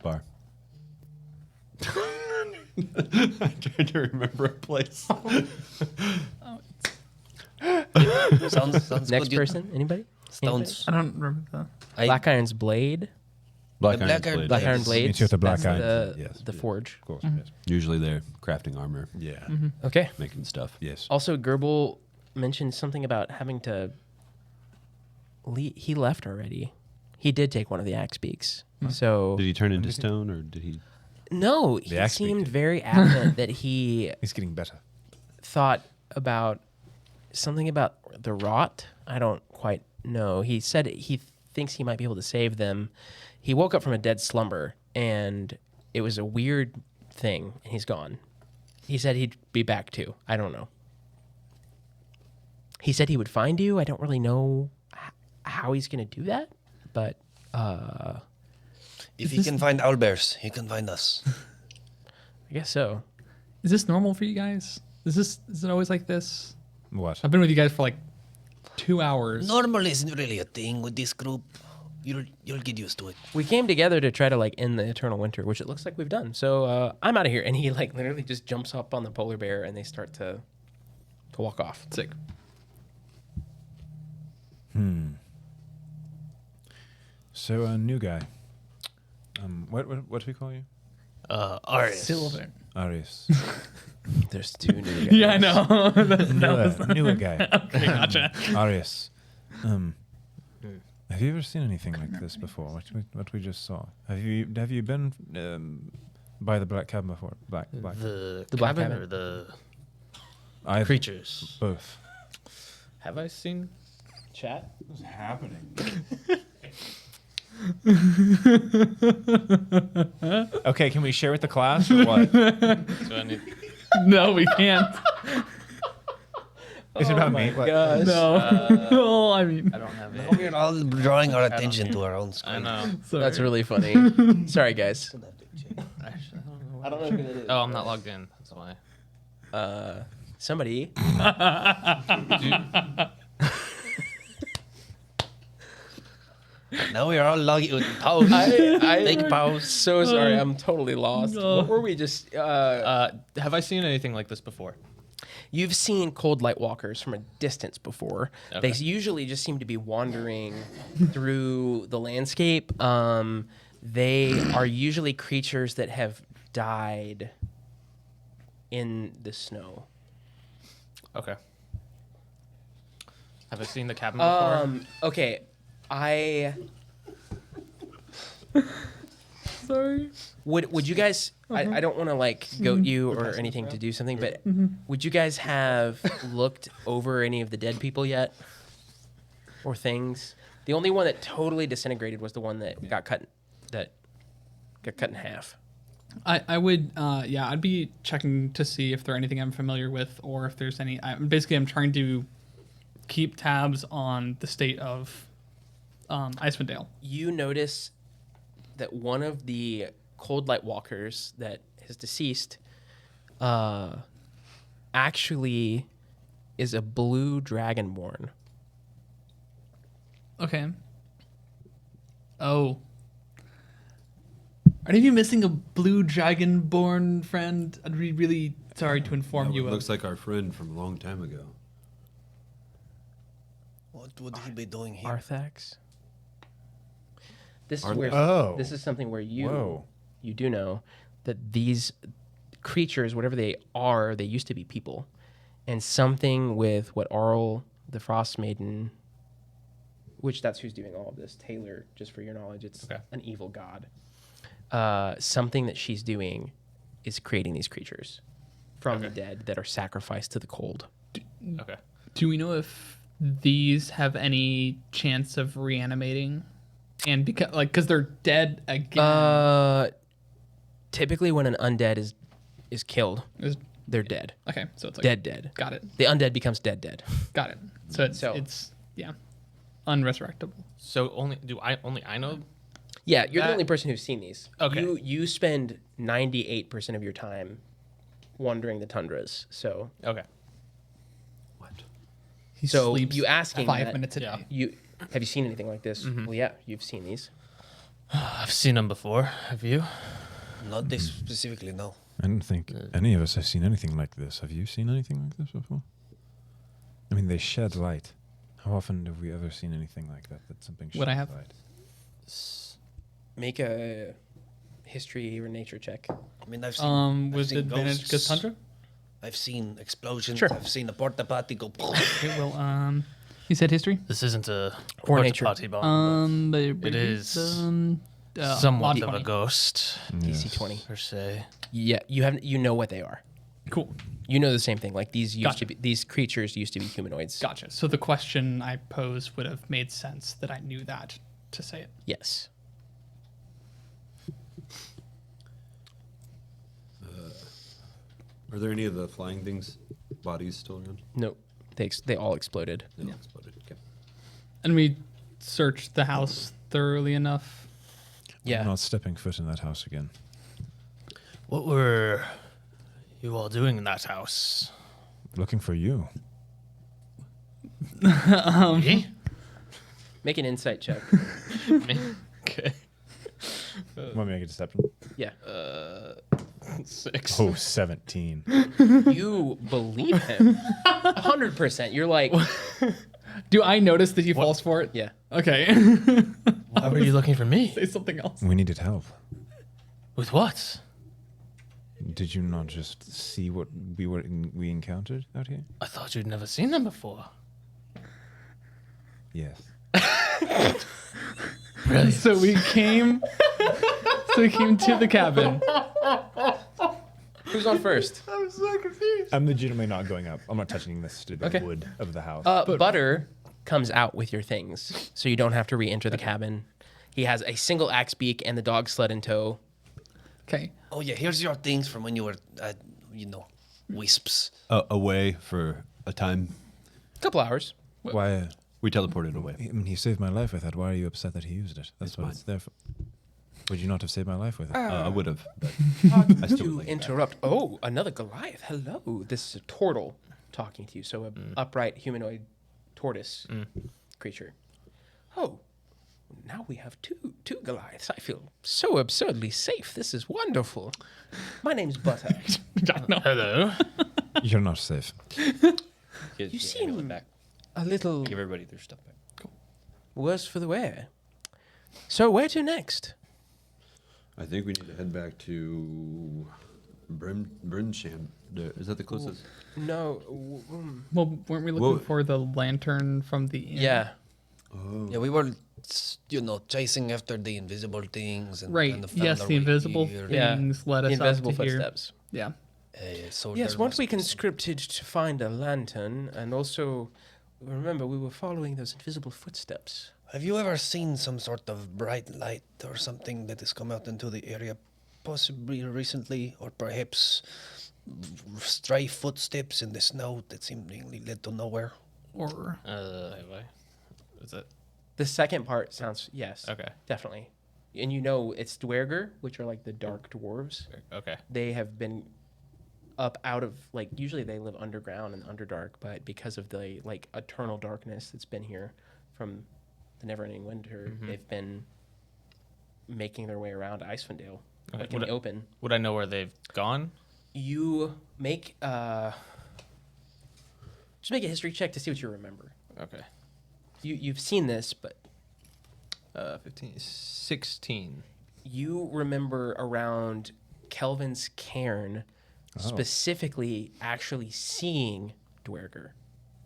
bar. I'm trying to remember a place. Sounds Next good. person? Anybody? Stones. I don't remember the. Black Iron's Blade. Black The Iron Black Iron Blade. Black Iron Yes. Blade. It's just a black That's iron. the, Yes. the forge. Of course, yes. Usually they're crafting armor, Yeah. Okay. making stuff. Yes. Also, Gerbil mentioned something about having to. He left already. He did take one of the axe beaks. So Did he turn into stone, or did he? no, he axe beak seemed did. very adamant that he He's getting better. thought about something about the rot. I don't quite know. He said he thinks he might be able to save them. He woke up from a dead slumber, and it was a weird thing, and he's gone. He said he'd be back too. I don't know. He said he would find you. I don't really know how he's going to do that, but If he can find owlbears, he can find us. I guess so. Is this normal for you guys? Is it always like this? What? I've been with you guys for like 2 hours. Normal isn't really a thing with this group. You'll get used to it. We came together to try to like end the eternal winter, which it looks like we've done. So I'm out of here. And he like literally just jumps up on the polar bear, and they start to walk off. Sick. So, new guy. What do we call you? Arius. Silver. Arius. There's two new guys. Yeah, I know. Newer guy. Okay, gotcha. Arius. Have you ever seen anything like this before? What we just saw? Have you been by the black cabin before? Black. The Black cabin Cabin? or the I've creatures? both. Have I seen? Chat. What's happening? Okay, can we share with the class or what? So I need. No, we can't. Is it about me? What? Gosh. No. Well, I mean, I don't have Now it. we're all drawing our attention to our own I screen. know. sorry. That's really funny. Sorry, guys. Actually, I don't know who that is. oh, I'm not logged in. That's why. Somebody. Now we're all logging. Pause. Take a pause. So sorry. I'm totally lost. What were we just? Have I seen anything like this before? You've seen cold light walkers from a distance before. Okay. They usually just seem to be wandering through the landscape. They are usually creatures that have died in the snow. Okay. Have I seen the cabin before? Okay. Sorry. Would you guys? I don't want to like goat you or anything to do something, but would you guys have looked over any of the dead people yet, or things? The only one that totally disintegrated was the one that got cut in half. I would, yeah, I'd be checking to see if there's anything I'm familiar with or if there's any. I'm trying to keep tabs on the state of Icewind Dale. You notice that one of the cold light walkers that is deceased actually is a blue dragonborn. Okay. Oh. Are any of you missing a blue dragonborn friend? I'd be really sorry to inform you of. Looks like our friend from a long time ago. What would he be doing here? Arthax. This is Arth- where Oh. this is something where Whoa. you do know that these creatures, whatever they are, they used to be people, and something with what Arl, the Frost Maiden, which that's who's doing all of this. Taylor, just for your knowledge, it's Okay. an evil god. Something that she's doing is creating these creatures from the dead that are sacrificed to the cold. Okay. Do we know if these have any chance of reanimating? And because they're dead again. Typically, when an undead is killed, Is- they're dead. okay, so it's like Dead. Got it. The undead becomes dead. Got it. So it's yeah, unresurrectable. So only I know. Yeah, you're the That- only person who's seen these. Okay. You spend 98% of your time wandering the tundras. So Okay. He so sleeps you asking 5 that, minutes a day. you have you seen anything like this? Well, yeah, you've seen these. I've seen them before. Have you? Not this specifically, no. I don't think any of us have seen anything like this. Have you seen anything like this before? I mean, they shed light. How often have we ever seen anything like that? That something sheds Would I have? light. Make a history or nature check. I mean, I've seen. Was I've seen advantage ghosts. Cassandra? I've seen explosions. Sure. I've seen a porta potty go. Okay, well, you said history. This isn't a Or nature. party bomb. It is mod somewhat of a 20. ghost DC 20. per se. Yeah, you know what they are. Cool. You know the same thing. Like these used Gotcha. to be these creatures used to be humanoids. Gotcha. So the question I posed would have made sense that I knew that to say it. Yes. Are there any of the flying things bodies still around? No, they all exploded. They all exploded. Okay. And we searched the house thoroughly enough. Yeah. I'm not stepping foot in that house again. What were you all doing in that house? Looking for you. Me? Make an insight check. Me? Okay. Want me to make a deception? Yeah. 6. Oh, 17. You believe him. 100%. You're like, Do I notice that he falls for it? yeah. Okay. Why were you looking for me? Say something else. We needed help. With what? Did you not just see what we encountered out here? I thought you'd never seen them before. Yes. Really? So we came to the cabin. Who's on first? I'm legitimately not going up. I'm not touching the Okay. wood of the house. Butter comes out with your things, so you don't have to re-enter the cabin. He has a single axe beak and the dog sled in tow. Okay. Oh yeah, here's your things from when you were, wisps. Away for a time. Couple hours. Why? We teleported away. I mean, he saved my life with that. Why are you upset that he used it? That's It's what fine. it's there for. Would you not have saved my life with it? I would have. Pardon I still to would like that. interrupt. Oh, another Goliath. Hello. This is a turtle talking to you. So an upright humanoid tortoise creature. Oh, now we have two Goliaths. I feel so absurdly safe. This is wonderful. My name's Butter. Hello. You're not safe. You seem back. a little Give everybody their stuff back. worse for the wear. So where to next? I think we need to head back to Brimsham. Is that the closest? No. Well, weren't we looking Well- for the lantern from the inn? Yeah. Yeah, we were, chasing after the invisible things. And Right. kind of found Yes, our the way invisible here. Yeah. things led The us invisible out to here. footsteps. Yeah. So Yes, there once must we be some- conscripted to find a lantern, and also, remember, we were following those invisible footsteps. Have you ever seen some sort of bright light or something that has come out into the area, possibly recently, or perhaps stray footsteps in the snow that seemingly led to nowhere? Or Have I? Is it? The second part sounds, yes, Okay. definitely. And you know it's Dwerger, which are like the dark dwarves. Okay. They have been up out of, like, usually they live underground and underdark, but because of the, like, eternal darkness that's been here from the never-ending winter, they've been making their way around Icewind Dale, Okay. like in the open. Would I know where they've gone? You make just make a history check to see what you remember. Okay. You've seen this, but 15, 16. you remember around Kelvin's cairn, specifically actually seeing Dwerger.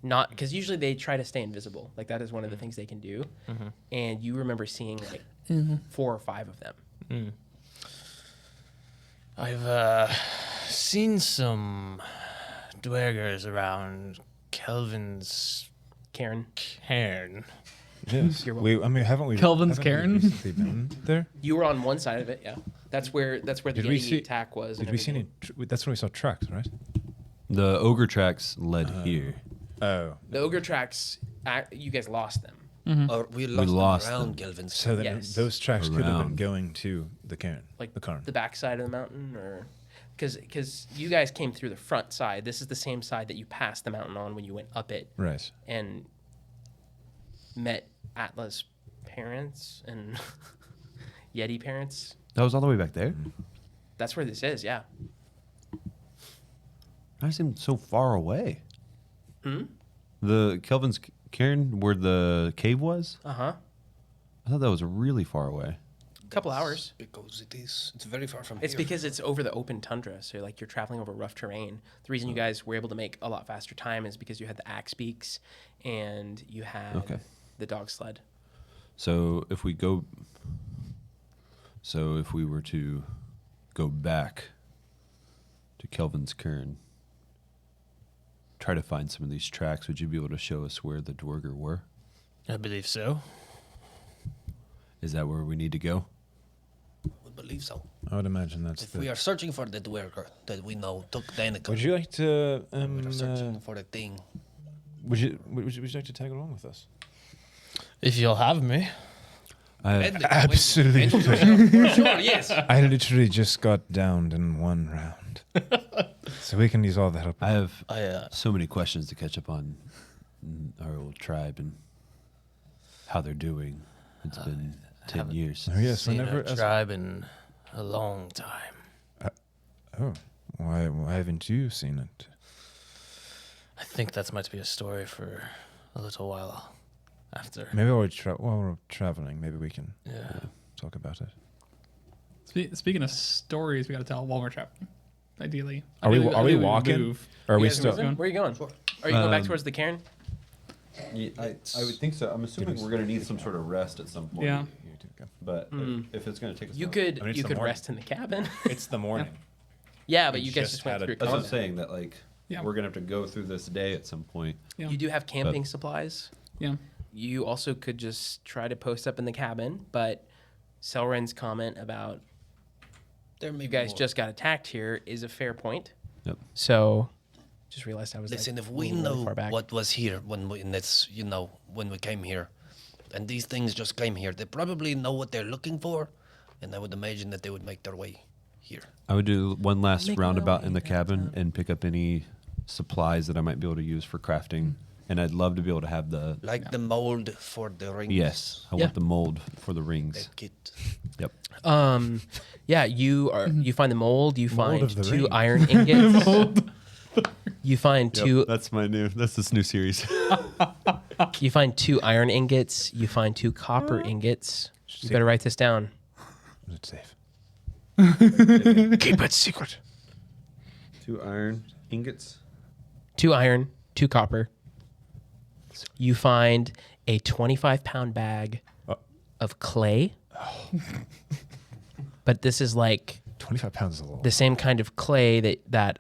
Not because usually they try to stay invisible. Like that is one of the things they can do. And you remember seeing like 4 or 5 of them. I've seen some dwergers around Kelvin's Cairn. cairn. Yes. You're I mean, haven't we? Kelvin's haven't we Cairn? recently been there? You were on one side of it, yeah. That's where the Did we Yeti see- attack was. Did and we see everything. any? That's when we saw tracks, right? The ogre tracks led here. Oh. The ogre tracks? You guys lost them. Or we lost, lost them around them. Gelvin's. So then Yes. those tracks could have been Around. going to the cairn, Like the cairn. the back side of the mountain, or because you guys came through the front side. This is the same side that you passed the mountain on when you went up it Right. and met Atla's parents and Yeti parents. That was all the way back there? That's where this is, yeah. I seemed so far away. The Kelvin's cairn where the cave was? Uh-huh. I thought that was really far away. Couple hours. Because it's very far from It's here. because it's over the open tundra, so like you're traveling over rough terrain. The reason you guys were able to make a lot faster time is because you had the axe beaks and you had Okay. the dog sled. So if we were to go back to Kelvin's cairn, try to find some of these tracks, would you be able to show us where the Dwerger were? I believe so. Is that where we need to go? We believe so. I would imagine that's If we are searching for the dwerger that we know took Danica, Would you like to? we are searching for a thing. Would you like to tag along with us? If you'll have me. Absolutely. Sure, yes. I literally just got downed in one round, so we can use all the help. I have I so many questions to catch up on our old tribe and how they're doing. It's been 10 years. Oh yes, seen whenever. our tribe in a long time. Oh, why haven't you seen it? I think that might be a story for a little while after. Maybe while we're traveling, maybe we can Yeah. talk about it. Speaking of stories, we got to tell while we're traveling. Ideally. Are we Ideally walking? move. Or are You we guys still? moving? Where are you going? Are you going back towards the cairn? I would think so. I'm assuming we're going to need some sort of rest at some point. Yeah. But if it's going to take us You long- could I mean, it's you the could morning. rest in the cabin. It's the morning. Yeah, but We you guys just just went had through That's what I'm combat. saying, that like Yeah. we're going to have to go through this day at some point. Yeah. You do have camping supplies. Yeah. You also could just try to post up in the cabin, but Selren's comment about There may you be guys more. just got attacked here is a fair point. Yep. So Just realized I was Listen, like, if we really know far back. what was here when we, and it's, when we came here, and these things just came here, they probably know what they're looking for, and I would imagine that they would make their way here. I would do one last Make my roundabout way in the cabin downtown. and pick up any supplies that I might be able to use for crafting. And I'd love to be able to have the Like the mold for the rings. yes, I Yeah. want the mold for the The rings. kit. Yep. Yeah, you find the mold. You Mold find of the 2 ring. iron ingots. You find two. That's this new series. You find 2 iron ingots. You find 2 copper ingots. You better write this down. Is it safe? Keep it secret. 2 iron ingots. 2 iron, 2 copper. You find a 25-pound bag of clay. But this is like 25 pounds is a little. the same kind of clay that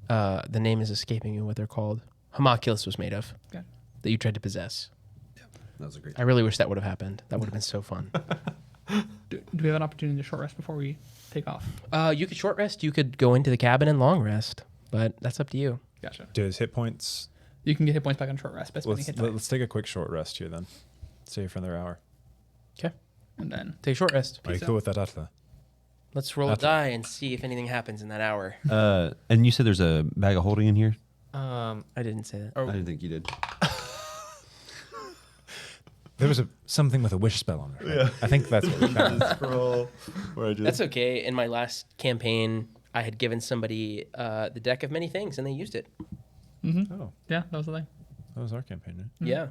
the name is escaping me what they're called. Homunculus was made of. Okay. That you tried to possess. That was a great. I really wish that would have happened. That would have been so fun. Do we have an opportunity to short rest before we take off? You could short rest. You could go into the cabin and long rest, but that's up to you. Gotcha. Does hit points? You can get hit points back on short rest by spending hit dice. Let's take a quick short rest here then. Stay for another hour. Okay. And then Take a short rest. Are you cool with that, Atla? Let's roll a die and see if anything happens in that hour. And you said there's a bag of holding in here. I didn't say that. I didn't think you did. There was something with a wish spell on it. Right? Yeah. I think that's what we found. Scroll. Where I just That's okay. In my last campaign, I had given somebody the deck of many things, and they used it. Oh, yeah, that was the thing. that was our campaign, right? Yeah.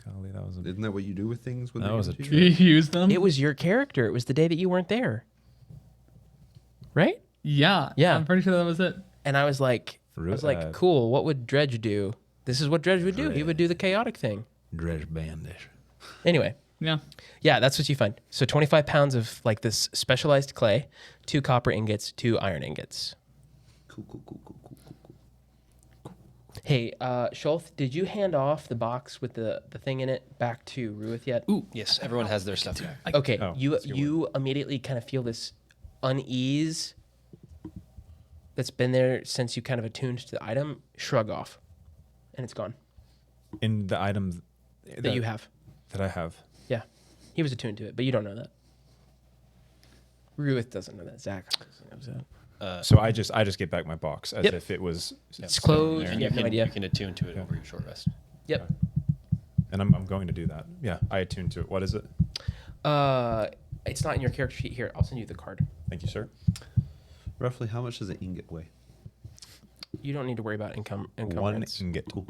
Golly, that was a. Isn't that what you do with things? When That they was give a it to you? You use them. It was your character. It was the day that you weren't there. Right? Yeah. Yeah. I'm pretty sure that was it. And I was like, cool, what would Dredge do? This is what Dredge would do. He would do the chaotic thing. Dredge bandish. Anyway. Yeah. Yeah, that's what you find. So 25 pounds of like this specialized clay, 2 copper ingots, 2 iron ingots. Cool. Hey, Shulth, did you hand off the box with the thing in it back to Ruith yet? Ooh. Yes, everyone has their stuff here. Okay, Oh, you immediately kind of feel this unease that's been there since you kind of attuned to the item. Shrug off, and it's gone. In the item That you have. That I have. Yeah, he was attuned to it, but you don't know that. Ruith doesn't know that. Zach knows that. So I just get back my box as Yep. if it was. It's stone closed. there. And You have no can, idea. you can attune to it over your short rest. Yep. And I'm going to do that. Yeah, I attune to it. What is it? It's not in your character sheet here. I'll send you the card. Thank you, sir. Roughly, how much does an ingot weigh? You don't need to worry about One encumbrance, ingot. Cool.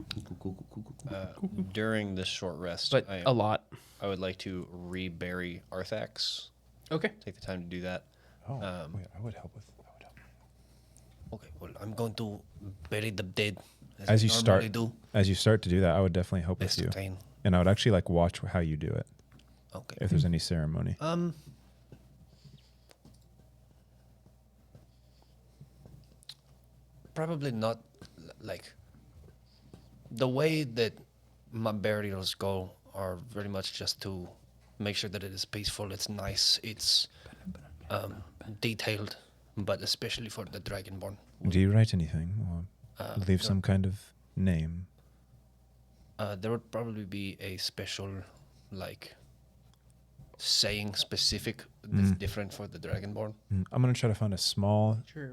During this short rest, but a lot. I would like to rebury Arthax. Okay. Take the time to do that. Oh, wait, I would help with. Okay, well, I'm going to bury the dead. As we you normally start, do. as you start to do that, I would definitely help with Best you, obtain. and I would actually like watch how you do it. Okay. If there's any ceremony. Probably not like the way that my burials go are very much just to make sure that it is peaceful, it's nice, it's detailed, but especially for the Dragonborn. Do you write anything or leave no. some kind of name? There would probably be a special, like, saying specific that's different for the Dragonborn. I'm gonna try to find a small. Sure.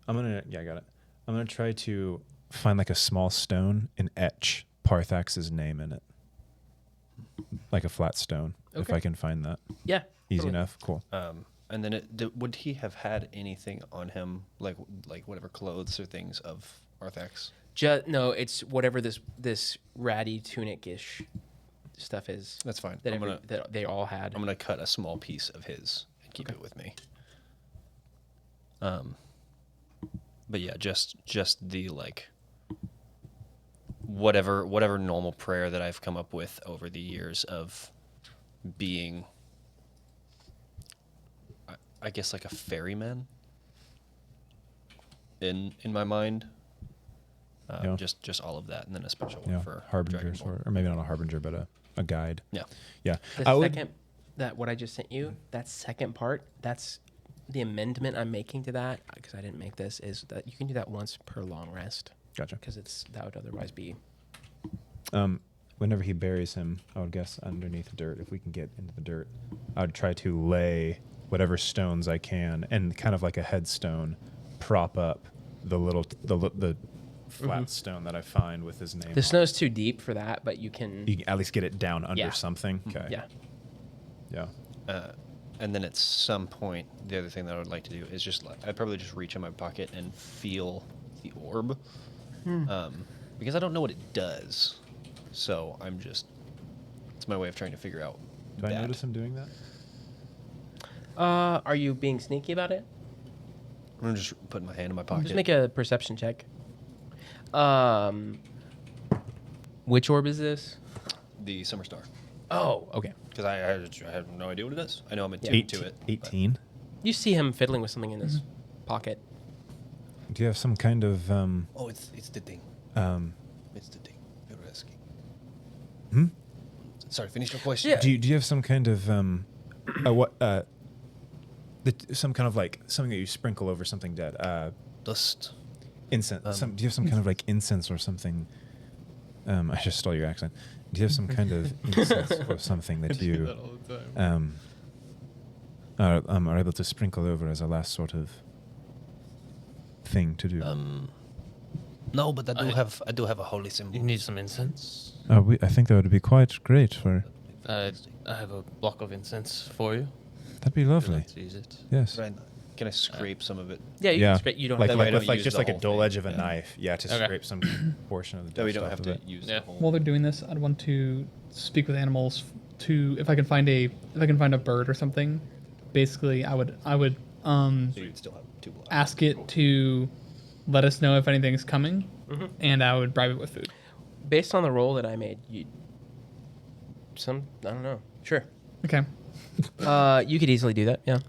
I got it. I'm gonna try to find like a small stone and etch Parthax's name in it, like a flat stone. If Okay. I can find that, Yeah. easy totally. enough. Cool. And then would he have had anything on him, like whatever clothes or things of Arthax? No, it's whatever this ratty tunic-ish stuff is. That's fine. That that they all had. I'm gonna cut a small piece of his and keep it with me. But yeah, just the like whatever normal prayer that I've come up with over the years of being, I guess, like a ferryman in my mind. Yeah. Just all of that, and then a special one for harbingers, Dragonborn. or maybe not a harbinger, but a guide. Yeah. Yeah, The I would. second that what I just sent you, that second part, that's the amendment I'm making to that, because I didn't make this, is that you can do that once per long rest, Gotcha. because that would otherwise be. Whenever he buries him, I would guess underneath the dirt, if we can get into the dirt, I would try to lay whatever stones I can, and kind of like a headstone, prop up the flat stone that I find with his name. The snow's too deep for that, but you can. You can at least get it down under Yeah. something. Okay. Yeah. Yeah. And then at some point, the other thing that I would like to do is just I'd probably just reach in my pocket and feel the orb, because I don't know what it does. So it's my way of trying to figure out. Do I that. notice him doing that? Are you being sneaky about it? I'm gonna just put my hand in my pocket. Just make a perception check. Which orb is this? The summer star, Oh, okay. because I have no idea what it is. I know I'm Yeah. attuned to it. but- 18. You see him fiddling with something in his pocket. Do you have some kind of Oh, it's the thing. It's the thing you're asking. Sorry, finish your question. Yeah. do you have some kind of some kind of like something that you sprinkle over something dead? Dust. Incense. Do you have some kind of like incense or something? I just stole your accent. Do you have some kind of incense or something that you are able to sprinkle over as a last sort of thing to do? No, but I do have a holy symbol. You need some incense? I think that would be quite great for. I have a block of incense for you. That'd be Would you lovely. like to use it? Yes. Right now. Can I scrape some of it? Yeah, you Yeah. can scrape. You don't Like, have That way I to. don't with use just the like a whole dull thing. edge of a knife. Yeah, to Okay. scrape some portion of the That way we dust don't off have of to it. use Yeah. the whole. While they're doing this, I'd want to speak with animals to if I can find a bird or something. Basically, I would So you'd still have 2 blocks. ask it to let us know if anything's coming, and I would bribe it with food. Based on the roll that I made, I don't know. Sure. Okay, You could easily do that. Yeah.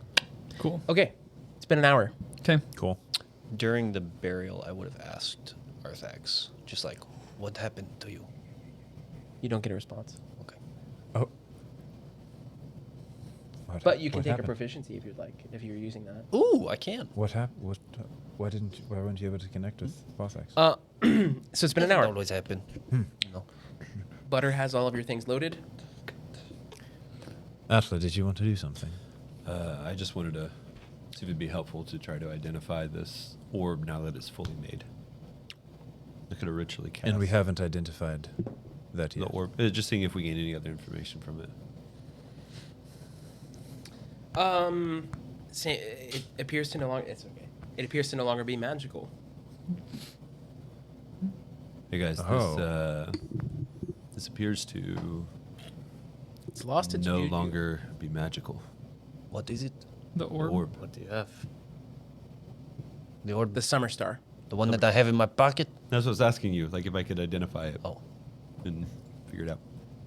cool. Okay. It's been an hour. Okay, Cool. During the burial, I would have asked Arthax, just like, What happened to you? You don't get a response, okay. Oh. but you can what take happened? a proficiency if you'd like, if you're using that. Ooh, I can. What happened? What? Why weren't you able to connect with Bothax? So it's been an Doesn't hour. always happen. No. Butter has all of your things loaded. Atla, did you want to do something? I just wanted to see if it'd be helpful to try to identify this orb now that it's fully made. I could have ritually cast. And we haven't identified that the yet. orb. Just seeing if we gain any other information from it. It appears to no longer. It's okay. It appears to no longer be magical. Hey guys, Oh. this appears to It's lost its no juju. longer be magical. What is it? the orb. What do you have? The orb, The summer star. the one that I have in my pocket. That's what I was asking you, like if I could identify it Oh, and figure it out.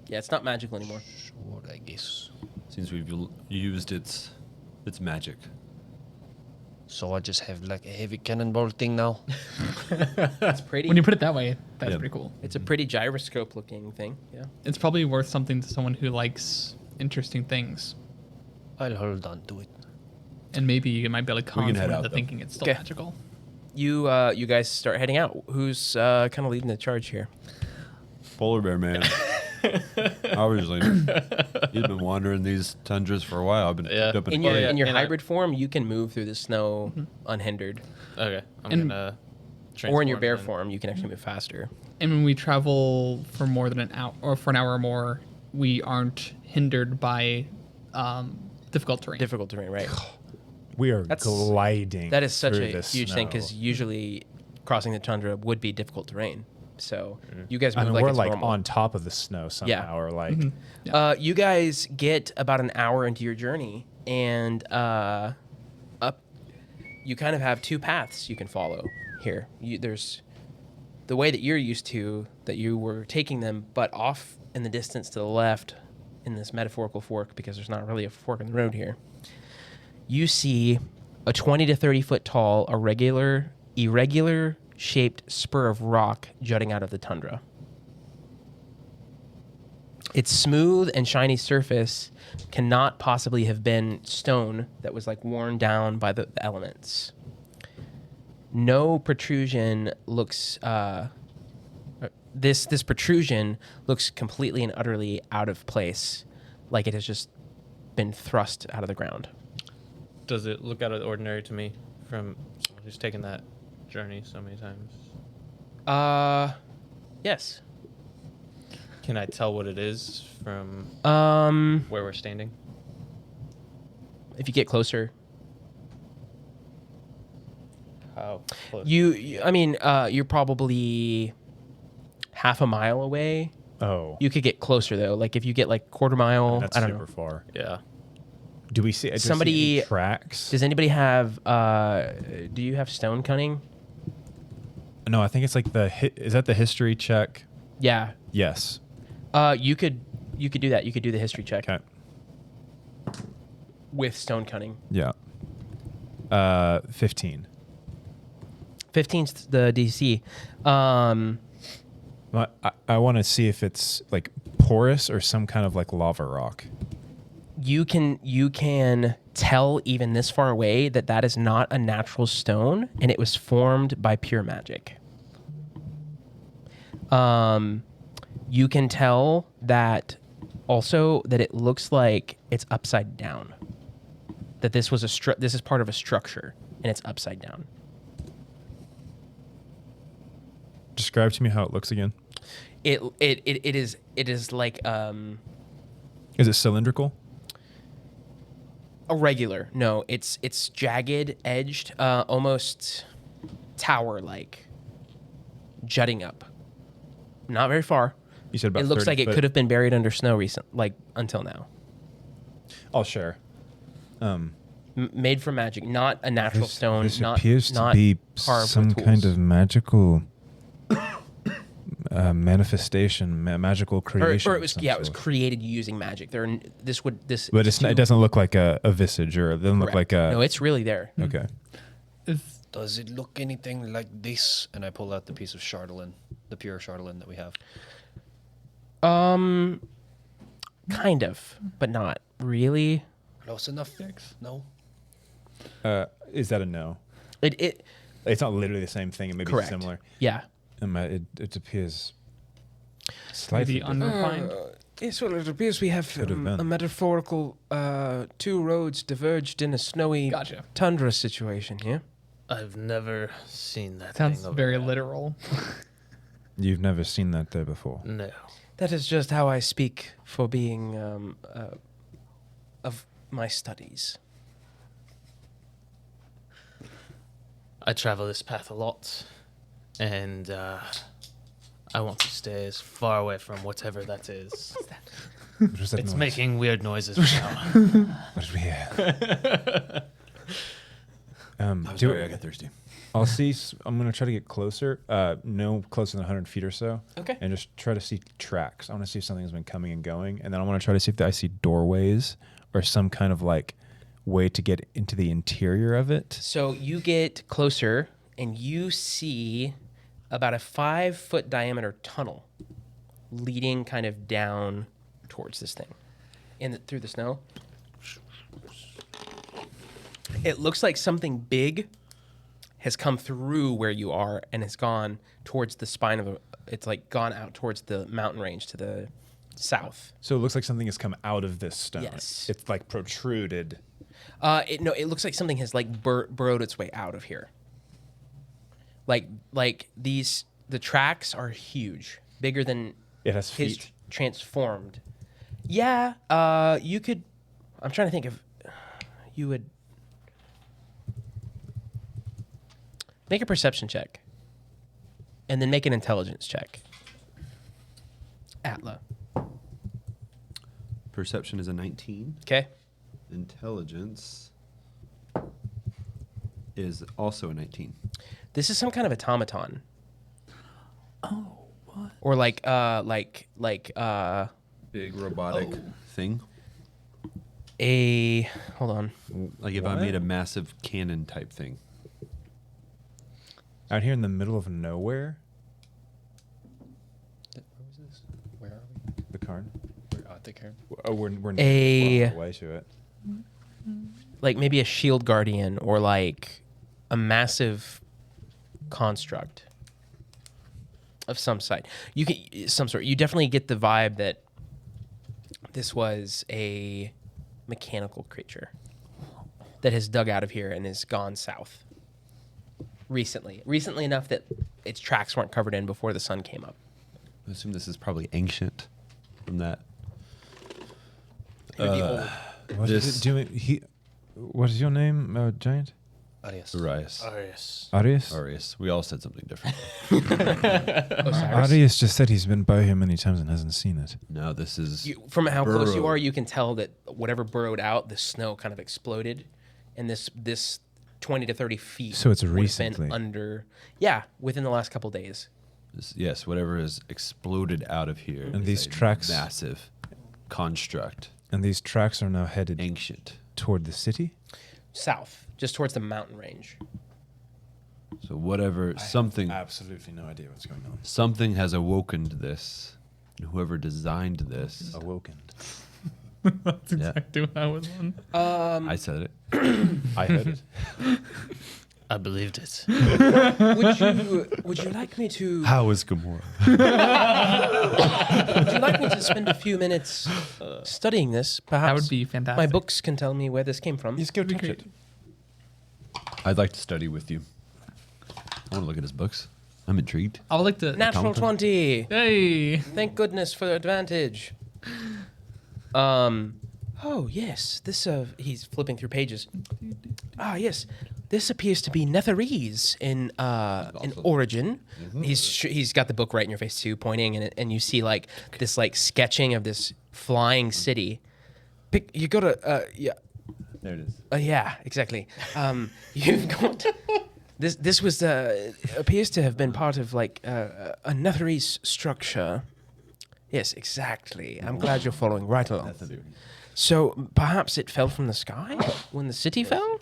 Yeah, it's not magical anymore. sure, I guess. Since we've used its magic. So I just have like a heavy cannonball thing now. It's pretty. When you put it that way, that's Yeah. pretty cool. It's a pretty gyroscope looking thing. Yeah. It's probably worth something to someone who likes interesting things, I'll hold on to it. and maybe you might be able to con can head someone out, into though. thinking it's still Okay. magical. You guys start heading out. Who's kind of leading the charge here? Polar bear man. Obviously. He's been wandering these tundras for a while. I've been Yeah. cooped up In a your cave. in your And I- hybrid form, you can move through the snow unhindered, Okay, I'm And- gonna. or in your transform bear then. form, you can actually move faster. And when we travel for more than an hour or for an hour or more, we aren't hindered by difficult terrain. Difficult terrain, right? We are That's- gliding. That is such through a this huge thing because snow. usually crossing the tundra would be difficult terrain. So you guys move I mean, like we're it's like normal. on top of the snow somehow, or like You guys get about an hour into your journey, and up. You kind of have two paths you can follow here. There's the way that you're used to, that you were taking them, but off in the distance to the left, in this metaphorical fork, because there's not really a fork in the road here. You see a 20 to 30 foot tall, irregular shaped spur of rock jutting out of the tundra. Its smooth and shiny surface cannot possibly have been stone that was like worn down by the elements. No protrusion looks. This protrusion looks completely and utterly out of place, like it has just been thrust out of the ground. Does it look out of the ordinary to me from someone who's taken that journey so many times? Yes. Can I tell what it is from where we're standing? If you get closer, How close? you're probably half a mile away. Oh, You could get closer though. Like if you get like quarter mile, that's I don't super know. far. Yeah. Do we see Somebody- any tracks? Does anybody have? Do you have stone cunning? No, I think it's like is that the history check? Yeah. Yes. You could do that. You could do the history check Okay. with stone cunning. Yeah. 15. 15's the DC. I want to see if it's like porous or some kind of like lava rock. You can tell even this far away that is not a natural stone, and it was formed by pure magic. You can tell that also that it looks like it's upside down. That this was this is part of a structure, and it's upside down. Describe to me how it looks again. It is like Is it cylindrical? irregular. No, it's jagged, edged, almost tower-like, jutting up. Not very far. You said about It looks 30 like it foot. could have been buried under snow until now. I'll share. Made from magic, not a natural stone. This not appears not to be carved with some kind tools. of magical manifestation, magical creation. Or it of was some yeah, it was sort. created using magic. But it doesn't look like a visage, or it doesn't look like a. No, it's really there. Okay. Does it look anything like this? And I pull out the piece of Chardolin, the pure Chardolin that we have. Kind of, but not really. Close enough? No. Is that a no? It It's not literally the same thing. It may be correct. similar. Yeah. It appears slightly Maybe unrefined. Yes, well, it appears we have Could have been. a metaphorical two roads diverged in a snowy Gotcha. tundra situation here. I've never seen that. Sounds thing over very there. literal. You've never seen that there before. No. That is just how I speak for being of my studies. I travel this path a lot, and I want to stay as far away from whatever that is. What was that It's noise? making weird noises now. What did we hear? I'm sorry, I got thirsty. I'll see. I'm gonna try to get closer. No closer than 100 feet or so. Okay. And just try to see tracks. I want to see if something's been coming and going, and then I want to try to see if I see doorways or some kind of like way to get into the interior of it. So you get closer and you see about a 5-foot diameter tunnel leading kind of down towards this thing through the snow. It looks like something big has come through where you are and has gone towards the spine of it's like gone out towards the mountain range to the south. So it looks like something has come out of this stone. Yes. It's like protruded. It looks like something has like burrowed its way out of here. Like the tracks are huge, bigger than It has his feet. transformed. Yeah, you could. I'm trying to think if you would make a perception check, and then make an intelligence check. Atla. Perception is a 19. Okay. Intelligence is also a 19. This is some kind of automaton. Oh, what? Or like Big robotic thing. hold on. Like if I made a massive cannon type thing. Out here in the middle of nowhere. Where was this? Where are we? The Karn. I'll take care. We're A- far away to it. Like maybe a shield guardian or like a massive construct of some sort. You definitely get the vibe that this was a mechanical creature that has dug out of here and has gone south recently enough that its tracks weren't covered in before the sun came up. I assume this is probably ancient from that. It would be old. What is it doing? What is your name, Giant? Arias. Arias. Arius? Arias. We all said something different. Arius just said he's been by here many times and hasn't seen it. No, this is From how close you burrow. are, you can tell that whatever burrowed out, the snow kind of exploded, and this 20 to 30 feet. So it's would have been recently. under, within the last couple days. yes, whatever has exploded out of here. And is these a tracks- massive construct, And these tracks are now headed ancient. toward the city? South, just towards the mountain range. So whatever something Absolutely no idea what's going on. something has awoken to this, and whoever designed this, Awoken. That's exactly what I was on. I said it. I heard it. I believed it. Would you like me to? How is Gamora? Would you like me to spend a few minutes studying this? Perhaps That would be fantastic. my books can tell me where this came from. Just go That'd touch be it. great. I'd like to study with you. I want to look at his books. I'm intrigued. I would like to. Natural 20. Hey. Thank goodness for the advantage. Oh yes, this. He's flipping through pages. Ah yes, this appears to be Netherese in origin. He's got the book right in your face too, pointing, and you see like this like sketching of this flying city. You go to yeah. There it is. Yeah, exactly. You've got this. This was appears to have been part of like a Netherese structure. Yes, exactly. I'm glad you're following right along. So perhaps it fell from the sky when the city fell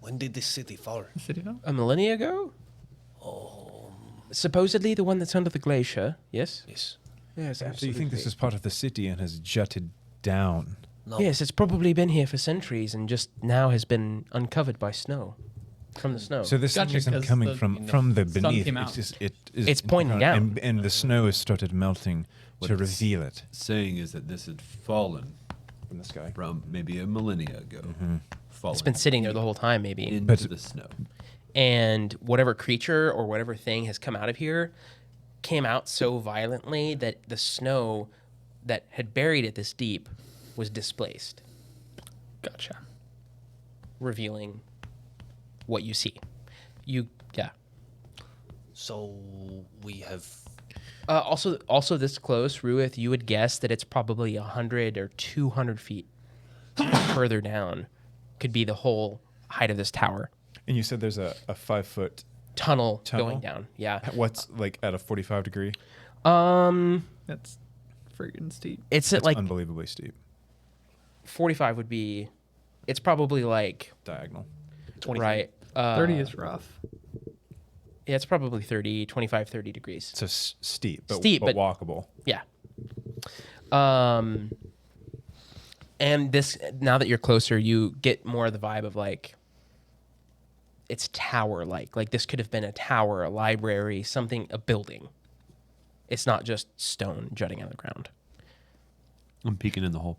When did this city fall? City now? a millennia ago. Supposedly the one that's under the glacier. Yes. Yes. Yes, absolutely. So you think this is part of the city and has jutted down? No. Yes, it's probably been here for centuries and just now has been uncovered by snow. From the snow. So this thing Gotcha, isn't 'cause coming the from the sun beneath. came out. It's pointing down. And the snow has started melting What to it's- reveal it Saying is that this had fallen from the sky. from maybe a millennia ago. Fallen It's been sitting there the whole time, maybe. into But- the snow. And whatever creature or whatever thing has come out of here came out so violently that the snow that had buried it this deep was displaced, Gotcha. revealing what you see. Yeah. So we have. Also this close, Ruith, you would guess that it's probably 100 or 200 feet further down could be the whole height of this tower. And you said there's a 5-foot. Tunnel Tunnel? going down. Yeah. What's like at a 45 degree? That's friggin' steep. It's at It's like unbelievably steep. 45 would be. It's probably like Diagonal. 20 right. 30 is rough. Yeah, it's probably 25, 30 degrees. So steep, but Steep, but- walkable. Yeah. And this, now that you're closer, you get more of the vibe of like, it's tower-like. Like this could have been a tower, a library, something, a building. It's not just stone jutting out of the ground. I'm peeking in the hole.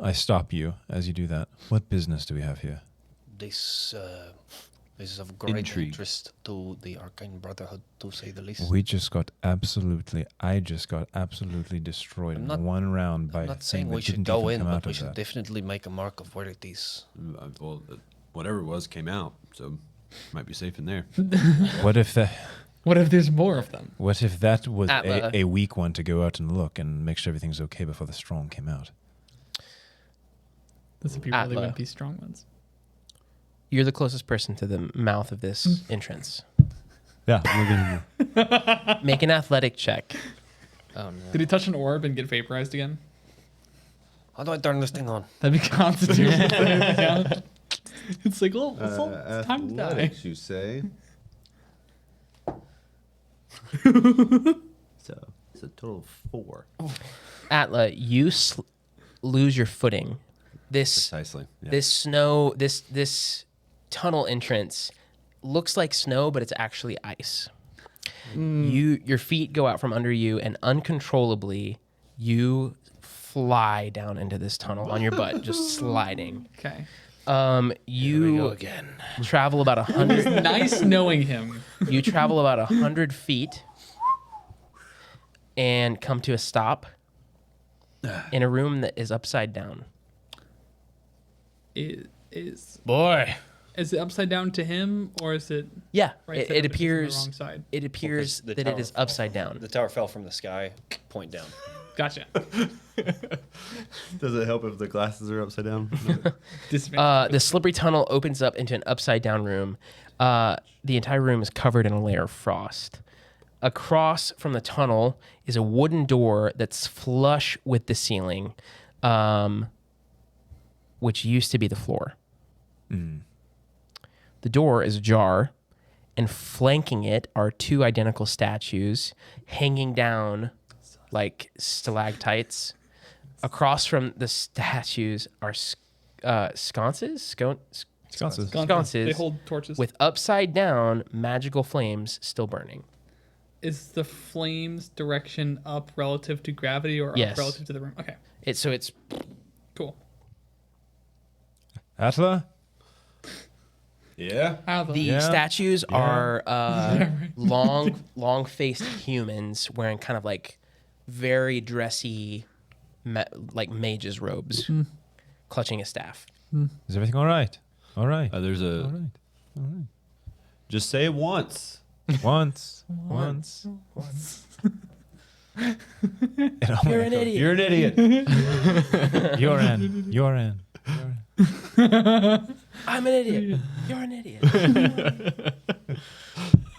I stop you as you do that. What business do we have here? This is of great Intrigue. interest to the Arcane Brotherhood, to say the least. I just got absolutely destroyed I'm in not- one round by I'm a not thing saying that we should didn't go even in, come but out we of should that. definitely make a mark of where it is. Well, whatever it was came out, so might be safe in there. What if that? What if there's more of them? What if that was Atla. a weak one to go out and look and make sure everything's okay before the strong came out? This would be Atla. really wimpy strong ones. You're the closest person to the mouth of this entrance. Yeah, we're gonna. Make an athletic check. Oh no. Did he touch an orb and get vaporized again? How do I turn this thing on? That'd be Constitution. Yeah. It's like, oh, it's time to die. Athletics, you say? So It's a total of 4. Atla, you lose your footing. This Precisely. Yeah. this tunnel entrance looks like snow, but it's actually ice. Your feet go out from under you, and uncontrollably, you fly down into this tunnel on your butt, just sliding. Okay. You again. travel about 100. Nice knowing him. You travel about 100 feet and come to a stop in a room that is upside down. Is Boy. it upside down to him, or is it Yeah, right? it side up, it's on the appears. wrong side. It appears the that it tower is upside down. The tower fell from the sky, point down. Gotcha. Does it help if the glasses are upside down? The slippery tunnel opens up into an upside down room. The entire room is covered in a layer of frost. Across from the tunnel is a wooden door that's flush with the ceiling, which used to be the floor. The door is ajar, and flanking it are 2 identical statues hanging down like stalactites. Across from the statues are sconces? Sconces. Sconces They hold torches. with upside down magical flames still burning. Is the flames direction up relative to gravity or Yes. up relative to the room? Okay, So it's cool. Atla? Yeah. the Yeah. statues are long-faced humans wearing kind of like very dressy, like mages' robes, clutching a staff. Is everything all right? All right. There's a. All right. Just say it once. Once. You're an idiot. You're an idiot. You're in. You're in. I'm an idiot. You're an idiot.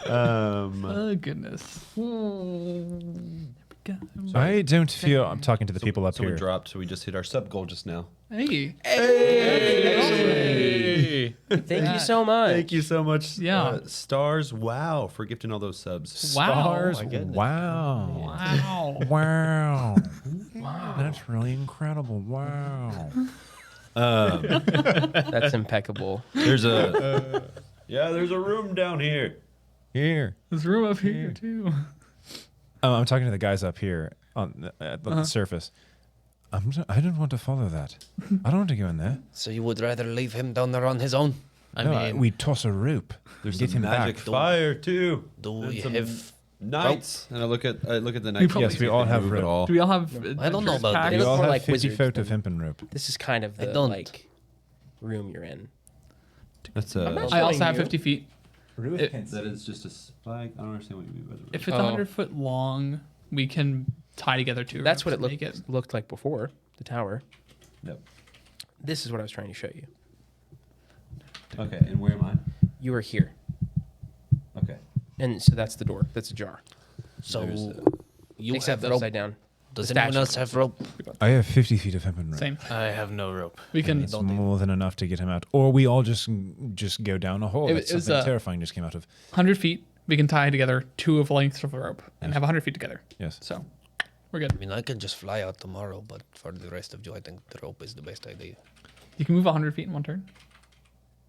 Oh goodness. I don't feel. I'm talking to the people up Someone here. dropped, so we just hit our sub goal just now. Hey. Thank you so much. Thank you so much, Yeah. Stars. Wow, for gifting all those subs. Stars. my goodness. Wow. Wow. Wow. That's really incredible. Wow. That's impeccable. There's a there's a room down here. Here. There's room up here too. I'm talking to the guys up here on at the surface. I don't want to follow that. I don't want to go in there. So you would rather leave him down there on his own? We toss a rope. There's Get some him magic back. fire too. Do And we some have? knights? And I look at the knights. probably- Yes, we all have rope. rope. Do we all have? I don't know about packs? They We look all more have like 50 wizards foot of than- hempen rope. This is kind of I the don't. like room you're in. That's I also have 50 feet. that is just a spike. I don't understand what you mean by the If it's 100 foot long, we can tie together 2. That's what ropes it and make looked like before the tower. Yep. This is what I was trying to show you. Okay, and where am I? You were here, Okay. and so that's the door. That's ajar. So There's you Except have rope. upside down. Does the anyone statue. else have rope? I have 50 feet of hempen rope. Same. I have no rope. We And can. it's more than enough to get him out. Or we all just go down a hole. It That's was, something uh, terrifying just came out of. 100 feet. We can tie together 2 of lengths of the rope and have 100 feet together. Yes. So we're good. I mean, I can just fly out tomorrow, but for the rest of you, I think the rope is the best idea. You can move 100 feet in 1 turn.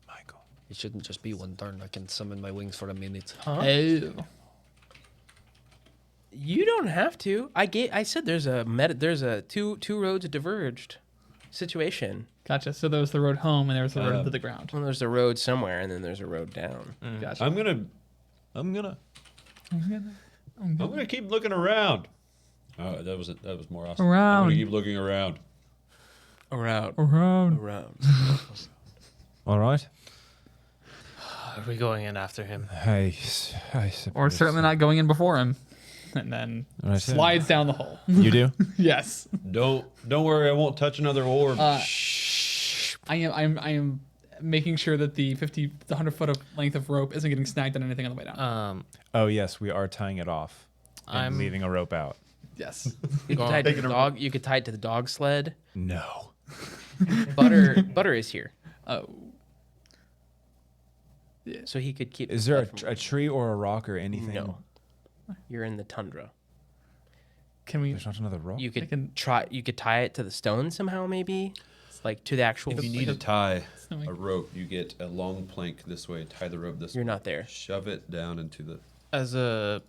Michael. It shouldn't just be 1 turn. I can summon my wings for a minute. Huh? Oh. You don't have to. I said there's a two roads diverged situation. Gotcha. So there was the road home and there was the road to the ground. Well, there's a road somewhere, and then there's a road down. Gotcha. I'm gonna keep looking around. Oh, that was more awesome. Around. I'm gonna keep looking around. Around. All right. Are we going in after him? I suppose. Or certainly not going in before him. And then Right. slides down the hole. You do? Yes. Don't worry, I won't touch another orb. I am making sure that the 100 foot of length of rope isn't getting snagged on anything on the way down. Oh, yes, we are tying it off. And I'm leaving a rope out. Yes. You could tie it to the dog. You could tie it to the dog sled. No. Butter is here, Oh. so he could keep. Is there a tree or a rock or anything? No. You're in the tundra. Can we? There's not another rock. You could can- try. You could tie it to the stone somehow, maybe. It's like to the actual. If you need to tie Snowing. a rope, you get a long plank this way, tie the rope this way. You're not there. Shove it down into the. As a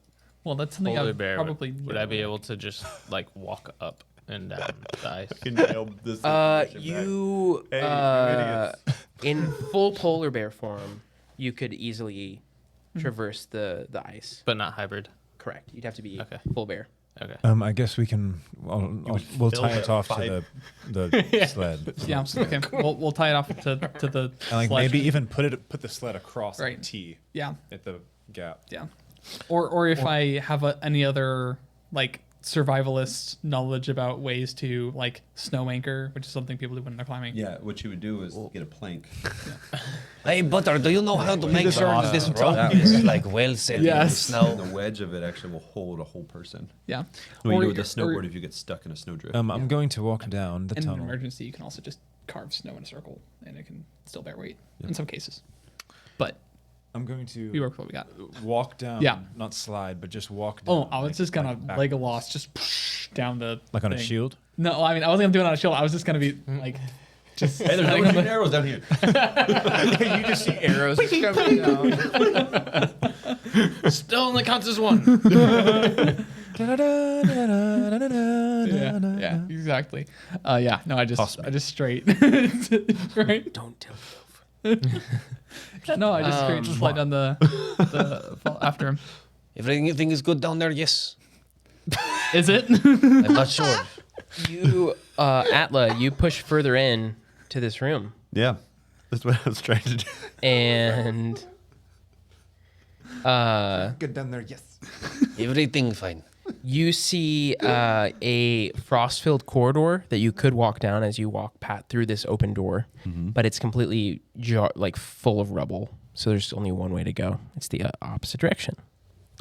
Well, that's something polar I bear, probably. would I be able to just like walk up and down the ice? Can nail this. You in full polar bear form, you could easily traverse the ice. But not hybrid. Correct. You'd have to be Okay. full bear. Okay. I guess we can. We'll tie it off to the sled. Yeah. Okay. We'll tie it off to the. And like sledge. maybe even put the sled across Right. like a T Yeah. at the gap. Yeah. Or if I have any other like survivalist knowledge about ways to like snow anchor, which is something people do when they're climbing. Yeah, what you would do is get a plank. Hey, Butter, do you know how to make sure this rope That is like well set in the Yes. And snow? the wedge of it actually will hold a whole person. Yeah. What you Or- do with a snowboard or- if you get stuck in a snowdrift. I'm going to walk down the in an tunnel. emergency, you can also just carve snow in a circle, and it can still bear weight in some cases. But I'm going we to work with what we got. walk down. Yeah. Not slide, but just walk down. Oh, I was just gonna back- Legolas just down the like on a thing. shield. No, I mean I wasn't gonna do it on a shield. I was just gonna be like, just Hey, there's no shooting arrows down here. You just see arrows coming down. Still only counts as one. yeah, exactly. Yeah, no, I just straight, right? Don't tell No, I just straight slide down the fall after him. Everything is good down there, yes. Is it? I'm not sure. you, Atla. You push further in to this room, Yeah, that's what I was trying to do. and Get down there, yes. Everything fine. you see a frost-filled corridor that you could walk down as you walk through this open door, but it's completely like full of rubble. So there's only one way to go. It's the opposite direction.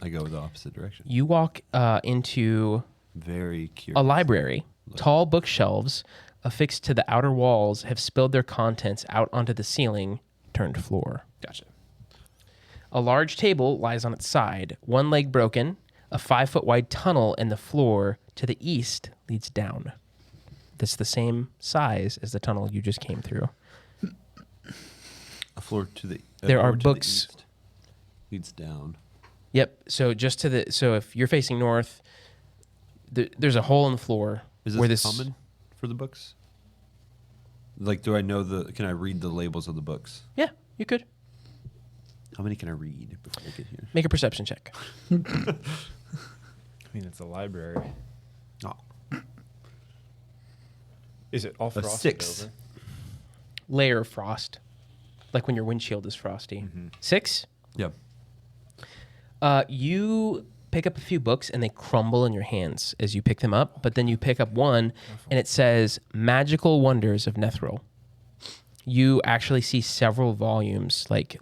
I go the opposite direction. You walk into Very a curious. library. Tall bookshelves affixed to the outer walls have spilled their contents out onto the ceiling, turned floor. Gotcha. A large table lies on its side, one leg broken. A 5-foot wide tunnel in the floor to the east leads down. That's the same size as the tunnel you just came through. A floor to the. There floor are to the books- east leads down. Yep. So just to the if you're facing north, there's a hole in the floor Is where this this common for the books? Like, do I know the? Can I read the labels of the books? Yeah, you could How many can I read before I get here? make a perception check. I mean, it's a library. Oh, Is it all a frosted 6. over? Layer of frost, like when your windshield is frosty. 6. Yeah. You pick up a few books and they crumble in your hands as you pick them up, but then you pick up one and it says Magical Wonders of Nethril. You actually see several volumes, like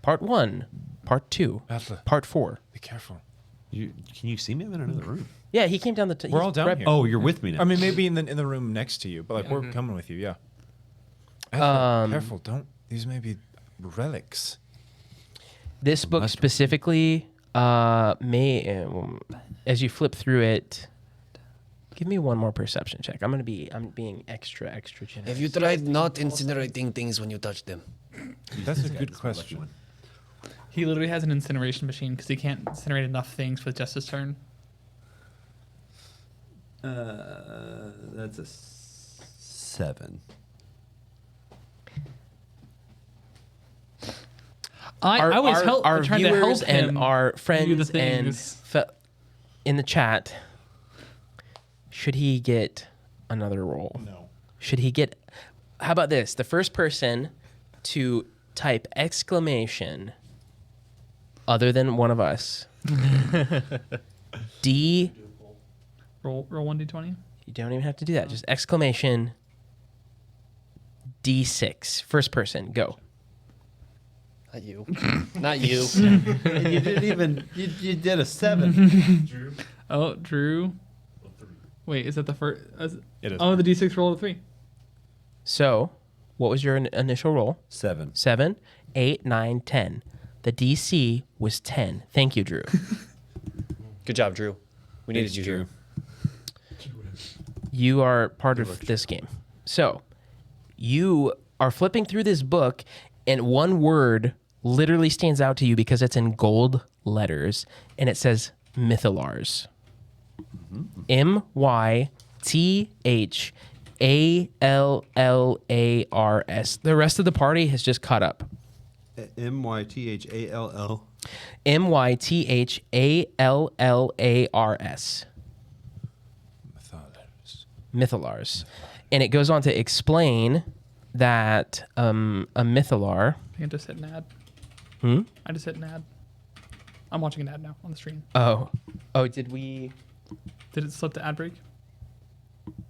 part 1, part 2, Atla, part 4. be careful. Can you see me? I'm in another room. Yeah, he came down the. We're all down here. Oh, you're with me now. I mean, maybe in the room next to you, but like we're coming with you. Yeah. Atla, careful! Don't. These may be relics. This book specifically may, as you flip through it, give me one more perception check. I'm being extra generous. Have you tried not incinerating things when you touch them? That's a good question. He literally has an incineration machine because he can't incinerate enough things for just his turn. That's a 7. I was our trying to help viewers him and our do the friends and things. in the chat. Should he get another roll? No. Should he get? How about this? The first person to type exclamation, other than one of us, D. roll 1d20. You don't even have to do that. Just exclamation D6. First person, go. Not you. Not you. You didn't even. You did a 7. Oh, Drew. Wait, is that the first? It is. Oh, the d6 roll of 3. So, what was your initial roll? 7. 7, 8, 9, 10. The DC was 10. Thank you, Drew. Good job, Drew. We needed you here. You are part of this game. So you are flipping through this book, and one word literally stands out to you because it's in gold letters, and it says Mythalars. Mythallars. The rest of the party has just caught up. Mythall. Mythallars. Mythalars. And it goes on to explain that a Mythallar. I think I just hit an ad. I just hit an ad. I'm watching an ad now on the screen. Oh, did we? Did it slip to ad break?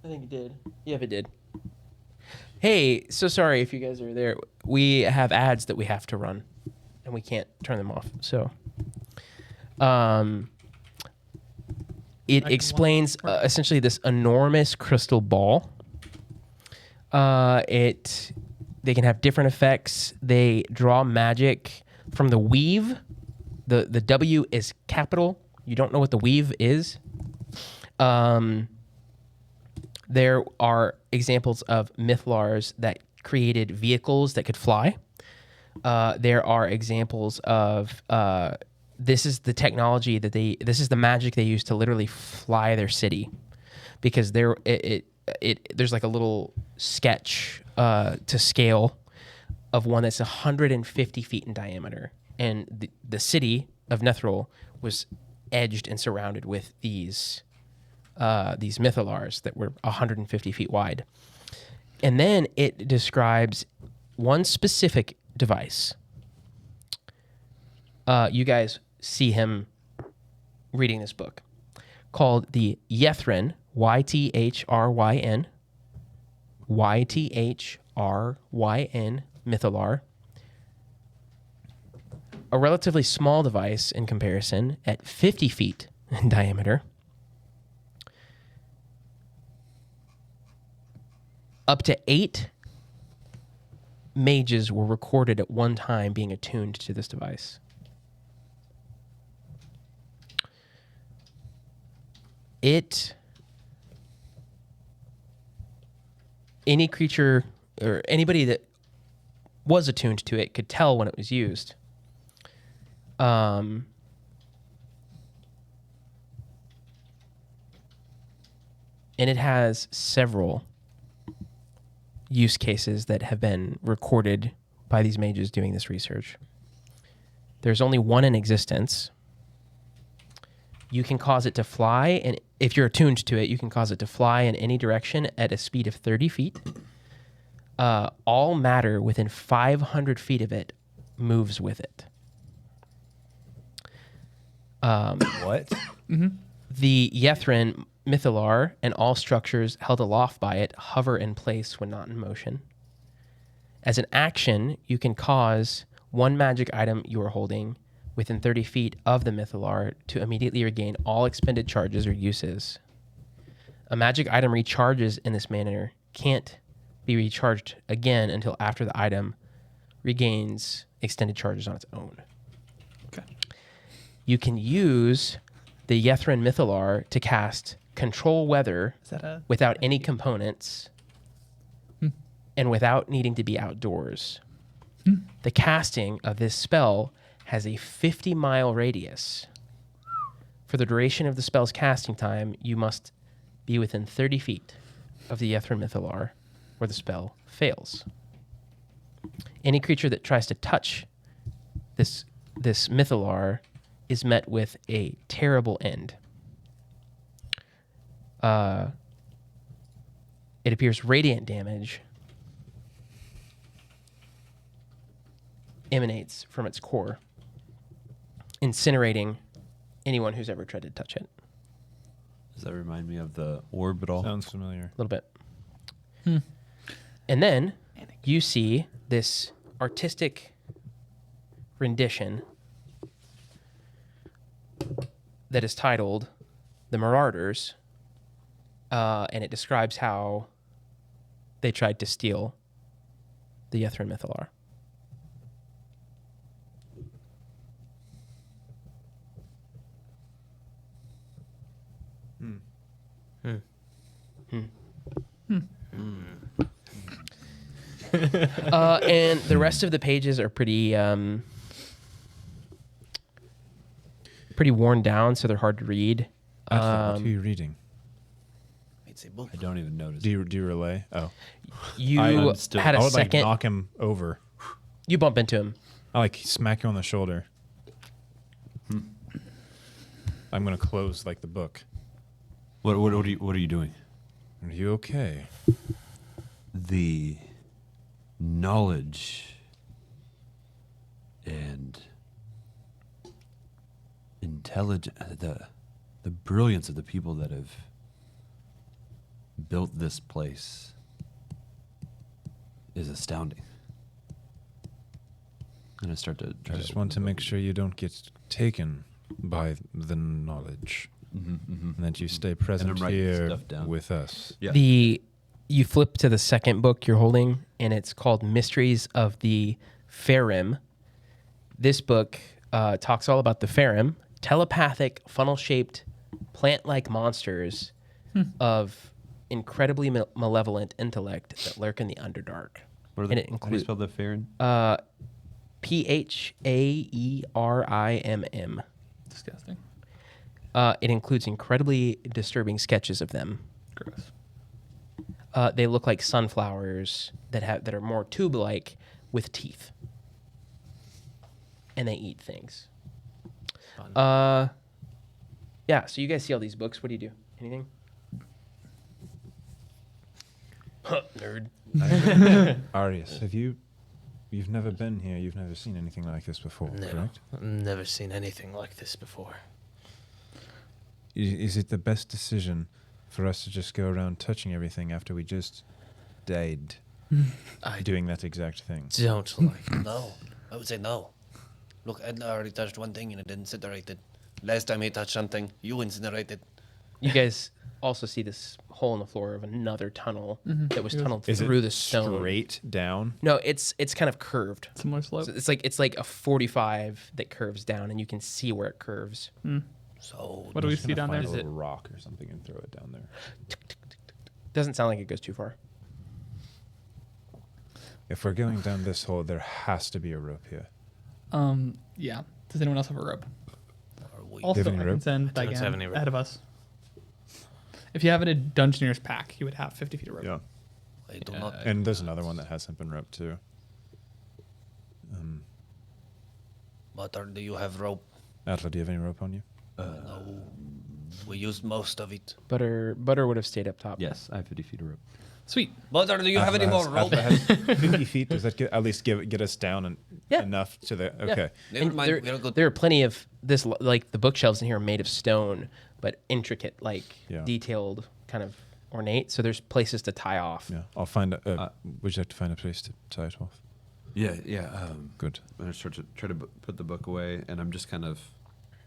I think it did. Yep, it did. Hey, so sorry if you guys are there. We have ads that we have to run, and we can't turn them off. So, it explains essentially this enormous crystal ball. They can have different effects. They draw magic from the weave. The W is capital. You don't know what the weave is. There are examples of Mythalars that created vehicles that could fly. There are examples of this is the technology that this is the magic they use to literally fly their city, because there's like a little sketch to scale of one that's 150 feet in diameter, and the city of Nethril was edged and surrounded with these Mythalars that were 150 feet wide. And then it describes one specific device. You guys see him reading this book called the Ythryn, Ythryn, Ythryn Mythallar. A relatively small device in comparison at 50 feet in diameter. Up to 8 mages were recorded at one time being attuned to this device. Any creature or anybody that was attuned to it could tell when it was used. And it has several use cases that have been recorded by these mages doing this research. There's only one in existence. You can cause it to fly, and if you're attuned to it, you can cause it to fly in any direction at a speed of 30 feet. All matter within 500 feet of it moves with it. What? The Ythryn Mythallar and all structures held aloft by it hover in place when not in motion. As an action, you can cause one magic item you are holding within 30 feet of the Mythallar to immediately regain all expended charges or uses. A magic item recharges in this manner can't be recharged again until after the item regains extended charges on its own. Okay. You can use the Ythryn Mythallar to cast Control Weather without any components and without needing to be outdoors. The casting of this spell has a 50-mile radius. For the duration of the spell's casting time, you must be within 30 feet of the Ythryn Mythallar where the spell fails. Any creature that tries to touch this Mythallar is met with a terrible end. It appears radiant damage emanates from its core, incinerating anyone who's ever tried to touch it. Does that remind me of the orb at all? Sounds familiar. A little bit. And then you see this artistic rendition that is titled The Marauders, and it describes how they tried to steal the Ythryn Mythallar. And the rest of the pages are pretty pretty worn down, so they're hard to read. Atla, what are you reading? It's a book. I don't even notice. Do you relay? Oh, You I'm still- had I a would second. like knock him over. You bump into him. I like smack you on the shoulder. I'm gonna close like the book. What are you doing? Are you okay? The knowledge and intelligence, the brilliance of the people that have built this place is astounding. I'm gonna start to I try just to want to make sure you don't get taken by the knowledge, Mm-hmm. and that you stay present I'm writing here stuff down. with us. Yeah. You flip to the second book you're holding, and it's called Mysteries of the Farim. This book talks all about the Farim, telepathic, funnel-shaped, plant-like monsters of incredibly malevolent intellect that lurk in the Underdark. What are And the, it how do you includes spell the Farron? Phaerimm. Disgusting. It includes incredibly disturbing sketches of them. Gross. They look like sunflowers that are more tube-like with teeth, and they eat things. Yeah. So you guys see all these books. What do you do? Anything? Nerd. Arius, you've never been here. You've never seen anything like this before, correct? I've never seen anything like this before. Is it the best decision for us to just go around touching everything after we just died I doing that exact thing? don't like it. No, I would say no. Look, Edna already touched one thing and it incinerated. Last time he touched something, you incinerated. You guys also see this hole in the floor of another tunnel that was tunneled Is through it the stone. straight down? No, it's kind of curved. Similar slope. So it's like a 45 that curves down, and you can see where it curves. So What do we Just see gonna down there? find a little rock or something and throw it down there. Doesn't sound like it goes too far. If we're going down this hole, there has to be a rope here. Yeah. Does anyone else have a rope? are we? Also, have any I can rope? send I don't have Digan any rope. ahead of us. If you have it in a Dungeoneer's pack, you would have 50 feet of rope. Yeah. I do not. And there's another one that hasn't been roped too. Butter, do you have rope? Atla, do you have any rope on you? No. We used most of it. Butter would have stayed up top. Yes, I have 50 feet of rope. Sweet. Butter, do you have any more rope? Atla has 50 feet. Does that at least get us down and Yeah. enough to the? Yeah. Okay. Never And mind, there, we're good. there are plenty of this, like the bookshelves in here are made of stone, but intricate, like Yeah. detailed, kind of ornate. So there's places to tie off. Yeah. I'll find. Would you like to find a place to tie it off? Yeah. Good. I'm gonna start to try to put the book away, and I'm just kind of,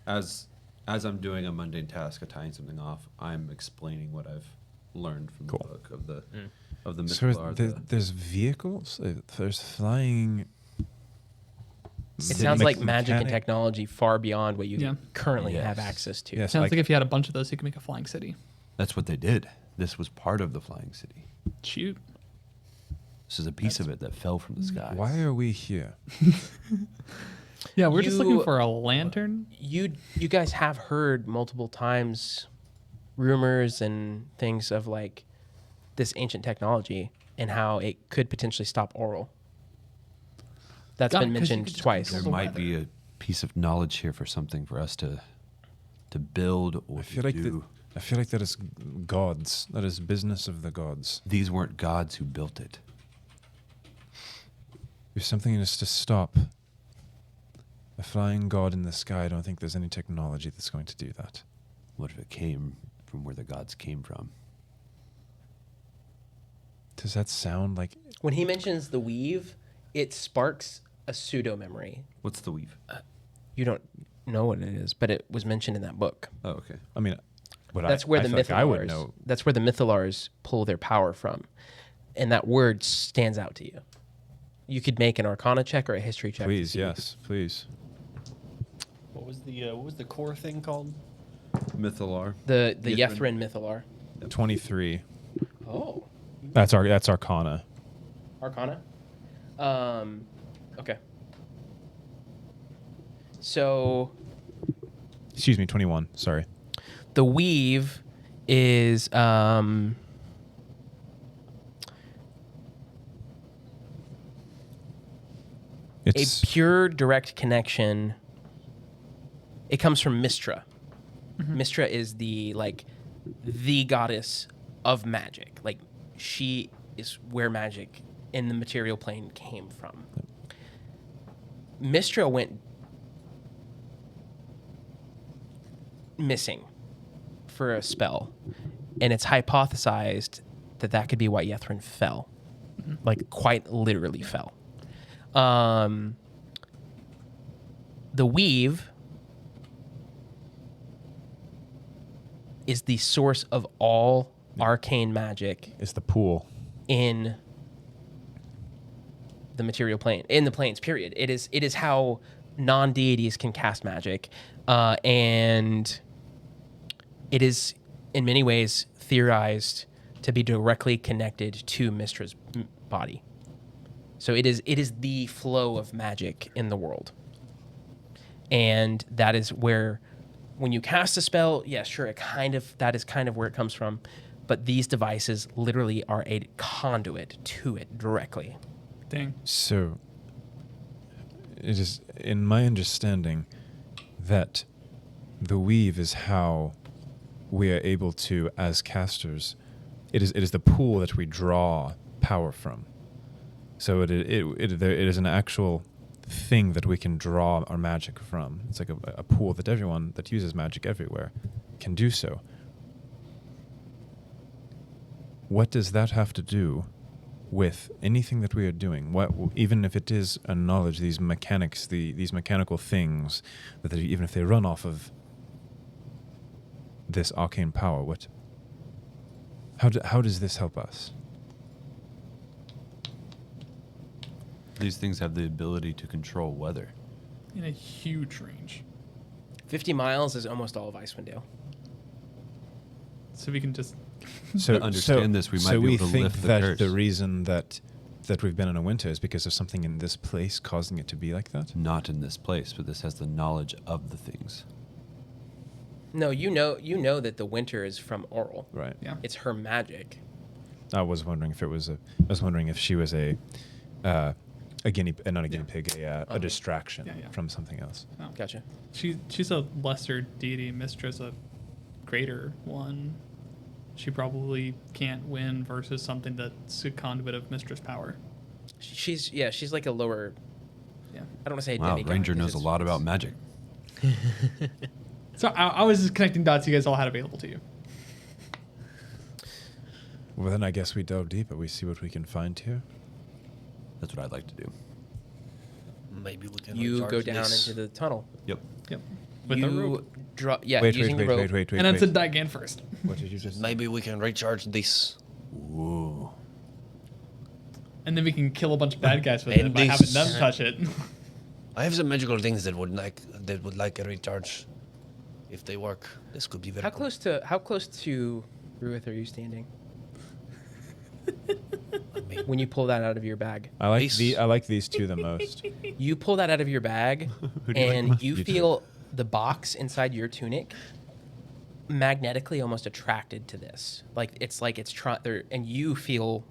as I'm doing a mundane task of tying something off, I'm explaining what I've learned from Cool. the book of the So Mythlar. there's vehicles. There's flying. It sounds like magic and mechanic- technology far beyond what you Yeah. currently Yes. have access to. Yes. Sounds like if you had a bunch of those, you could make a flying city. That's what they did. This was part of the flying city. Shoot. This is a piece of it that fell from the sky. Why are we here? Yeah, we're just looking You- for a lantern. You guys have heard multiple times rumors and things of like this ancient technology and how it could potentially stop Oral. That's Got been it, 'cause you mentioned could just twice. There The might weather. be a piece of knowledge here for something for us to build or I feel to like do. I feel like that is gods. That is business of the gods. These weren't gods who built it. If something is to stop a flying god in the sky, I don't think there's any technology that's going to do that. What if it came from where the gods came from? Does that sound like When he mentions the weave, it sparks a pseudo memory. What's the weave? You don't know what it is, but it was mentioned in that book. Oh, okay. I mean, but That's where I the feel like I would Mythalars. know. That's where the Mythalars pull their power from, and that word stands out to you. You could make an Arcana check or a History check. to Please, see. yes, please. What was the core thing called? Mythalar. The Yithrin. Yethrin Mythalar. 23. Oh. That's Arcana. Arcana. Okay. So Excuse me, 21. Sorry. the weave is It's a pure direct connection. It comes from Mistra. Mistra is the goddess of magic. Like, she is where magic in the material plane came from. Mistra went missing for a spell, and it's hypothesized that that could be why Yethrin fell. Like, quite literally fell. The weave is the source of all arcane magic it's the pool. in the material plane, in the planes, period. It is how non-deities can cast magic, and it is in many ways theorized to be directly connected to Mistra's body. So it is the flow of magic in the world. And that is where, when you cast a spell, yeah, sure, that is kind of where it comes from. But these devices literally are a conduit to it directly. Dang. So, it is in my understanding that the weave is how we are able to, as casters, it is the pool that we draw power from. So it is an actual thing that we can draw our magic from. It's like a pool that everyone that uses magic everywhere can do so. What does that have to do with anything that we are doing? What, even if it is a knowledge, these mechanics, these mechanical things, that even if they run off of this arcane power, how does this help us? These things have the ability to control weather. In a huge range. 50 miles is almost all of Icewind Dale. So we can just... So To understand this, we might be able to think lift the that curse. the reason that we've been in a winter is because of something in this place causing it to be like that. Not in this place, but this has the knowledge of the things. No, you know that the winter is from Oral. Right. Yeah. It's her magic. I was wondering if it was I was wondering if she was a guinea, not a guinea pig, a distraction Yeah, yeah. from something else. No. Gotcha. She's a lesser deity. Mistra's a greater one. She probably can't win versus something that's a conduit of Mistra's power. She's like a lower. Yeah. I don't want to say Wow, demigod, Ranger because knows a lot about magic. So I was just connecting dots you guys all had available to you. Well, then I guess we delve deeper. We see what we can find here. That's what I'd like to do. Maybe we can. You recharge go down this. into the tunnel. Yep. Yep. With the rope. Wait, using the rope. wait. And it's a Digan first. What did you just say? Maybe we can recharge this. Ooh. And then we can kill a bunch of bad guys with it And by having this- them touch it. I have some magical things that would like a recharge. If they work, this could be very. How cool. close to Ruith are you standing? When you pull that out of your bag, I like Ace. I like these two the most. you pull that out of your bag, Who do you like and most? you You feel the box inside your tunic magnetically almost attracted to this. It's trying there, and you feel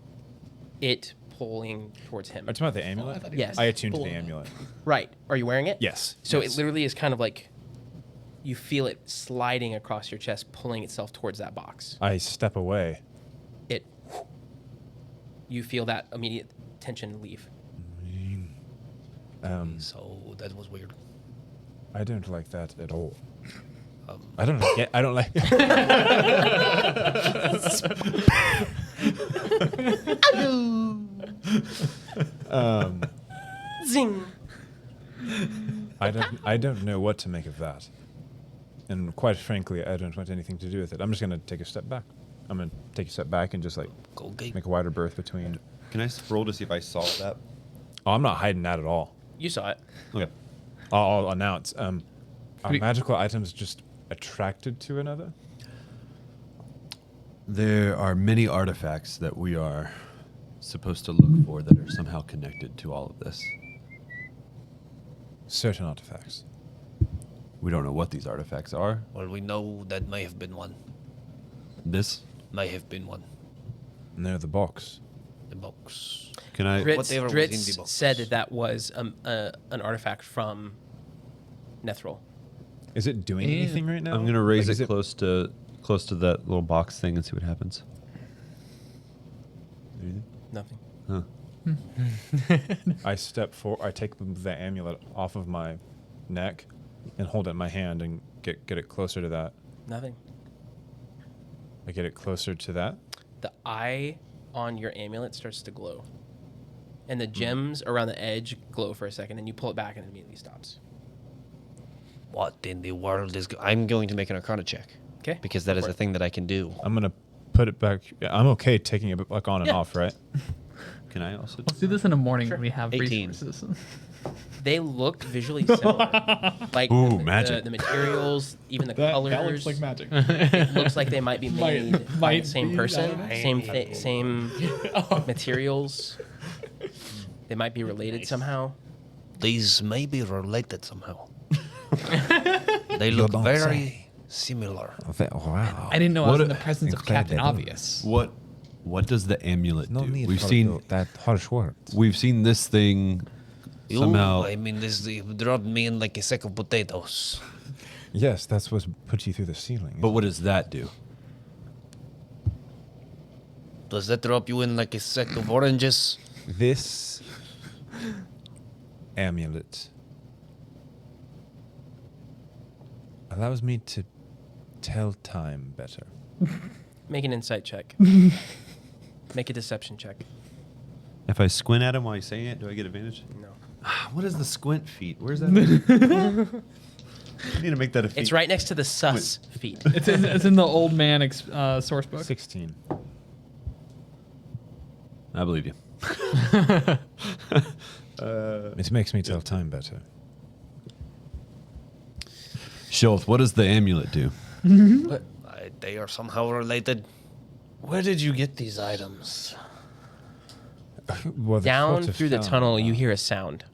it pulling towards him. Are you talking about the amulet? Yes. I attuned to the amulet. Right? Are you wearing it? Yes. So Yes. it literally is kind of like you feel it sliding across your chest, pulling itself towards that box. I step away. You feel that immediate tension leave. So that was weird. I don't like that at all. Um, I don't like it. I don't like. Zing. I don't know what to make of that. And quite frankly, I don't want anything to do with it. I'm just gonna take a step back. I'm gonna take a step back and just like Go game. make a wider berth between. Can I roll to see if I saw that? Oh, I'm not hiding that at all. You saw it. Okay. I'll announce. Are We- magical items just attracted to another? There are many artifacts that we are supposed to look for that are somehow connected to all of this. Certain artifacts. We don't know what these artifacts are. Well, we know that may have been one. This? May have been one. And they're the box. The box. Can I? Dritz, Whatever was in the Dritz box. said that was an artifact from Nethril. Is it doing Yeah. anything right now? I'm gonna raise Like, is it close to that little box thing and see what happens. Anything? Nothing. Huh. I step forward. I take the amulet off of my neck and hold it in my hand and get it closer to that. Nothing. I get it closer to that. The eye on your amulet starts to glow. And the gems around the edge glow for a second, and you pull it back and it immediately stops. What in the world is... I'm going to make an Arcana check. Okay. Because that is a thing that I can do. I'm gonna put it back. Yeah, I'm okay taking it back on and Yeah. off, right? Can I also? Let's do this in the morning when we have 18. resources. They look visually similar. Like Ooh, the, magic. The materials, even the colors. That looks like magic. It looks like they might be made by might the same be, person, I don't know. same materials. They might be related somehow. These may be related somehow. They look don't very similar. Wow. I didn't know I was What in the a- presence of Captain Obvious. What does the amulet No do? need We've for seen that harsh words. we've seen this thing somehow. I mean, this dropped me in like a sack of potatoes. Yes, that's what put you through the ceiling. But what does that do? Does that drop you in like a sack of oranges? This amulet allows me to tell time better. Make an insight check. Make a deception check. If I squint at him while he's saying it, do I get advantage? No. What is the squint feat? Where's that? I need to make that a feat. It's right next to the sus feat. It's in the old man source book. 16. I believe you. It makes me tell time better. Schultz, what does the amulet do? They are somehow related. Where did you get these items? Well, the Down courts have through the found tunnel, them. you hear a sound.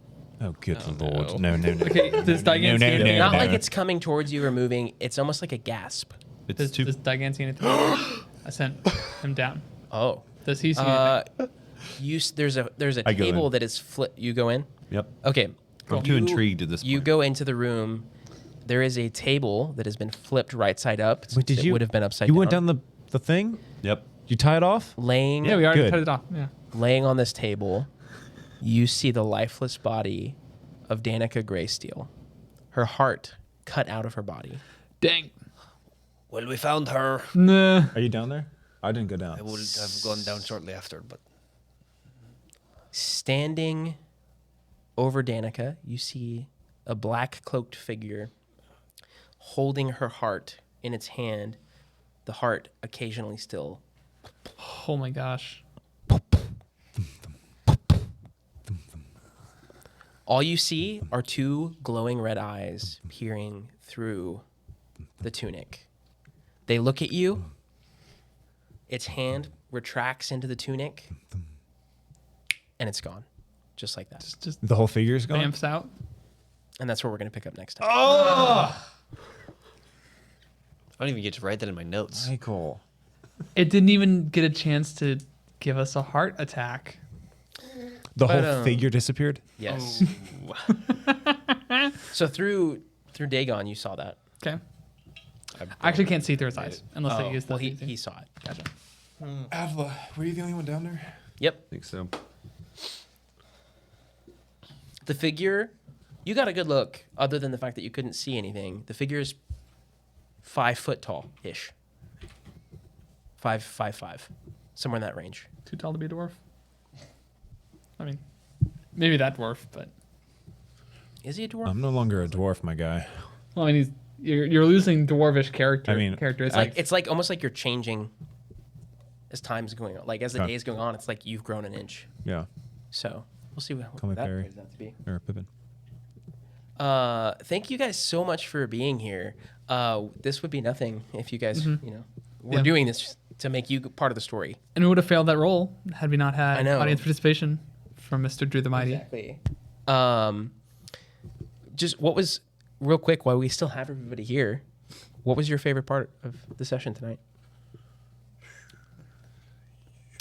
Oh, good lord. No, no, no. Okay, does Digan see anything? Not like it's coming towards you or moving. It's almost like a gasp. It's Does, too. does Digan see anything? I sent him down. Oh. Does he see anything? There's a I go table in. that is You go in. Yep. Okay. I'm too intrigued at this You point. go into the room. There is a table that has been flipped right side up. Wait, did It you? would have been upside You down. went down the thing? Yep. You tie it off? Laying. Yeah, we already good. cut it off. Yeah. Laying on this table, you see the lifeless body of Danica Greysteel. Her heart cut out of her body. Dang. Well, we found her. Nah. Are you down there? I didn't go down. I would have gone down shortly after, but Standing over Danica, you see a black cloaked figure holding her heart in its hand, the heart occasionally still. Oh my gosh. All you see are two glowing red eyes peering through the tunic. They look at you. Its hand retracts into the tunic, and it's gone, just like that. Just The whole figure's gone? bamfs out. And that's what we're going to pick up next time. I don't even get to write that in my notes. Michael. It didn't even get a chance to give us a heart attack. The But, whole figure disappeared? Yes. So through Dagon, you saw that. Okay. I actually can't see through his eyes unless I use the. Well, he saw it. Gotcha. Avla, were you the only one down there? Yep. I think so. The figure, you got a good look, other than the fact that you couldn't see anything. The figure is 5 foot tall ish. 5'5", somewhere in that range. Too tall to be a dwarf. I mean, maybe that dwarf, but Is he a dwarf? I'm no longer a dwarf, my guy. well, I mean, you're losing dwarvish character. I mean, characteristics. It's like almost like you're changing as time's going on. Like as the Okay. days going on, it's like you've grown an inch. Yeah. So we'll see what Call me that Perry. turns out to be. Or Pippin. Thank you guys so much for being here. This would be nothing if you guys, we're Yeah. doing this to make you part of the story. And we would have failed that role had we not I had know. audience participation from Mr. Drew the Mighty. Exactly. Just what was real quick while we still have everybody here? What was your favorite part of the session tonight?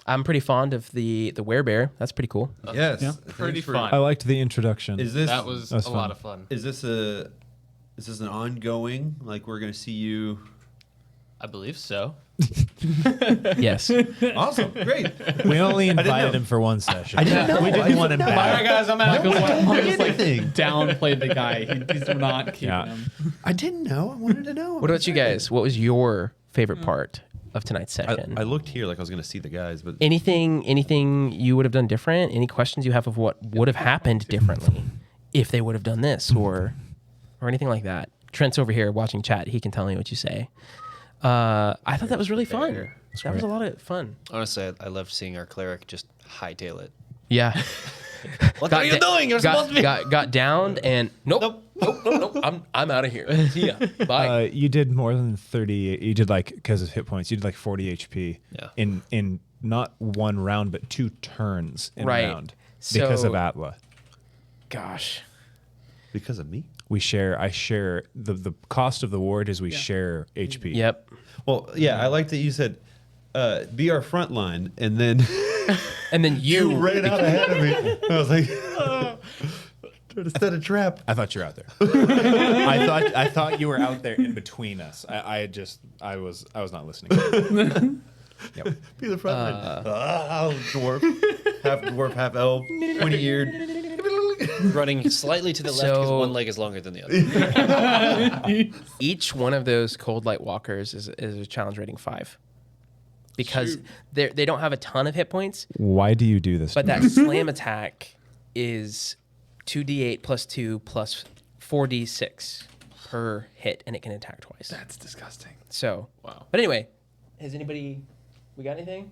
I'm pretty fond of the werebear. That's pretty cool. Yes. Yeah. Pretty Thanks for- fun. I liked the introduction. Is this That was That's a fun. lot of fun. is this an ongoing? Like we're gonna see you? I believe so. Yes. Awesome, great. We only know. invited him for one session. I didn't know. We didn't want him All right, back. guys, I'm out. Just anything. downplayed the guy. He's not keeping Yeah. him. I didn't know. I wanted to know. What about you guys? What was your favorite part of tonight's session? I looked here like I was gonna see the guys, but Anything you would have done different? Any questions you have of what would have happened differently if they would have done this or anything like that? Trent's over here watching chat. He can tell me what you say. I thought that was really fun. That was a lot of fun. Honestly, I loved seeing our cleric just hightail it. Yeah. What are you doing? You're supposed to be. Got downed and nope. I'm out of here. See ya. Bye. You did more than 30. You did like, because of hit points, you did like 40 HP Yeah. in not one round, but 2 turns in Right. a round because So- of Atla. Gosh. because of me. I share the cost of the ward is we share HP. Yep. Well, yeah, I like that you said be our front line, and then And then you ran out ahead of me. I was like, trying to set a trap. I thought you were out there. I thought you were out there in between us. I was not listening. Yep. Be the front line. Dwarf, half elf, 20-eared. Running slightly to the left because So- one leg is longer than the other. each one of those cold light walkers is a challenge rating 5. Because they don't have a ton of hit points, Why do you do this? but that slam attack is 2d8 plus 2 plus 4d6 per hit, and it can attack twice. That's disgusting. So, Wow. But anyway, we got anything?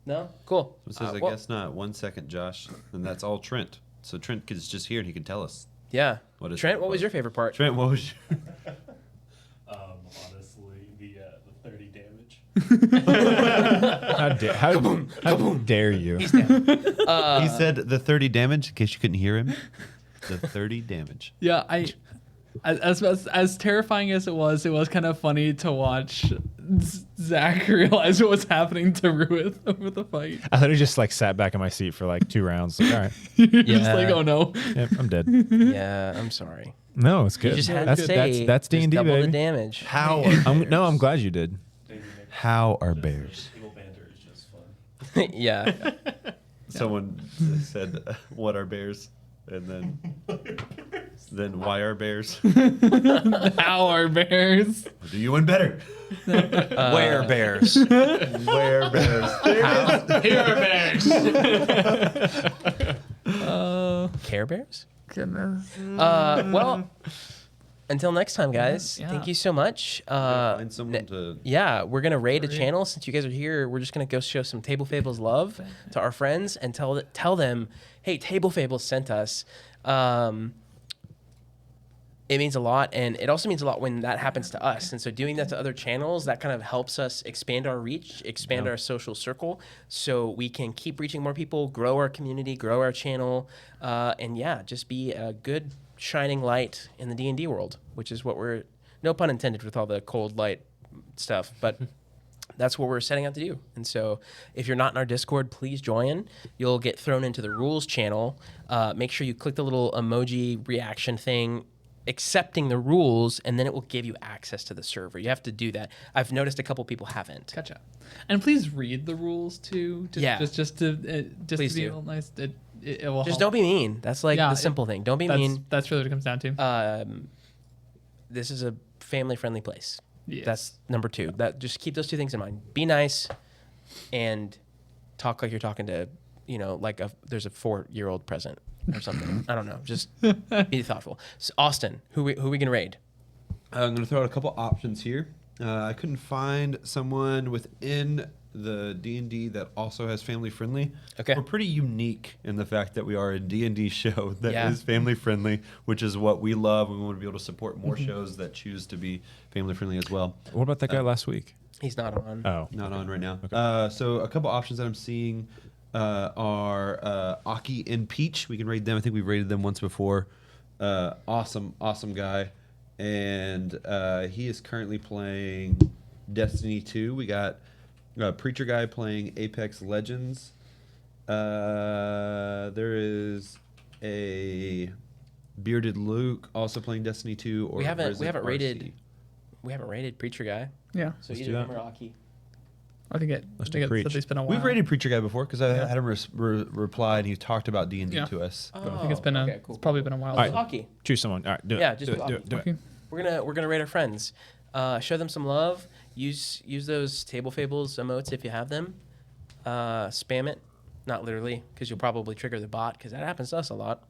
No? Cool. It says, I Well, guess not. 1 second, Josh. And that's all Trent. So Trent is just here and he can tell us. Yeah. What is Trent, that what was about? your favorite part? Trent, what was your... Honestly, the 30 damage. how dare you? he said the 30 damage, in case you couldn't hear him. The 30 damage. Yeah, as terrifying as it was kind of funny to watch Zach realize what was happening to Ruith over the fight. I thought he just like sat back in my seat for like 2 rounds. Like, all right, You're just Yeah. like, oh no. yep, I'm dead. Yeah, I'm sorry. No, it's good. You just had that's to say that's D just and D, double the baby. damage. How I'm glad you did. How are bears? Evil banter is just fun. Yeah. Someone said, what are bears? And then why are bears? How are bears? Do you win better? Where bears? Where bears? Here are bears. Care Bears? Goodness. Well, until next time, guys. Yeah. Thank you so much. Find someone to... Yeah, we're gonna raid a channel since you guys are here. We're just gonna go show some Table Fables love to our friends and tell them, hey, Table Fables sent us. It means a lot, and it also means a lot when that happens to us. And so doing that to other channels, that kind of helps us expand our reach, expand our social circle, so we can keep reaching more people, grow our community, grow our channel, and yeah, just be a good shining light in the D&D world, which is what we're, no pun intended with all the cold light stuff, but that's what we're setting out to do. And so if you're not in our Discord, please join. You'll get thrown into the rules channel. Make sure you click the little emoji reaction thing, accepting the rules, and then it will give you access to the server. You have to do that. I've noticed a couple people haven't. Gotcha. And please read the rules too. Yeah. Just to Please be do. a little nice. It will Just help. don't be mean. That's like Yeah, the simple thing. Don't be mean. That's really what it comes down to. This is a family-friendly place. Yes. That's number 2. That just keep those 2 things in mind. Be nice, and talk like you're talking to, like there's a 4-year-old present or something. I don't know. Just be thoughtful. So Austin, who we gonna raid? I'm going to throw out a couple options here. I couldn't find someone within the D&D that also has family friendly. Okay. We're pretty unique in the fact that we are a D&D show that is Yeah. family friendly, which is what we love. We want to be able to support more shows that choose to be family friendly as well. What about that guy last week? He's not on. Oh, Not on right now. So a couple options that I'm seeing are Aki and Peach. We can raid them. I think we've raided them once before. Awesome guy. And he is currently playing Destiny 2. We got a Preacher guy playing Apex Legends. There is a Bearded Luke also playing Destiny 2. Or We haven't Risen rated. RC. We haven't rated Preacher Guy. Yeah. So Let's either do him that. or Aki. I think Let's it's do Preach. at least been a while. We've rated Preacher guy before because I Yeah. had him reply and he talked about D&D Yeah. to us. I think it's been okay, cool. it's probably been a while. All right. Aki. choose someone. All right, do Yeah, it. just do do it. Do Aki. it. Do it. Okay. We're gonna rate our friends. Show them some love. Use those Table Fables emotes if you have them. Spam it, not literally, because you'll probably trigger the bot, because that happens to us a lot.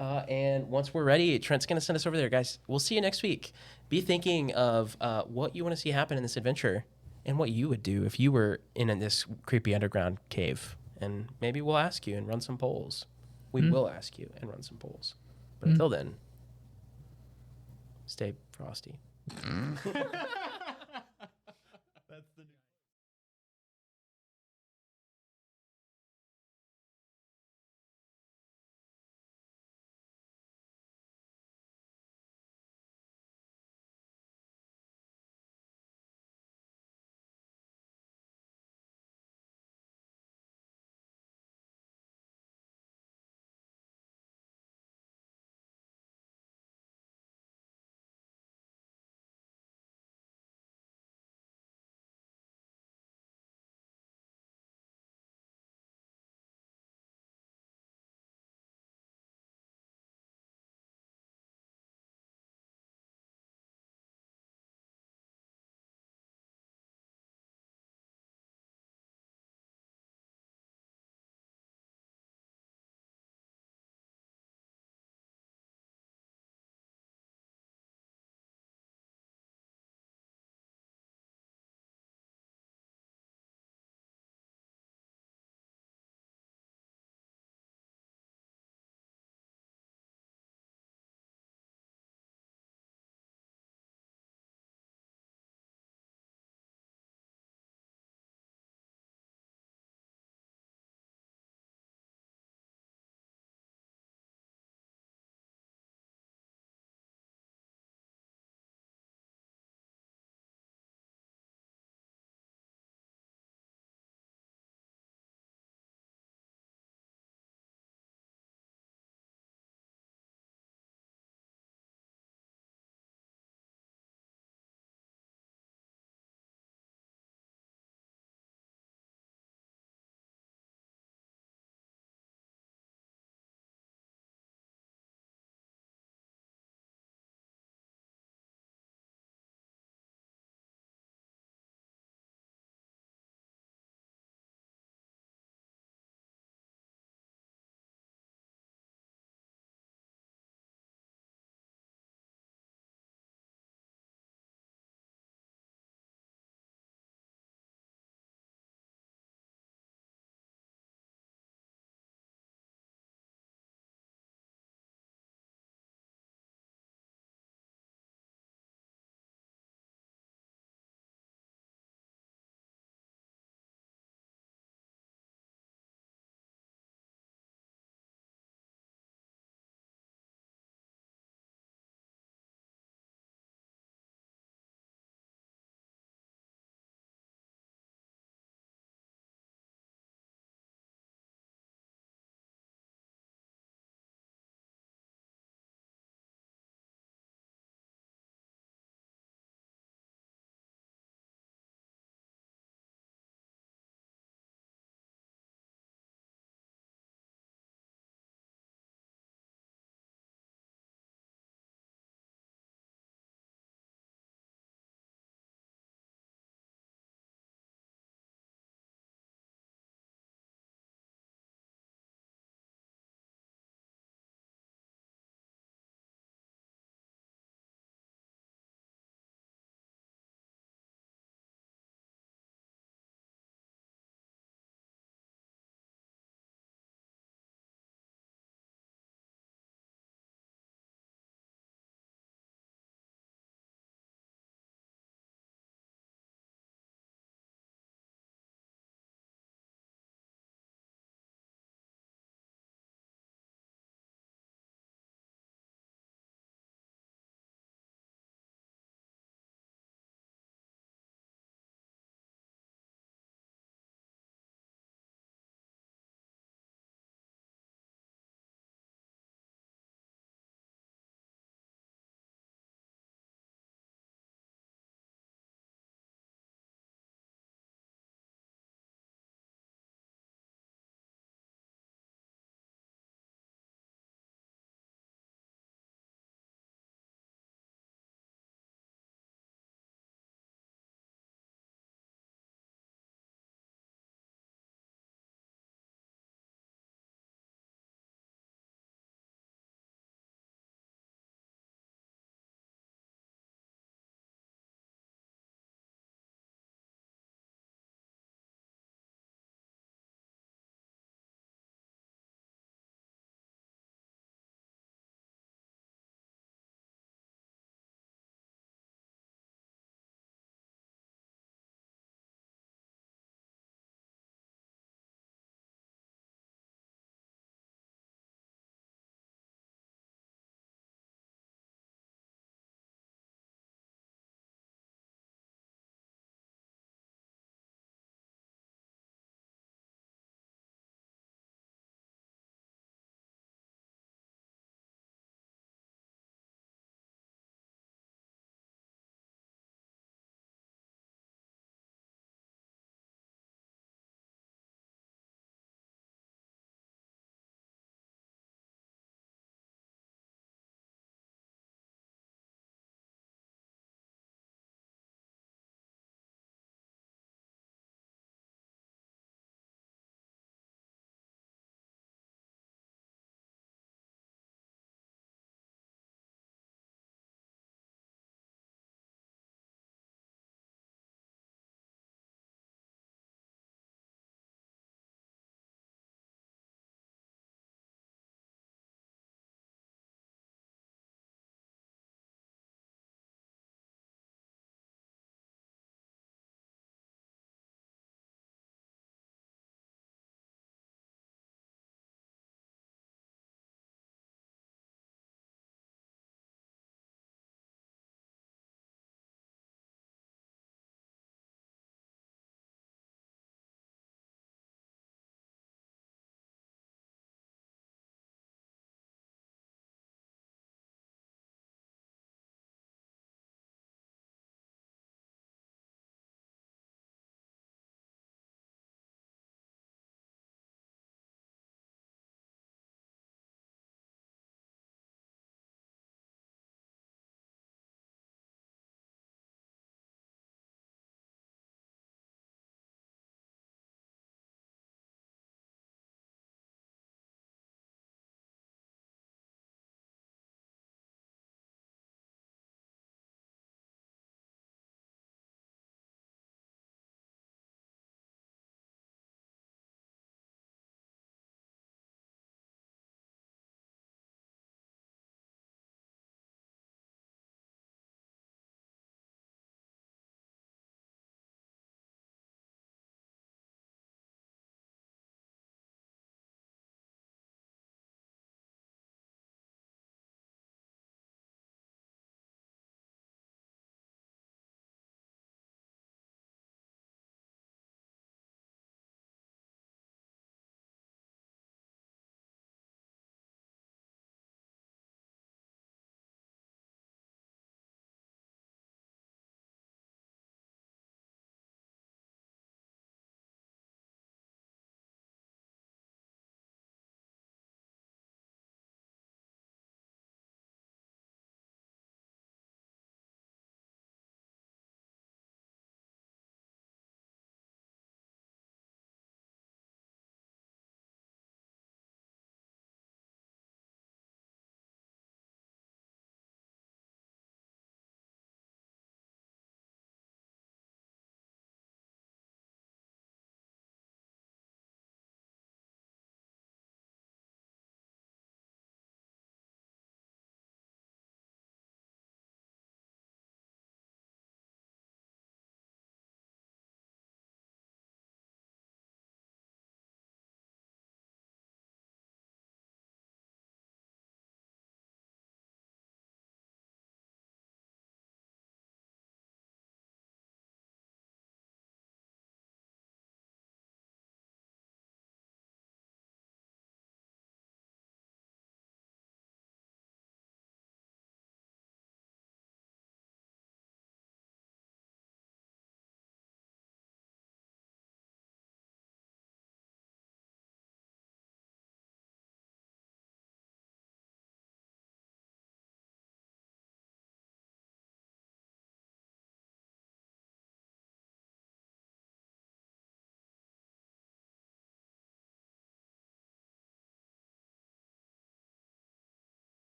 And once we're ready, Trent's gonna send us over there, guys. We'll see you next week. Be thinking of what you want to see happen in this adventure, and what you would do if you were in this creepy underground cave. And maybe we'll ask you and run some polls. We will ask you and run some polls. But until then, stay frosty.